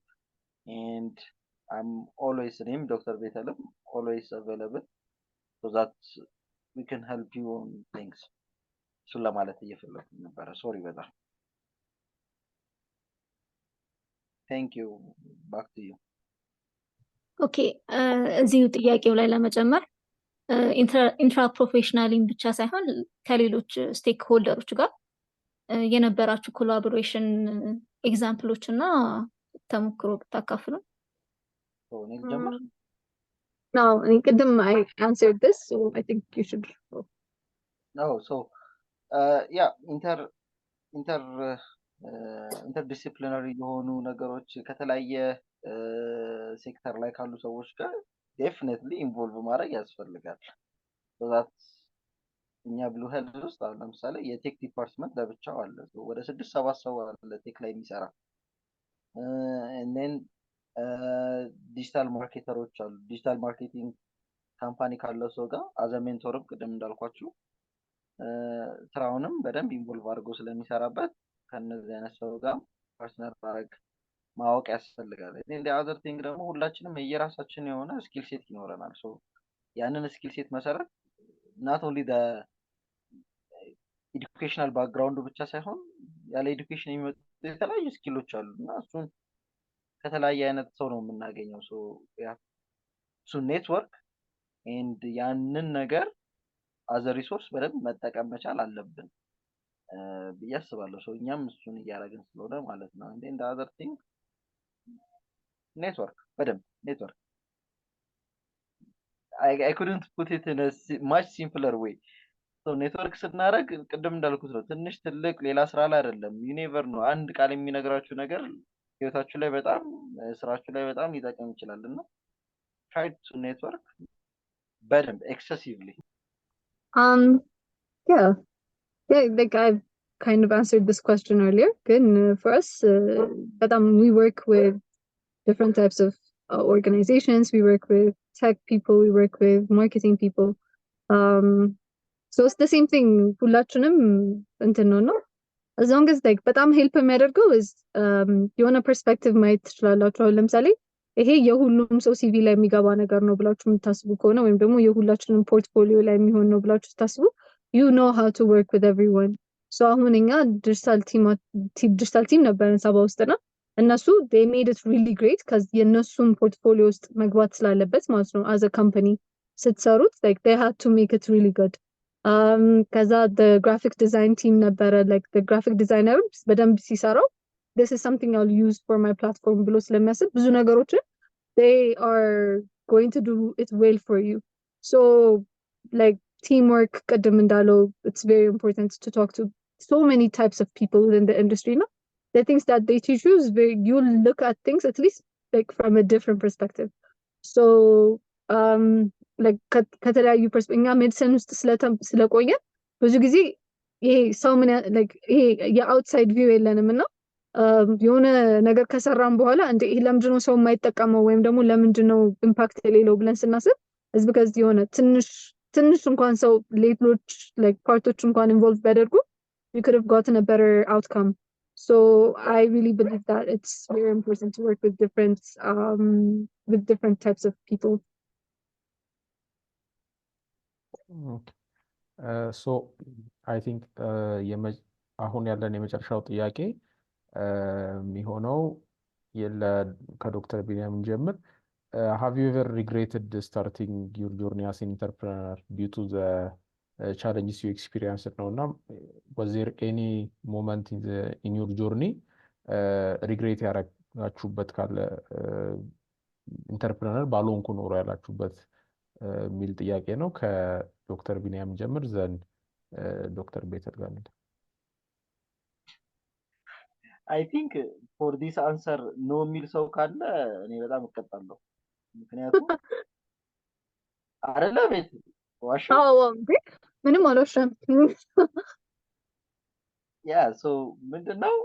and I'm always እኔም ዶክተር ቤተልም always available so that we can help you on things. እሱን ለማለት እየፈለኩ ነበረ። ሶሪ በጣም thank you. back to you. ኦኬ እዚሁ ጥያቄው ላይ ለመጨመር ኢንትራ ፕሮፌሽናሊን ብቻ ሳይሆን ከሌሎች ስቴክ ሆልደሮች ጋር የነበራችሁ ኮላቦሬሽን ኤግዛምፕሎች እና ተሞክሮ ብታካፍሉ። እኔ ልጀምር? No, ቅድም I answered this, so I think you should go. ኢንተርዲሲፕሊናሪ የሆኑ ነገሮች ከተለያየ ሴክተር ላይ ካሉ ሰዎች ጋር ዴፊኔትሊ ኢንቮልቭ ማድረግ ያስፈልጋል። እኛ ብሉ ሄልዝ ውስጥ አሁን ለምሳሌ የቴክ ዲፓርትመንት ለብቻው አለ። ወደ 6-7 ሰው አለ ቴክ ላይ የሚሰራ። እኔን ዲጂታል ማርኬተሮች አሉ። ዲጂታል ማርኬቲንግ ካምፓኒ ካለው ሰው ጋር አዘ ሜንቶርም ቅድም እንዳልኳችሁ ስራውንም በደንብ ኢንቮልቭ አድርጎ ስለሚሰራበት ከነዚህ አይነት ሰው ጋር ፓርትነር ማድረግ ማወቅ ያስፈልጋል። እንደ አዘር ቲንግ ደግሞ ሁላችንም የየራሳችን የሆነ ስኪል ሴት ይኖረናል። ያንን ስኪል ሴት መሰረት ናት ኦንሊ ኤዱኬሽናል ባክግራውንዱ ብቻ ሳይሆን ያለ ኤዱኬሽን የሚመጡ የተለያዩ ስኪሎች አሉ እና እሱን ከተለያየ አይነት ሰው ነው የምናገኘው። እሱ ኔትወርክ ኤንድ ያንን ነገር አዘ ሪሶርስ በደንብ መጠቀም መቻል አለብን ብዬ አስባለሁ። እኛም እሱን እያደረግን ስለሆነ ማለት ነው። እንደ አዘር ቲንግ ኔትወርክ በደንብ ኔትወርክ I couldn't put it in a much simpler way. ኔትወርክ ስናደርግ ቅድም እንዳልኩት ነው። ትንሽ ትልቅ ሌላ ስራ ላይ አይደለም። ዩኒቨር ነው አንድ ቃል የሚነግራችሁ ነገር ህይወታችሁ ላይ በጣም ስራችሁ ላይ በጣም ሊጠቅም ይችላል እና try to network በደንብ excessively. Yeah, like I've kind of answered this question earlier. Good for us, we work with different types of organizations. We work with tech people. We work with marketing people. So it's the same thing. ሁላችንም እንትን ነው as long as like በጣም ሄልፕ የሚያደርገው is የሆነ ፐርስፔክቲቭ ማየት ትችላላችሁ። አሁን ለምሳሌ ይሄ የሁሉም ሰው ሲቪ ላይ የሚገባ ነገር ነው ብላችሁ የምታስቡ ከሆነ ወይም ደግሞ የሁላችንም ፖርትፎሊዮ ላይ የሚሆን ነው ብላችሁ ስታስቡ you know how to work with everyone. So አሁን እኛ ዲጂታል ቲም ነበረን ሰባ ውስጥና እነሱ they made it really great because የነሱም ፖርትፎሊዮ ውስጥ መግባት ስላለበት ማለት ነው። as a company ስትሰሩት like they had to make it really good. ከዛ the graphic design team ነበረ like the graphic designer በደንብ ሲሰራው this is something I'll use for my platform ብሎ ስለሚያስብ ብዙ ነገሮችን they are going to do it well for you. So like teamwork ቅድም እንዳለው it's very important to talk to so many types of people within the industry. No, the things that they teach you is you look at things at least like from a different perspective. So like ከተለያዩ እኛ ሜዲሲን ውስጥ ስለቆየ ብዙ ጊዜ ይሄ ሰው ምን like ይሄ የአውትሳይድ ቪው የለንም እና የሆነ ነገር ከሰራን በኋላ እንደ ይሄ ለምንድን ነው ሰው የማይጠቀመው ወይም ደግሞ ለምንድን ነው ኢምፓክት የሌለው ብለን ስናስብ is because የሆነ ትንሽ እንኳን ሰው ሌሎች like ፓርቶች እንኳን ኢንቮልቭ ቢያደርጉ we could have gotten a better outcome. So I really believe that it's very important to work with different types of people. So አይ ቲንክ አሁን ያለን የመጨረሻው ጥያቄ የሚሆነው ከዶክተር ቢንያም እንጀምር። ሃቭ ዩ ኤቨር ሪግሬትድ ስታርቲንግ ዩር ጆርኒ አስ ኤን ኢንተርፕረነር ዲው ቱ ዘ challenges you experienced ነው እና was there any moment in your journey ሪግሬት ያደረጋችሁበት ካለ ኢንተርፕረነር ባልሆንኩ ኖሮ ያላችሁበት የሚል ጥያቄ ነው። ከዶክተር ቢንያም ጀምር ዘን ዶክተር ቤተል ጋር ነው። አይ ቲንክ ፎር ዲስ አንሰር ኖ የሚል ሰው ካለ እኔ በጣም እቀጣለሁ። ምክንያቱም አይደለ ቤት ዋሻ ምንም አልዋሻም። ያ ሶ ምንድነው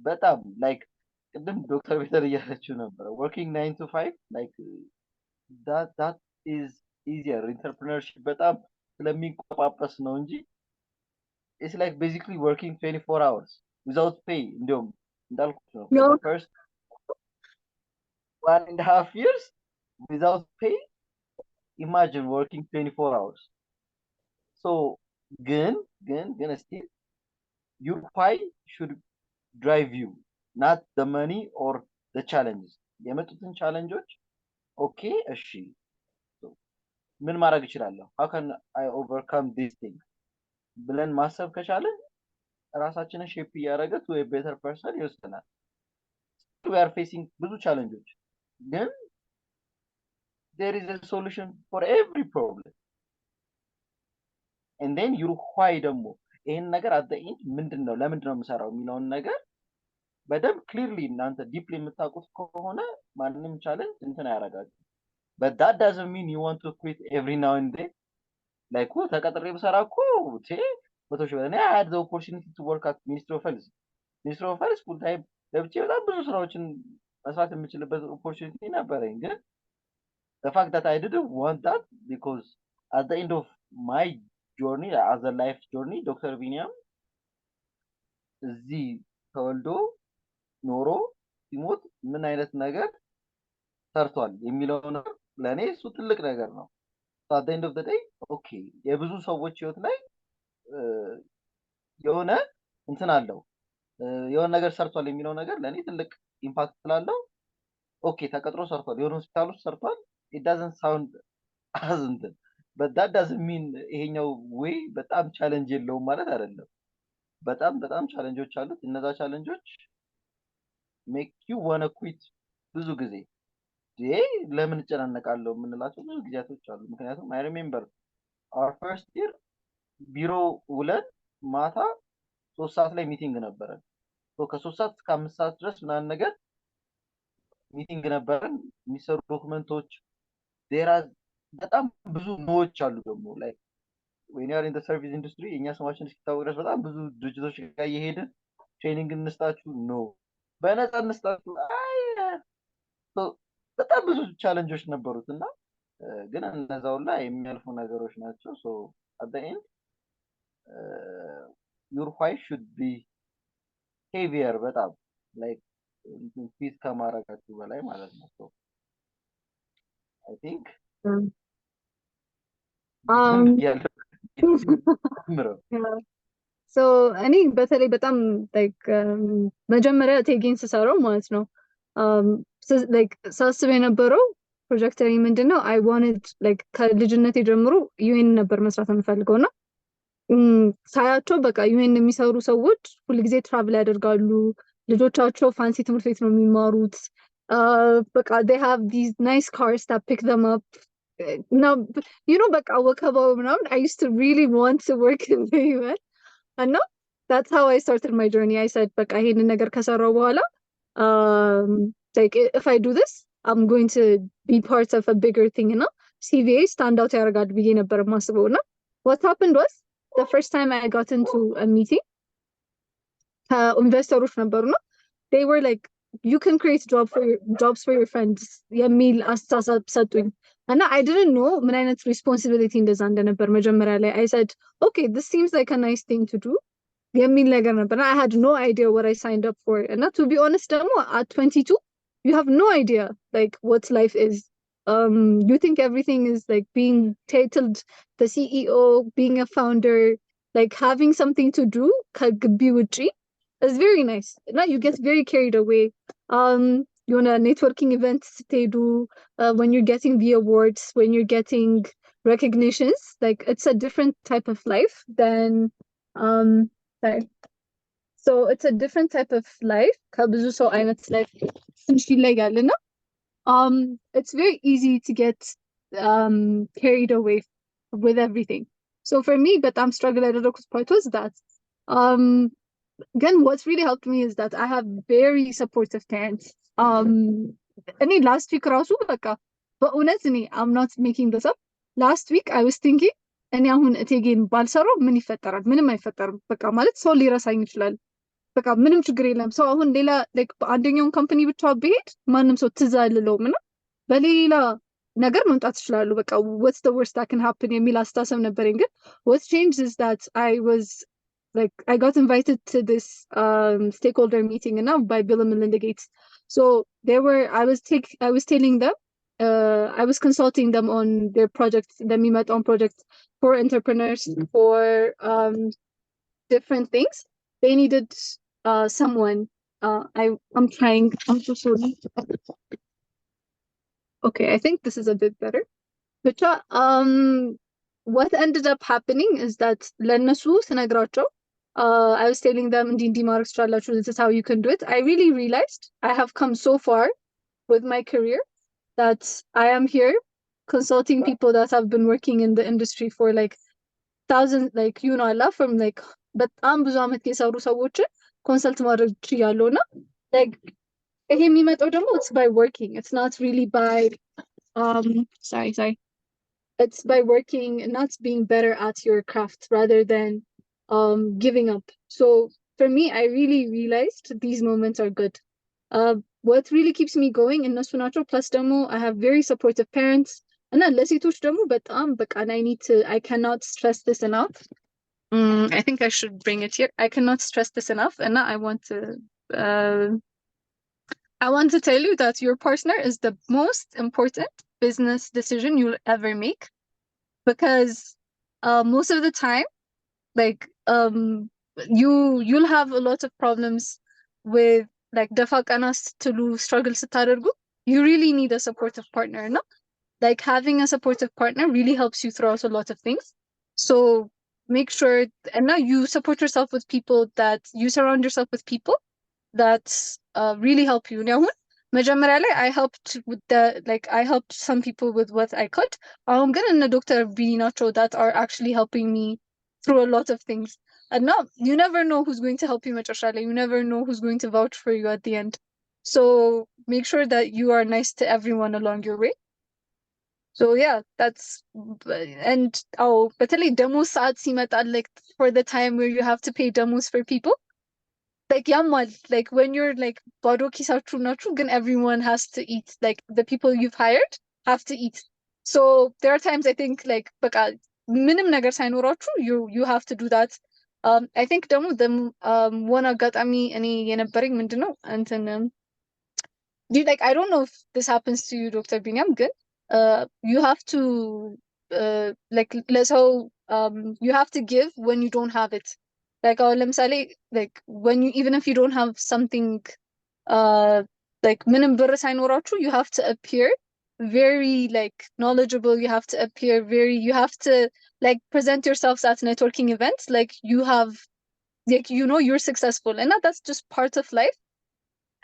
በጣም ላይክ ቅድም ዶክተር ቤተል እያለችው ነበረ working 9 to 5 like that is easier entrepreneurship በጣም ስለሚንቆጳጳስ ነው እንጂ it's like basically working 24 hours without pay እንዲሁም እንዳልኩት ነው for the first 1.5 years without pay imagine working 24 hours so ግን still your why should drive you not the money or the challenges የመጡትን ቻሌንጆች ኦኬ እሺ ምን ማድረግ እችላለሁ how can I overcome these things ብለን ማሰብ ከቻለን ራሳችንን ሼፕ እያደረገ to a better person ይወስደናል። we are facing ብዙ ቻሌንጆች ግን there is a solution for every problem and then your why ደግሞ ይሄን ነገር at the end ምንድነው ለምንድነው የምሰራው የሚለውን ነገር በደንብ ክሊርሊ እናንተ ዲፕሊ የምታውቁት ከሆነ ማንንም ቻሌንጅ እንትን ያደርጋችሁ but that doesn't mean you want to quit every now and then like ተቀጥሬ ብሰራ እኮ በቶሽ በእኔ I had the opportunity to work at Ministry of Health full time ለብቻ በጣም ብዙ ስራዎችን መስራት የምችልበት opportunity ነበረኝ ግን the fact that I didn't want that because at the end of my journey as a life journey ዶክተር ቢንያም እዚህ ተወልዶ ኖሮ ሲሞት ምን አይነት ነገር ሰርቷል የሚለው ነገር ለኔ እሱ ትልቅ ነገር ነው። at the end of the day okay የብዙ ሰዎች ህይወት ላይ የሆነ እንትን አለው የሆነ ነገር ሰርቷል የሚለው ነገር ለኔ ትልቅ ኢምፓክት ስላለው ኦኬ ተቀጥሮ ሰርቷል የሆነ ሆስፒታል ውስጥ ሰርቷል it doesn't sound as እንትን but that doesn't mean ይሄኛው ወይ በጣም ቻሌንጅ የለውም ማለት አይደለም። በጣም ቻሌንጆች አሉት። እነዛ ቻሌንጆች make you wanna quit ብዙ ጊዜ ለምን እጨናነቃለሁ የምንላቸው ብዙ ጊዜያቶች አሉ። ምክንያቱም I remember our first year ቢሮ ውለን ማታ 3 ሰዓት ላይ ሚቲንግ ነበረን። ከ3 ሰዓት እስከ 5 ሰዓት ድረስ ምናምን ነገር ሚቲንግ ነበረን። የሚሰሩ ዶክመንቶች በጣም ብዙ ኖዎች አሉ ደግሞ ላይ when you are in the service industry የኛ ስማችን እስኪታወቅ ድረስ በጣም ብዙ ድርጅቶች ጋር እየሄድን ትሬኒንግ እንስጣችሁ ነው በነፃ እንስጣችሁ በጣም ብዙ ቻሌንጆች ነበሩት እና ግን እነዛው ላይ የሚያልፉ ነገሮች ናቸው። so at the end your why should be heavier በጣም like ፊት ከማረጋችሁ በላይ ማለት ነው። so I think so እኔ በተለይ በጣም like መጀመሪያ ቴጌን ስሰራው ማለት ነው like ሳስብ የነበረው ፕሮጀክተሪ ምንድነው I wanted like ከልጅነቴ ጀምሮ ዩኤን ነበር መስራት የምፈልገውና ሳያቸው በቃ ዩኤን የሚሰሩ ሰዎች ሁሉ ጊዜ ትራቭል ያደርጋሉ ልጆቻቸው ፋንሲ ትምህርት ቤት ነው የሚማሩት በቃ they have these nice cars that pick them up now you know በቃ ወከባው ምናምን I used to really want to work in the UN and no that's how I started my journey I said በቃ ይሄንን ነገር ከሰራው በኋላ like if I do this I'm going to be part of a bigger thing እና CVA stand out ያደርጋል ብዬ ነበር ማስበውና what happened was the first time I got into a meeting investors ነበሩና they were like you can create jobs for your friends የሚል አስተሳሰብ ሰጡኝ እና I didn't know ምን አይነት responsibility እንደዛ እንደነበር መጀመሪያ ላይ I said okay this seems like a nice thing to do የሚል ነገር ነበር I had no idea what I signed up for and to be honest ደግሞ at 22 you have no idea like what life is you think everything is like being titled the CEO, being a founder, like having something to do ከግቢ ውጪ is very nice. Now you get very carried away. You want a networking event ስትሄዱ when you're getting the awards, when you're getting recognitions, like it's a different type of life than sorry. So it's a different type of life. ከብዙ ሰው አይነት life ትንሽ ይለያል እና it's very easy to get carried away with everything. So for me, but I'm struggling a little part was that again what's really helped me is that I have very supportive parents. Any last week rasu baka but honestly I'm not making this up. Last week I was thinking እኔ አሁን እቴጌን ባልሰራው ምን ይፈጠራል? ምንም አይፈጠርም። በቃ ማለት ሰው ሊረሳኝ ይችላል። በቃ ምንም ችግር የለም። ሰው አሁን ሌላ ላይክ በአንደኛውን ካምፓኒ ብቻ ብሄድ ማንም ሰው ትዝ አይልለውም እና በሌላ ነገር መምጣት ይችላሉ። በቃ what's the worst that can happen የሚል አስተሳሰብ ነበረኝ። ግን what changed is that I got invited to this stakeholder meeting and now by Bill and Melinda Gates. So I was telling them I was consulting them on their projects, the Mimet on projects for entrepreneurs, for different things. They needed someone. I'm trying. I'm so sorry. Okay, I think this is a bit better. But what ended up happening is that ለነሱ ስነግራቸው I was telling them እንዲህ ማድረግ ትችላላችሁ, this is how you can do it. I really realized I have come so far with my career that I am here consulting people that have been working in the industry for like thousands, like you know, I love from like በጣም ብዙ ዓመት የሰሩ ሰዎችን ኮንሰልት ማድረግ ችያለሁ እና like ይሄ የሚመጣው ደግሞ it's by working, it's not really by sorry it's by working and not being better at your craft rather than giving up. So for me I really realized these moments are good. What really keeps me going እነሱ ናቸው plus ደግሞ I have very supportive parents እና ለሴቶች ደግሞ በጣም በቃ I cannot stress this enough. I think I should bring it here. I cannot stress this enough and I want to tell you that your partner is the most important business decision you'll ever make, because most of the time like you'll have a lot of problems with like ደፋ ቀና ስትሉ struggle ስታደርጉ you really need a supportive partner, no? Like having a supportive partner really helps you throughout a lot of things. So make sure and now you support yourself with people, that you surround yourself with people that really help you. Now መጀመሪያ ላይ I helped some people with what I could. I'm gonna Dr. Bini Nacho that are actually helping me through a lot of things. And now you never know who's going to help you much. You never know who's going to vouch for you at the end. So make sure that you are nice to everyone along your way. So yeah, that's and በተለይ ደሞዝ ሰዓት ሲመጣ like for the time where you have to pay demos for people, like ያማል, like when you're like ባዶ ኪሳችሁ ናችሁ ግን everyone has to eat, like the people you've hired have to eat. So there are times I think like በቃ ምንም ነገር ሳይኖራችሁ you have to do that. I think ደግሞ one አጋጣሚ እኔ የነበረኝ ምንድነው እንትን like I don't know if this happens to you Dr. Binyam, ግን you have to like ለሰው you have to give when you don't have it. Like ለምሳሌ like when you, even if you don't have something like ምንም ብር ሳይኖራችሁ you have to appear very like knowledgeable, you have to appear you have to like present yourselves at networking events like you have, like you know you're successful, and that's just part of life.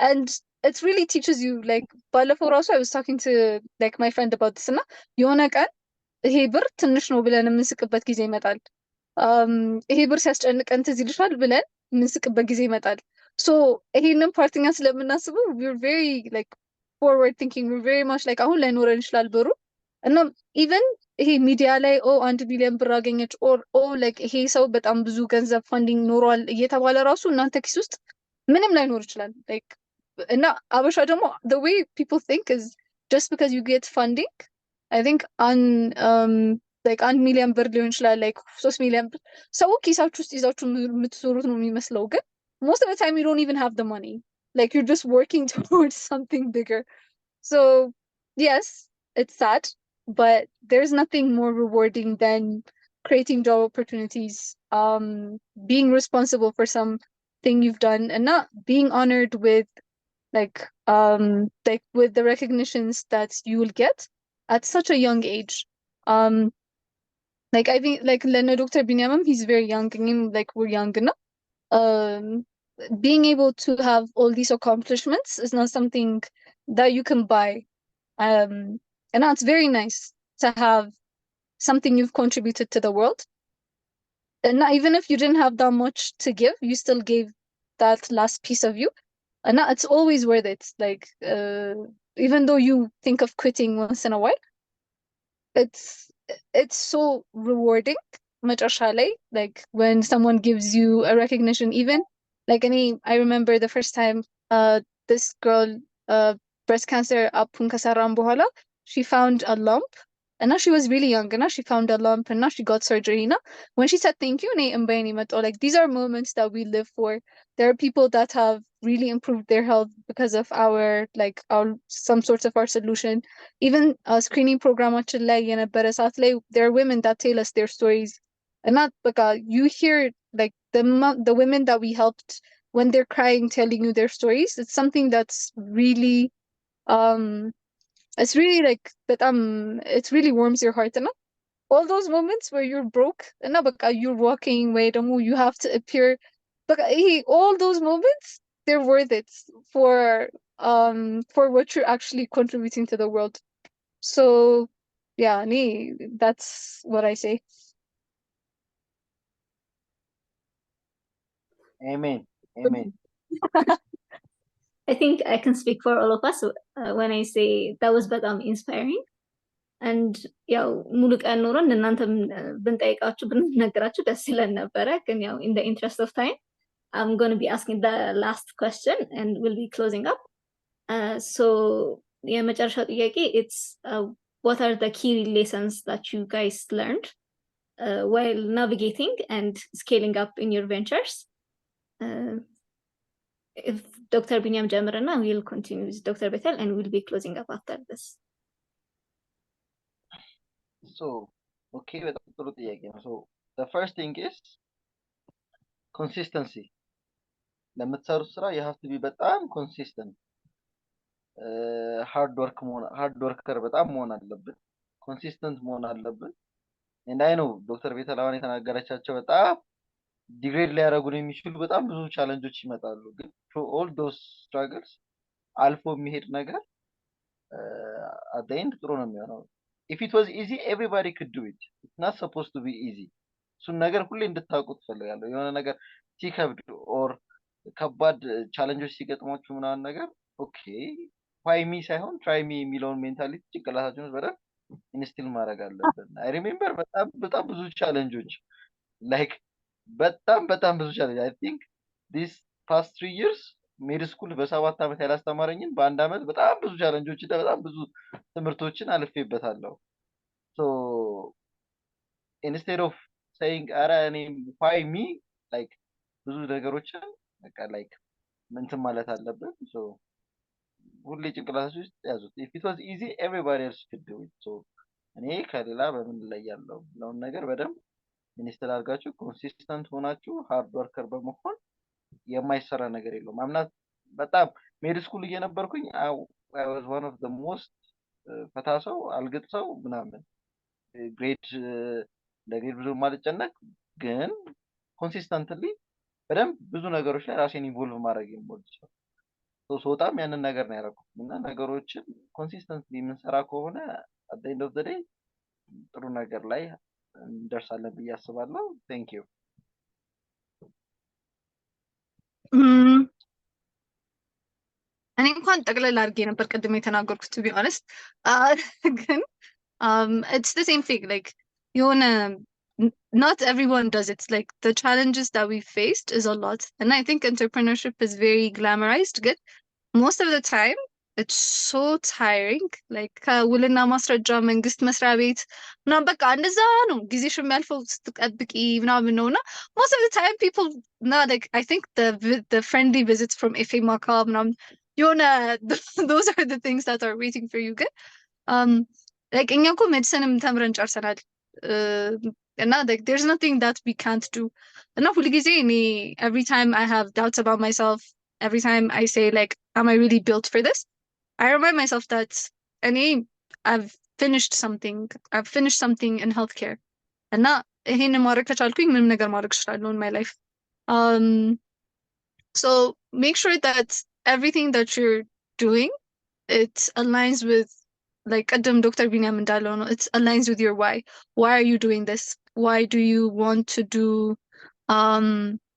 And it really teaches you, like ባለፈው ራሱ I was talking to like my friend about this እና የሆነ ቀን ይሄ ብር ትንሽ ነው ብለን የምንስቅበት ጊዜ ይመጣል። ይሄ ብር ሲያስጨንቀን ትዝ ይልሻል ብለን የምንስቅበት ጊዜ ይመጣል። so ይሄንን ፓርቲኛ ስለምናስበው we're very like forward thinking, we're very much like አሁን ላይኖረን ይችላል ብሩ እና even ይሄ ሚዲያ ላይ 1 ቢሊዮን ብር አገኘች or like ይሄ ሰው በጣም ብዙ ገንዘብ ፋንዲንግ ኖሯል እየተባለ ራሱ እናንተ ኪስ ውስጥ ምንም ላይኖር ይችላል። like እና አበሻ ደግሞ the way people think is just because you get funding, I think on like 1 ሚሊዮን ብር ሊሆን ይችላል like 3 ሚሊዮን ብር ሰው ኪሳችሁ ውስጥ ይዛችሁ የምትዞሩት ነው የሚመስለው፣ ግን most of the time you don't even have the money, like you're just working towards something bigger. So yes, it's sad, but there's nothing more rewarding than creating job opportunities, being responsible for something you've done, and not being honored with like with the recognitions that you will get at such a young age. Like I think like Dr. Binyamam, he's very young, and like we're young enough. Being able to have all these accomplishments is not something that you can buy. And that's very nice to have something you've contributed to the world. And not, even if you didn't have that much to give, you still gave that last piece of you. And that, it's always worth it. Like, even though you think of quitting once in a while, it's so rewarding. Like when someone gives you a recognition, even like I remember the first time this girl breast cancer apun kasaran bohala, she found a lump, and now she was really young, and now she found a lump, and now she got surgery. When she said thank you, like these are moments that we live for. There are people that have really improved their health because of our some sorts of our solution. Even screening ፕሮግራማችን ላይ የነበረ ሰዓት ላይ there are women that tell us their stories, and not you hear like the women that we helped when they're crying telling you their stories. It's something that's really it's really like it really warms your heart. And all those moments where you're broke and you're walking away, you have to appear, but all those moments, they're worth it for what you're actually contributing to the world. So yeah, that's what I say. Amen. Amen. I think I can speak for all of us when I say that was በጣም inspiring. And ያው ሙሉ ቀን ኖረን እናንተም ብንጠይቃችሁ ብንነግራችሁ ደስ ይለን ነበረ፣ ግን ያው in the interest of time I'm going to be asking the last question and we'll be closing up. So የመጨረሻው ጥያቄ it's what are the key lessons that you guys learned while navigating and scaling up in your ventures? If Dr. Binyam ጀምርና we'll continue with Dr. Bethel and we'll be closing up after this. So, okay, በጣም ጥሩ ጥያቄ ነው። So, the first thing is consistency. ለምትሰሩት ስራ you have to be በጣም consistent. ሃርድ ወርከር በጣም መሆን አለብን። ኮንሲስተንት መሆን አለብን። and I know ዶክተር ቤተል አሁን የተናገረቻቸው በጣም ዲግሬድ ሊያደርጉን የሚችሉ በጣም ብዙ ቻሌንጆች ይመጣሉ። ግን through all those struggles አልፎ የሚሄድ ነገር at the end ጥሩ ነው የሚሆነው። if it was easy everybody could do it. It's not supposed to be easy. እሱን ነገር ሁሌ እንድታውቁት ፈልጋለሁ። የሆነ ነገር ሲከብድ ኦር ከባድ ቻሌንጆች ሲገጥሟችሁ ምናምን ነገር ኦኬ ዋይ ሚ ሳይሆን ትራይ ሚ የሚለውን ሜንታሊቲ ጭንቅላታችን ውስጥ በደንብ ኢንስቲል ማድረግ አለብን። አይ ሪሜምበር በጣም ብዙ ቻሌንጆች ላይክ በጣም ብዙ ቻሌንጅ አይ ቲንክ ዲስ ፓስት 3 years ሜድ ስኩል በ7 ዓመት ያላስተማረኝን በአንድ ዓመት በጣም ብዙ ቻሌንጆች እና በጣም ብዙ ትምህርቶችን አልፌበታለሁ። ሶ ኢንስቴድ ኦፍ ሴይንግ አረ እኔ ዋይ ሚ ላይክ ብዙ ነገሮችን በቃ ላይክ እንትን ማለት አለብን። ሶ ሁሌ ጭንቅላታችሁ ውስጥ ያዙት። if it was easy everybody else could do it. so እኔ ከሌላ በምን ላይ ያለው ለውን ነገር በደንብ ሚኒስትር አድርጋችሁ ኮንሲስተንት ሆናችሁ ሃርድ ወርከር በመሆን የማይሰራ ነገር የለውም። አምናት በጣም ሜድ ስኩል እየነበርኩኝ I was one of the most ፈታ ሰው አልግጥ ሰው ምናምን ግሬድ ለግሬድ ብዙ ማልጨነቅ ግን ኮንሲስተንትሊ በደንብ ብዙ ነገሮች ላይ ራሴን ኢንቮልቭ ማድረግ የምወድው ሶጣም ያንን ነገር ነው ያደረኩት እና ነገሮችን ኮንሲስተንትሊ የምንሰራ ከሆነ at the end of the day ጥሩ ነገር ላይ እንደርሳለን ብዬ አስባለሁ። ቴንክ ዩ። እኔ እንኳን ጠቅለል አድርጌ ነበር ቅድም የተናገርኩት to be honest. ግን it's the same thing, like የሆነ not everyone does it. Like the challenges that we faced is a lot, and I think entrepreneurship is very glamorized. Good, most of the time it's so tiring. Like ውልና ማስረጃ መንግስት መስሪያ ቤት ምናምን በቃ እንደዛ ነው ጊዜሽ የሚያልፈው ስትጠብቂ ምናምን ነውና most of the time people not like I think the friendly visits from FA Maca ምናምን የሆነ those are the things that are waiting for you. Good, like እኛ እኮ ሜዲሲንም ተምረን ጨርሰናል እና like there's nothing that we can't do እና ሁልጊዜ እኔ every time I have doubts about myself, every time I say like am I really built for this, I remind myself that እኔ I've finished something in healthcare እና ይሄንን ማድረግ ከቻልኩኝ ምንም ነገር ማድረግ እችላለሁ in my life. So make sure that everything that you're doing, it aligns with, like ቅድም ዶክተር ቢኒያም እንዳለው ነው, it aligns with your why. Why are you doing this? Why do you want to do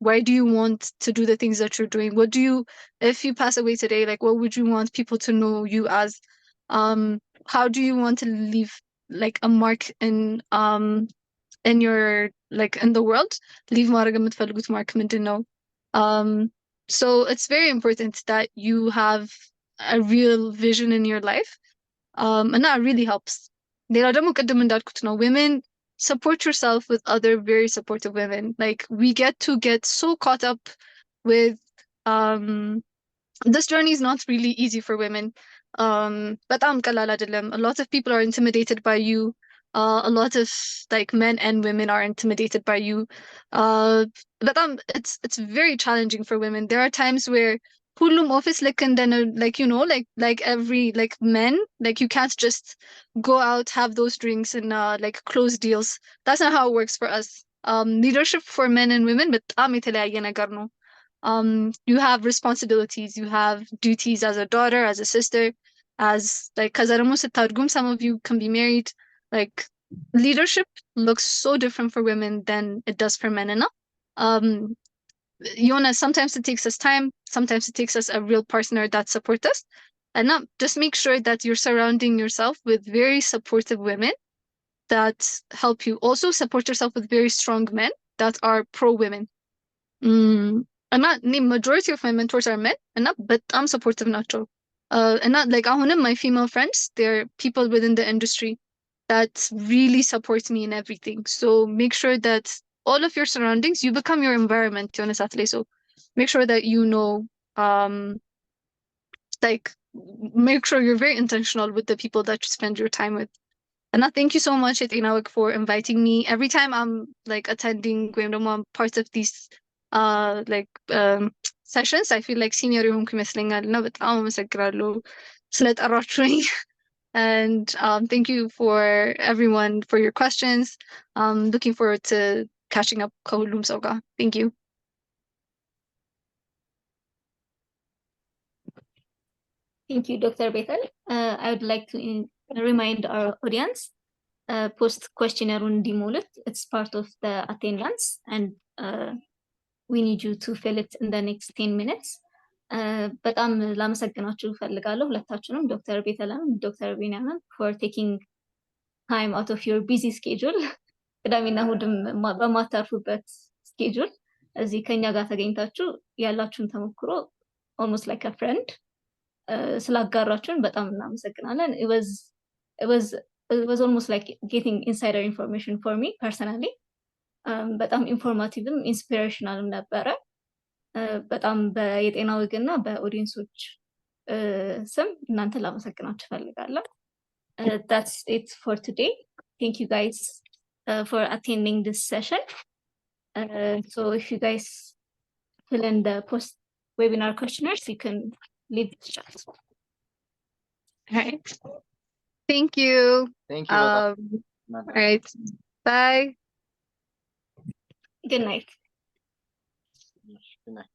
why do you want to do the things that you're doing? What do you, if you pass away today, like what would you want people to know you as? How do you want to leave like a mark in your, like in the world? Leave ማድረግ የምትፈልጉት mark ምንድን ነው? So it's very important that you have a real vision in your life. And that really helps. ሌላ ደግሞ ቅድም እንዳልኩት ነው, women, support yourself with other very supportive women. Like we get so caught up with this journey is not really easy for women. በጣም ቀላል አይደለም. A lot of people are intimidated by you. A lot of like men and women are intimidated by you. በጣም it's very challenging for women. There are times where ሁሉም office like you know like every like men, like you can't just go out, have those drinks and like close deals. That's not how it works for us. Leadership for men and women በጣም የተለያየ ነገር ነው. You have responsibilities, you have duties as a daughter, as a sister, as like ከዛ ደግሞ ስታድጉም some of you can be married. Like leadership looks so different for women than it does for men. And sometimes it takes us time, sometimes it takes us a real partner that supports us. And just make sure that you're surrounding yourself with very supportive women that help you. Also support yourself with very strong men that are pro women. And not the majority of my mentors are men, and not but I'm supportive nacho. And not like my female friends, they're people within the industry that really support me in everything. So make sure that all of your surroundings, you become your environment. So make sure that you know, like make sure you're very intentional with the people that you spend your time with. And thank you so much, Etinawik, for inviting me. Every time I'm like attending parts of these sessions, I feel like senior and thank you for everyone for your questions. Looking forward to catching up ከሁሉም ሰው ጋር. Thank you. Thank you, Dr. Bethel. I would like to remind our audience, post questionnaire እንዲሞሉት. It's part of the attendance, and we need you to fill it in the next 10 minutes. በጣም ላመሰግናችሁ ፈልጋለሁ ሁለታችሁንም, ዶክተር ቤተልም ዶክተር ቢኒያምን, for taking time out of your busy schedule. ቅዳሜና እሑድም በማታርፉበት schedule እዚህ ከኛ ጋር ተገኝታችሁ ያላችሁን ተሞክሮ almost like a friend ስላጋራችሁን በጣም እናመሰግናለን. It was almost like getting insider information for me personally. በጣም ኢንፎርማቲቭም ኢንስፒሬሽናልም ነበረ. በጣም በየጤና ወግና በኦዲየንሶች ስም እናንተ ላመሰግናችሁ ፈልጋለሁ. That's it for today. Thank you guys for attending this session. So if you guys fill in the post webinar questionnaires, you can leave the chat. All right. Thank you. Thank you. All right. Bye. Good night. Good night.